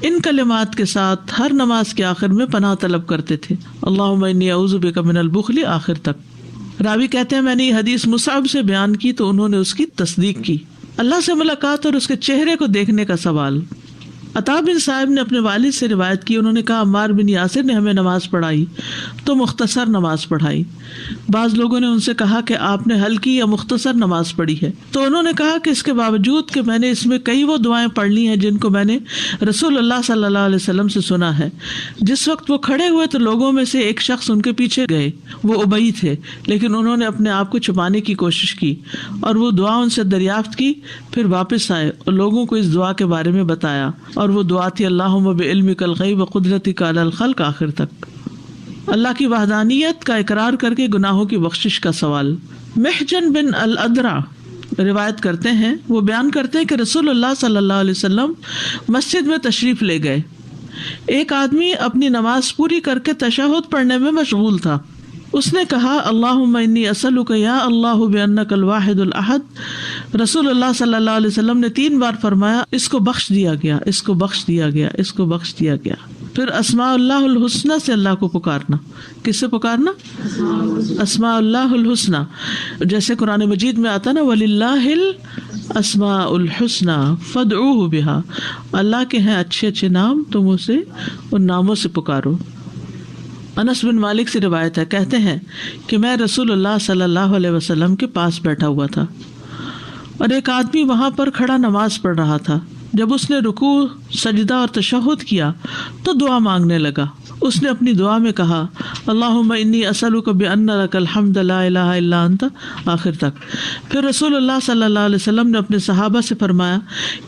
[SPEAKER 4] ان کلمات کے ساتھ ہر نماز کے آخر میں پناہ طلب کرتے تھے. اللہم انی اعوذ بک من البخل، آخر تک. راوی کہتے ہیں میں نے یہ حدیث مصعب سے بیان کی تو انہوں نے اس کی تصدیق کی. اللہ سے ملاقات اور اس کے چہرے کو دیکھنے کا سوال. عطا بن صاحب نے اپنے والد سے روایت کی, انہوں نے کہا عمار بن یاسر نے ہمیں نماز پڑھائی تو مختصر نماز پڑھائی. بعض لوگوں نے ان سے کہا کہ آپ نے ہلکی یا مختصر نماز پڑھی ہے, تو انہوں نے کہا کہ اس کے باوجود کہ میں نے اس میں کئی وہ دعائیں پڑھ لی ہیں جن کو میں نے رسول اللہ صلی اللہ علیہ وسلم سے سنا ہے. جس وقت وہ کھڑے ہوئے تو لوگوں میں سے ایک شخص ان کے پیچھے گئے, وہ ابئی تھے, لیکن انہوں نے اپنے آپ کو چھپانے کی کوشش کی اور وہ دعا ان سے دریافت کی. پھر واپس آئے اور لوگوں کو اس دعا کے بارے میں بتایا, اور وہ دعا تھی اللہم بعلمک الغیب وقدرتک علی الخلق, آخر تک. اللہ کی وحدانیت کا اقرار کر کے گناہوں کی بخشش کا سوال. محجن بن الادرع روایت کرتے ہیں, وہ بیان کرتے ہیں کہ رسول اللہ صلی اللہ علیہ وسلم مسجد میں تشریف لے گئے. ایک آدمی اپنی نماز پوری کر کے تشہد پڑھنے میں مشغول تھا. اس نے کہا اللہم انی اسألک یا اللہ بانک الواحد الاحد. رسول اللہ صلی اللہ علیہ وسلم نے 3 بار فرمایا اس کو بخش دیا گیا, اس کو بخش دیا گیا, اس کو بخش دیا گیا. پھر اسماء اللہ الحسنی سے اللہ کو پکارنا. کس سے پکارنا؟ اسماء اللہ الحسنی. جیسے قرآن مجید میں آتا نا وللہ الاسماء الحسنی فادعوہ بہا, اللہ کے ہیں اچھے اچھے نام, تم اسے ان ناموں سے پکارو. انس بن مالک سے روایت ہے, کہتے ہیں کہ میں رسول اللہ صلی اللہ علیہ وسلم کے پاس بیٹھا ہوا تھا اور ایک آدمی وہاں پر کھڑا نماز پڑھ رہا تھا. جب اس نے رکوع, سجدہ اور تشہد کیا تو دعا مانگنے لگا. اس نے اپنی دعا میں کہا اللہم انی اسألک بان لک الحمد لا الہ الا انت, آخر تک. پھر رسول اللہ صلی اللہ علیہ وسلم نے اپنے صحابہ سے فرمایا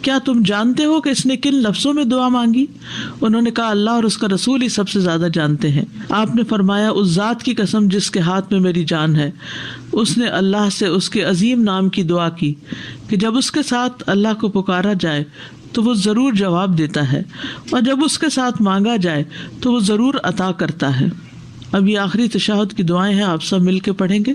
[SPEAKER 4] کیا تم جانتے ہو کہ اس نے کن لفظوں میں دعا مانگی؟ انہوں نے کہا اللہ اور اس کا رسول ہی سب سے زیادہ جانتے ہیں. آپ نے فرمایا اس ذات کی قسم جس کے ہاتھ میں میری جان ہے. اس نے اللہ سے اس کے عظیم نام کی دعا کی کہ جب اس کے ساتھ اللہ کو پکارا جائے تو وہ ضرور جواب دیتا ہے, اور جب اس کے ساتھ مانگا جائے تو وہ ضرور عطا کرتا ہے. اب یہ آخری تشہد کی دعائیں ہیں, آپ سب مل کے پڑھیں گے.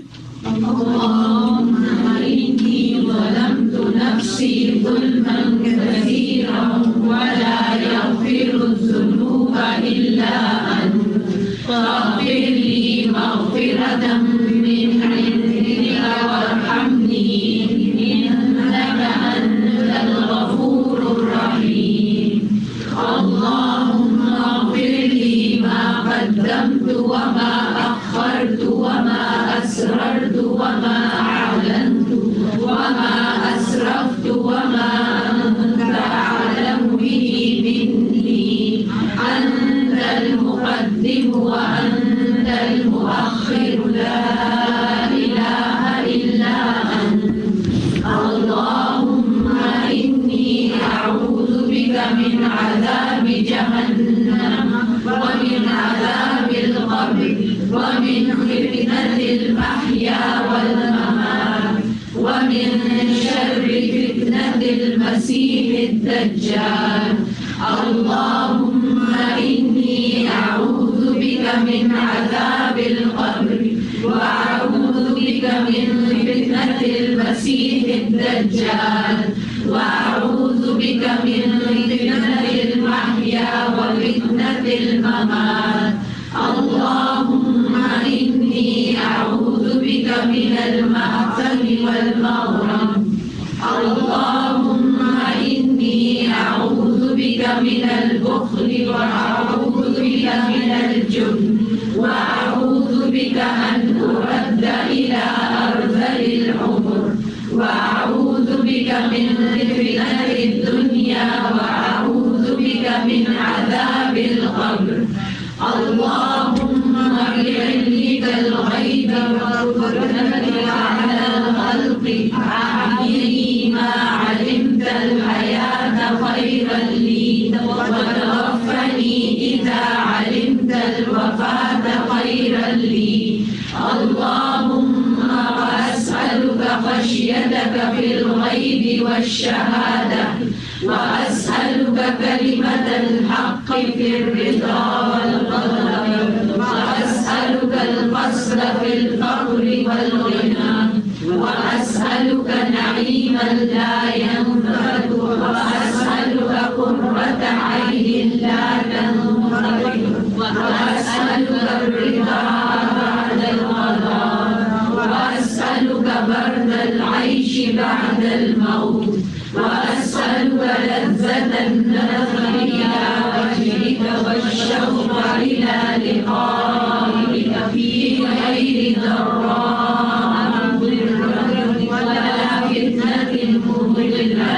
[SPEAKER 15] وبرد العيش بعد الموت وأسألك لذة النظر إلى وجهك والشوق إلى لقائك في غير ضراء مضرة ولا فتنة مضلة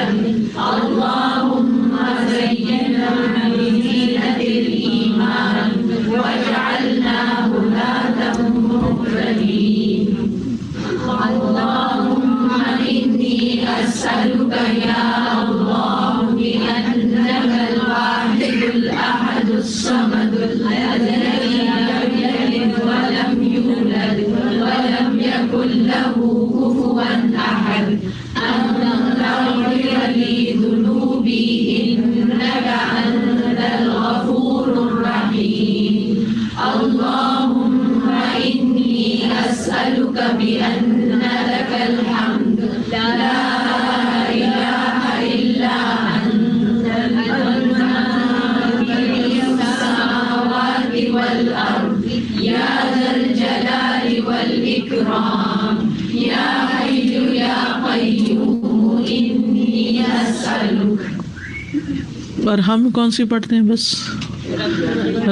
[SPEAKER 15] اللهم زينا بزينة الإيمان واجعلنا هداة مهتدين اللهم إني أسألك يا الله بأنك الواحد الأحد الصمد الذي لم يلد ولم يولد ولم يكن له كفوا أحد أن تغفر لي ذنوبي إنك أنت الغفور الرحيم اللهم إني أسألك بأن لك الحمد لا إله إلا أنت المنان في السماوات والأرض يا ذا الجلال والإكرام يا حي يا قيوم إني أسألك.
[SPEAKER 4] اور ہم کون سی پڑھتے ہیں؟ بس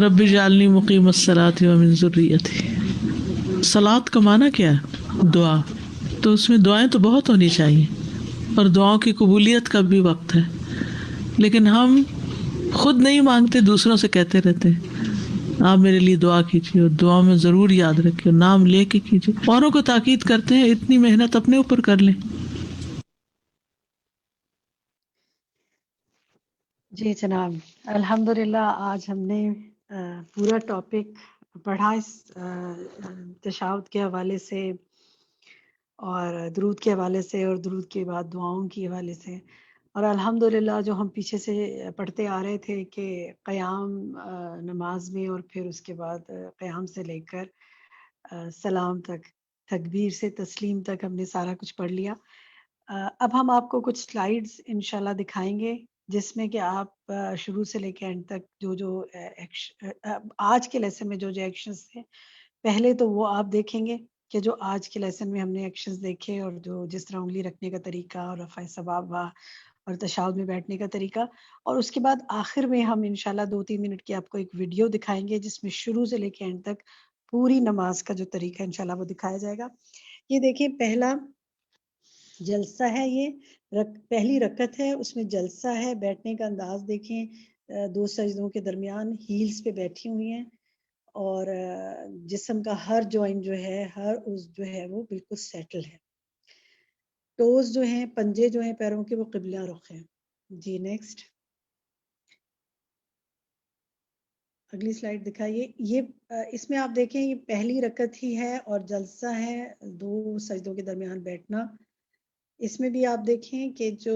[SPEAKER 4] رب اجعلنی مقیم الصلاۃ ومن ذریتی. صلاۃ کا معنی کیا ہے؟ دعا. تو اس میں دعائیں تو بہت ہونی چاہیے اور دعاؤں کی قبولیت کا بھی وقت ہے، لیکن ہم خود نہیں مانگتے، دوسروں سے کہتے رہتے ہیں آپ میرے لیے دعا کیجیے، اور دعا میں ضرور یاد رکھیے، نام لے کے کیجیے. اوروں کو تاکید کرتے ہیں اتنی محنت اپنے اوپر کر لیں.
[SPEAKER 3] جی جناب، الحمدللہ آج ہم نے پورا ٹاپک پڑھا اس تشہد کے حوالے سے اور درود کے حوالے سے اور درود کے بعد دعاؤں کے حوالے سے. اور الحمدللہ جو ہم پیچھے سے پڑھتے آ رہے تھے کہ قیام نماز میں اور پھر اس کے بعد قیام سے لے کر سلام تک، تکبیر سے تسلیم تک ہم نے سارا کچھ پڑھ لیا. اب ہم آپ کو کچھ سلائیڈز انشاءاللہ دکھائیں گے جس میں کہ آپ شروع سے لے کے اینڈ تک جو آج کے لیسن میں جو ایکشنز تھے پہلے تو وہ آپ دیکھیں گے کہ جو آج کے لیسن میں ہم نے ایکشنز دیکھے، اور جو جس طرح انگلی رکھنے کا طریقہ اور رفع ثواب اور تشہد میں بیٹھنے کا طریقہ. اور اس کے بعد آخر میں ہم انشاءاللہ 2-3 منٹ کی آپ کو ایک ویڈیو دکھائیں گے جس میں شروع سے لے کے اینڈ تک پوری نماز کا جو طریقہ انشاءاللہ وہ دکھایا جائے گا. یہ دیکھیں پہلا جلسہ ہے، یہ پہلی رکعت ہے، اس میں جلسہ ہے. بیٹھنے کا انداز دیکھیں، 2 سجدوں کے درمیان ہیلز پہ بیٹھی ہوئی ہیں اور جسم کا ہر جوائنٹ جو ہے، ہر عضو جو ہے وہ بالکل سیٹل ہے. ٹوز جو ہیں، پنجے جو ہیں پیروں کے، وہ قبلہ رخ ہیں. جی نیکسٹ اگلی سلائیڈ دکھائیے. یہ اس میں آپ دیکھیں یہ پہلی رکعت ہی ہے اور جلسہ ہے 2 سجدوں کے درمیان بیٹھنا. اس میں بھی آپ دیکھیں کہ جو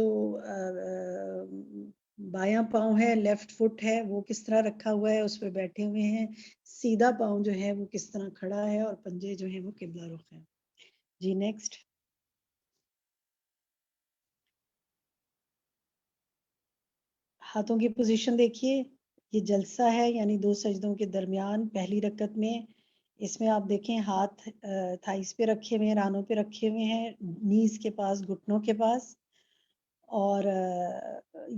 [SPEAKER 3] بایاں پاؤں ہے، لیفٹ فٹ ہے، وہ کس طرح رکھا ہوا ہے، اس پہ بیٹھے ہوئے ہیں. سیدھا پاؤں جو ہے وہ کس طرح کھڑا ہے اور پنجے جو ہیں وہ قبلہ رخ ہیں. جی نیکسٹ ہاتھوں کی پوزیشن دیکھیے. یہ جلسہ ہے یعنی 2 سجدوں کے درمیان پہلی رکعت میں. اس میں آپ دیکھیں ہاتھ تھائیز پہ رکھے ہوئے ہیں، رانوں پہ رکھے ہوئے ہیں، نیز کے پاس، گھٹنوں کے پاس. اور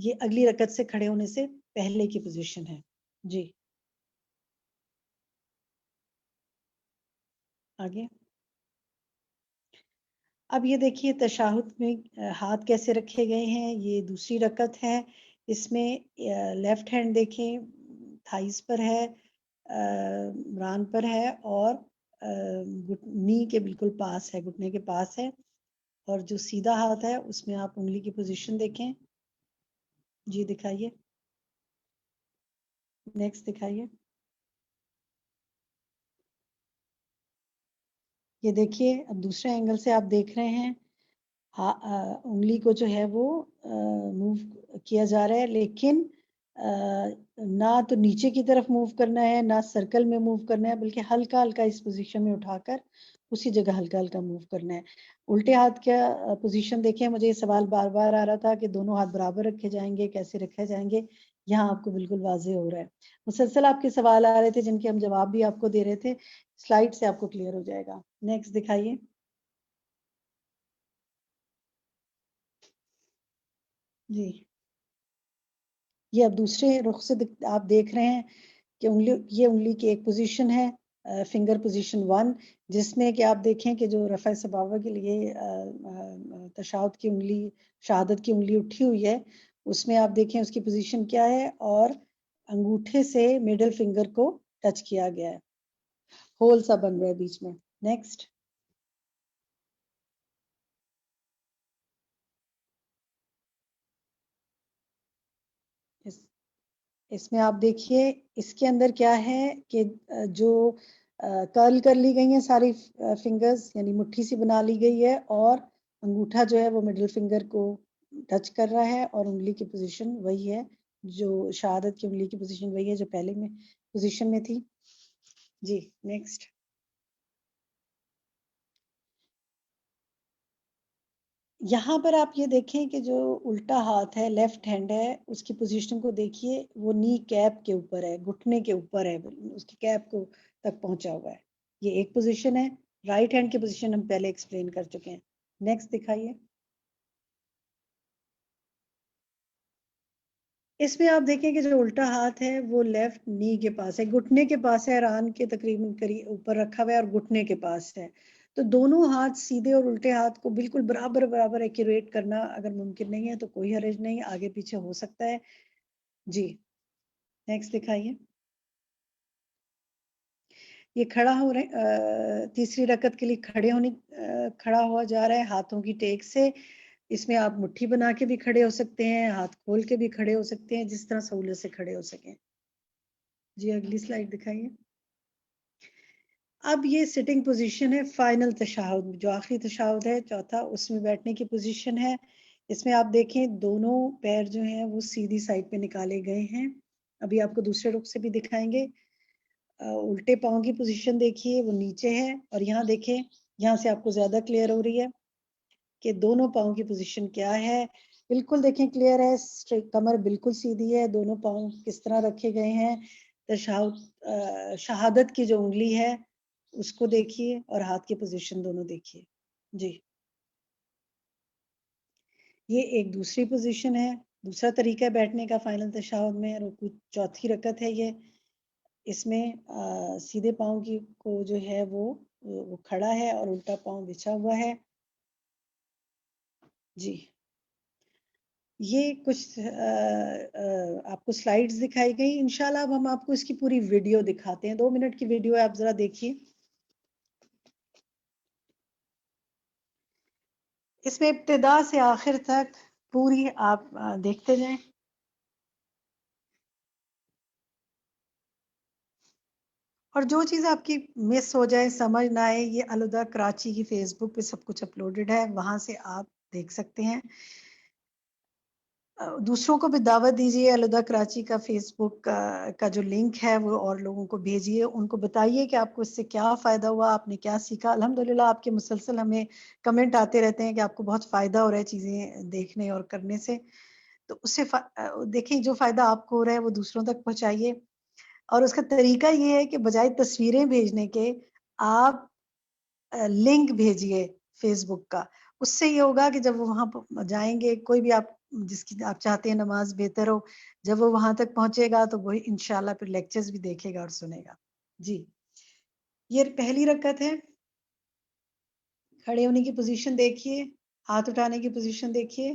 [SPEAKER 3] یہ اگلی رکعت سے کھڑے ہونے سے پہلے کی پوزیشن ہے. جی آگے. اب یہ دیکھیے تشہد میں ہاتھ کیسے رکھے گئے ہیں. یہ دوسری رکعت ہے. اس میں لیفٹ ہینڈ دیکھیں تھائیز پر ہے، ران پر ہے اور نی کے بالکل پاس ہے، گھٹنے کے پاس ہے. اور جو سیدھا ہاتھ ہے اس میں آپ انگلی کی پوزیشن دیکھیں. جی دکھائیے، نیکسٹ دکھائیے. یہ دیکھیے اب دوسرے اینگل سے آپ دیکھ رہے ہیں انگلی کو جو ہے وہ موو کیا جا رہا ہے، لیکن نہ تو نیچے کی طرف موو کرنا ہے، نہ سرکل میں موو کرنا ہے، بلکہ ہلکا ہلکا اس پوزیشن میں اٹھا کر اسی جگہ ہلکا ہلکا موو کرنا ہے. الٹے ہاتھ کا پوزیشن دیکھیں. مجھے یہ سوال بار بار آ رہا تھا کہ دونوں ہاتھ برابر رکھے جائیں گے، کیسے رکھے جائیں گے. یہاں آپ کو بالکل واضح ہو رہا ہے. مسلسل آپ کے سوال آ رہے تھے جن کے ہم جواب بھی آپ کو دے رہے تھے. سلائیڈ سے آپ کو کلیئر ہو جائے گا. نیکسٹ دکھائیے. جی یہ اب دوسرے رخ سے آپ دیکھ رہے ہیں کہ یہ انگلی کی ایک پوزیشن ہے فنگر پوزیشن 1 جس میں کہ آپ دیکھیں کہ جو رفع سبابہ کے لیے تشہد کی انگلی شہادت کی انگلی اٹھی ہوئی ہے اس میں آپ دیکھیں اس کی پوزیشن کیا ہے اور انگوٹھے سے میڈل فنگر کو ٹچ کیا گیا ہے ہول سا بن رہا ہے بیچ میں. نیکسٹ اس میں آپ دیکھیے اس کے اندر کیا ہے کہ جو کرل کر لی گئی ہیں ساری فنگرز یعنی مٹھی سی بنا لی گئی ہے اور انگوٹھا جو ہے وہ مڈل فنگر کو ٹچ کر رہا ہے اور انگلی کی پوزیشن وہی ہے جو شہادت کی انگلی کی پوزیشن وہی ہے جو پہلے میں پوزیشن میں تھی. جی نیکسٹ یہاں پر آپ یہ دیکھیں کہ جو الٹا ہاتھ ہے لیفٹ ہینڈ ہے اس کی پوزیشن کو دیکھیے وہ نی کیپ کے اوپر ہے گھٹنے کے اوپر ہے اس کی کیپ کو تک پہنچا ہوا ہے یہ ایک پوزیشن ہے. رائٹ ہینڈ کی پوزیشن ہم پہلے ایکسپلین کر چکے ہیں. نیکسٹ دکھائیے. اس میں آپ دیکھیں کہ جو الٹا ہاتھ ہے وہ لیفٹ نی کے پاس ہے گھٹنے کے پاس ہے ران کے تقریباً اوپر رکھا ہوا ہے اور گھٹنے کے پاس ہے تو دونوں ہاتھ سیدھے اور الٹے ہاتھ کو بالکل برابر برابر ایکوریٹ کرنا اگر ممکن نہیں ہے تو کوئی حرج نہیں آگے پیچھے ہو سکتا ہے. جی نیکسٹ دکھائیے. یہ کھڑا ہو رہے تیسری رکعت کے لیے کھڑا ہوا جا رہا ہے ہاتھوں کی ٹیک سے. اس میں آپ مٹھی بنا کے بھی کھڑے ہو سکتے ہیں ہاتھ کھول کے بھی کھڑے ہو سکتے ہیں جس طرح سہولت سے کھڑے ہو سکیں. جی اگلی سلائیڈ دکھائیے. اب یہ سٹنگ پوزیشن ہے فائنل تشہد جو آخری تشہد ہے چوتھا اس میں بیٹھنے کی پوزیشن ہے. اس میں آپ دیکھیں دونوں پیر جو ہیں وہ سیدھی سائڈ پہ نکالے گئے ہیں. ابھی آپ کو دوسرے رخ سے بھی دکھائیں گے. الٹے پاؤں کی پوزیشن دیکھیے وہ نیچے ہے اور یہاں دیکھیں یہاں سے آپ کو زیادہ کلیئر ہو رہی ہے کہ دونوں پاؤں کی پوزیشن کیا ہے. بالکل دیکھیں کلیئر ہے کمر بالکل سیدھی ہے دونوں پاؤں کس طرح رکھے گئے ہیں. شہادت کی جو انگلی ہے اس کو دیکھیے اور ہاتھ کی پوزیشن دونوں دیکھیے. جی یہ ایک دوسری پوزیشن ہے دوسرا طریقہ ہے بیٹھنے کا فائنل تشہد میں رکوع چوتھی رکعت ہے یہ. اس میں سیدھے پاؤں کی کو جو ہے وہ کھڑا ہے اور الٹا پاؤں بچھا ہوا ہے. جی یہ کچھ آپ کو سلائیڈز دکھائی گئی انشاءاللہ اب ہم آپ کو اس کی پوری ویڈیو دکھاتے ہیں 2 منٹ کی ویڈیو ہے آپ ذرا دیکھیے. اس میں ابتدا سے آخر تک پوری آپ دیکھتے جائیں. اور جو چیز آپ کی مس ہو جائے سمجھ نہ آئے یہ الہدا کراچی کی فیس بک پہ سب کچھ اپلوڈڈ ہے وہاں سے آپ دیکھ سکتے ہیں. دوسروں کو بھی دعوت دیجیے الہدا کراچی کا فیس بک کا جو لنک ہے وہ اور لوگوں کو بھیجیے ان کو بتائیے کہ آپ کو اس سے کیا فائدہ ہوا آپ نے کیا سیکھا. الحمدللہ آپ کے مسلسل ہمیں کمنٹ آتے رہتے ہیں کہ آپ کو بہت فائدہ ہو رہا ہے چیزیں دیکھنے اور کرنے سے. تو اس سے دیکھیں جو فائدہ آپ کو ہو رہا ہے وہ دوسروں تک پہنچائیے. اور اس کا طریقہ یہ ہے کہ بجائے تصویریں بھیجنے کے آپ لنک بھیجیے فیس بک کا. اس سے یہ ہوگا کہ جب وہ وہاں جائیں گے کوئی بھی آپ جس کی آپ چاہتے ہیں نماز بہتر ہو جب وہ وہاں تک پہنچے گا تو وہ انشاءاللہ پھر لیکچرز بھی دیکھے گا اور سنے گا. جی یہ پہلی رکعت ہے. کھڑے ہونے کی پوزیشن دیکھیے ہاتھ اٹھانے کی پوزیشن دیکھیے.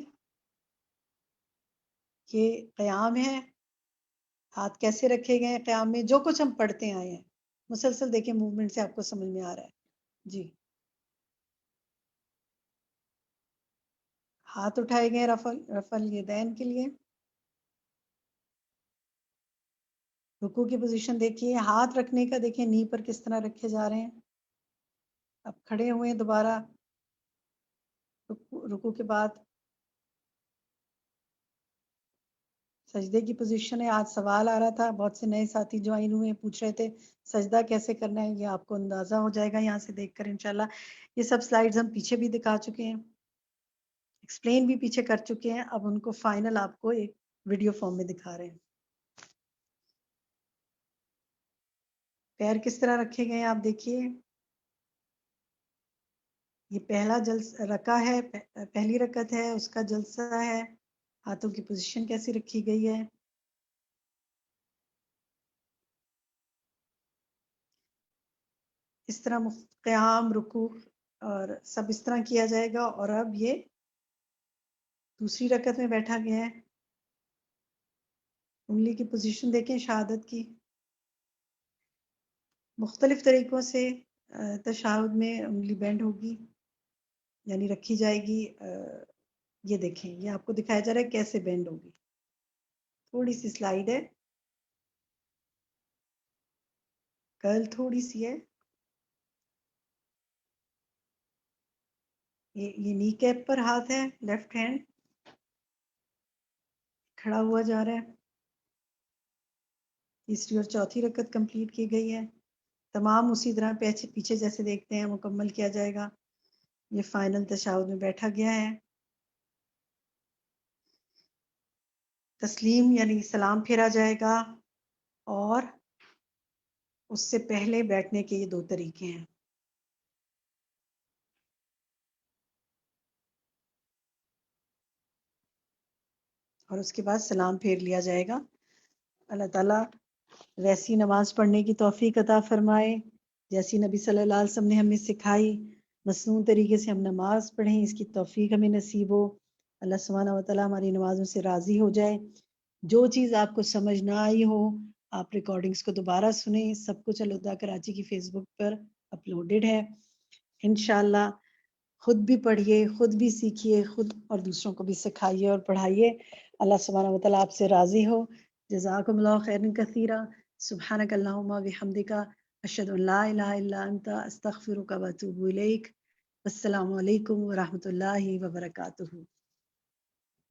[SPEAKER 3] یہ قیام ہے ہاتھ کیسے رکھے گئے ہیں قیام میں جو کچھ ہم پڑھتے آئے ہیں مسلسل دیکھیں موومنٹ سے آپ کو سمجھ میں آ رہا ہے. جی ہاتھ اٹھائے گئے رفع الیدین کے لیے. رکوع کی پوزیشن دیکھیے ہاتھ رکھنے کا دیکھیں نی پر کس طرح رکھے جا رہے ہیں. اب کھڑے ہوئے دوبارہ رکوع کے بعد سجدے کی پوزیشن ہے. آج سوال آ رہا تھا بہت سے نئے ساتھی جوائن ہوئے پوچھ رہے تھے سجدہ کیسے کرنا ہے یہ آپ کو اندازہ ہو جائے گا یہاں سے دیکھ کر انشاءاللہ. یہ سب سلائیڈز ہم پیچھے بھی دکھا چکے ہیں ایکسپلین بھی پیچھے کر چکے ہیں اب ان کو فائنل آپ کو ایک ویڈیو فارم میں دکھا رہے ہیں. پیر کس طرح رکھے گئے ہیں آپ دیکھیے. یہ پہلا رکعہ ہے پہلی رکعت ہے اس کا جلسہ ہے. ہاتھوں کی پوزیشن کیسی رکھی گئی ہے. اس طرح قیام، رکوع اور سب اس طرح کیا جائے گا. اور اب یہ دوسری رکعت میں بیٹھا گیا ہے. انگلی کی پوزیشن دیکھیں شہادت کی. مختلف طریقوں سے تشہد میں انگلی بینڈ ہوگی، یعنی رکھی جائے گی. یہ دیکھیں، یہ آپ کو دکھایا جا رہا ہے کیسے بینڈ ہوگی. تھوڑی سی سلائیڈ ہے، کرل تھوڑی سی ہے. یہ نی کیپ پر ہاتھ ہے، لیفٹ ہینڈ کھڑا ہوا جا رہا ہے. تیسری اور چوتھی رکعت کمپلیٹ کی گئی ہے. تمام اسی طرح پیچھے جیسے دیکھتے ہیں مکمل کیا جائے گا. یہ فائنل تشہد میں بیٹھا گیا ہے. تسلیم یعنی سلام پھیرا جائے گا، اور اس سے پہلے بیٹھنے کے یہ دو طریقے ہیں. اور اس کے بعد سلام پھیر لیا جائے گا. اللہ تعالیٰ ویسی نماز پڑھنے کی توفیق عطا فرمائے جیسی نبی صلی اللہ علیہ وسلم نے ہمیں سکھائی. مصنون طریقے سے ہم نماز پڑھیں، اس کی توفیق ہمیں نصیب ہو. اللہ سبحانہ و تعالیٰ ہماری نمازوں سے راضی ہو جائے. جو چیز آپ کو سمجھ نہ آئی ہو، آپ ریکارڈنگز کو دوبارہ سنیں. سب کچھ الہدا کراچی کی فیس بک پر اپلوڈڈ ہے. انشاءاللہ خود بھی پڑھیے، خود بھی سیکھیے، خود اور دوسروں کو بھی سکھائیے اور پڑھائیے. اللہ سبحانہ و تعالیٰ آپ سے راضی ہو. جزاکم اللہ خیرا کثیرا. سبحانک اللہم و بحمدک، اشہد ان لا الہ الا انت، استغفرک و اتوب الیک. السلام علیکم ورحمۃ اللہ وبرکاتہ.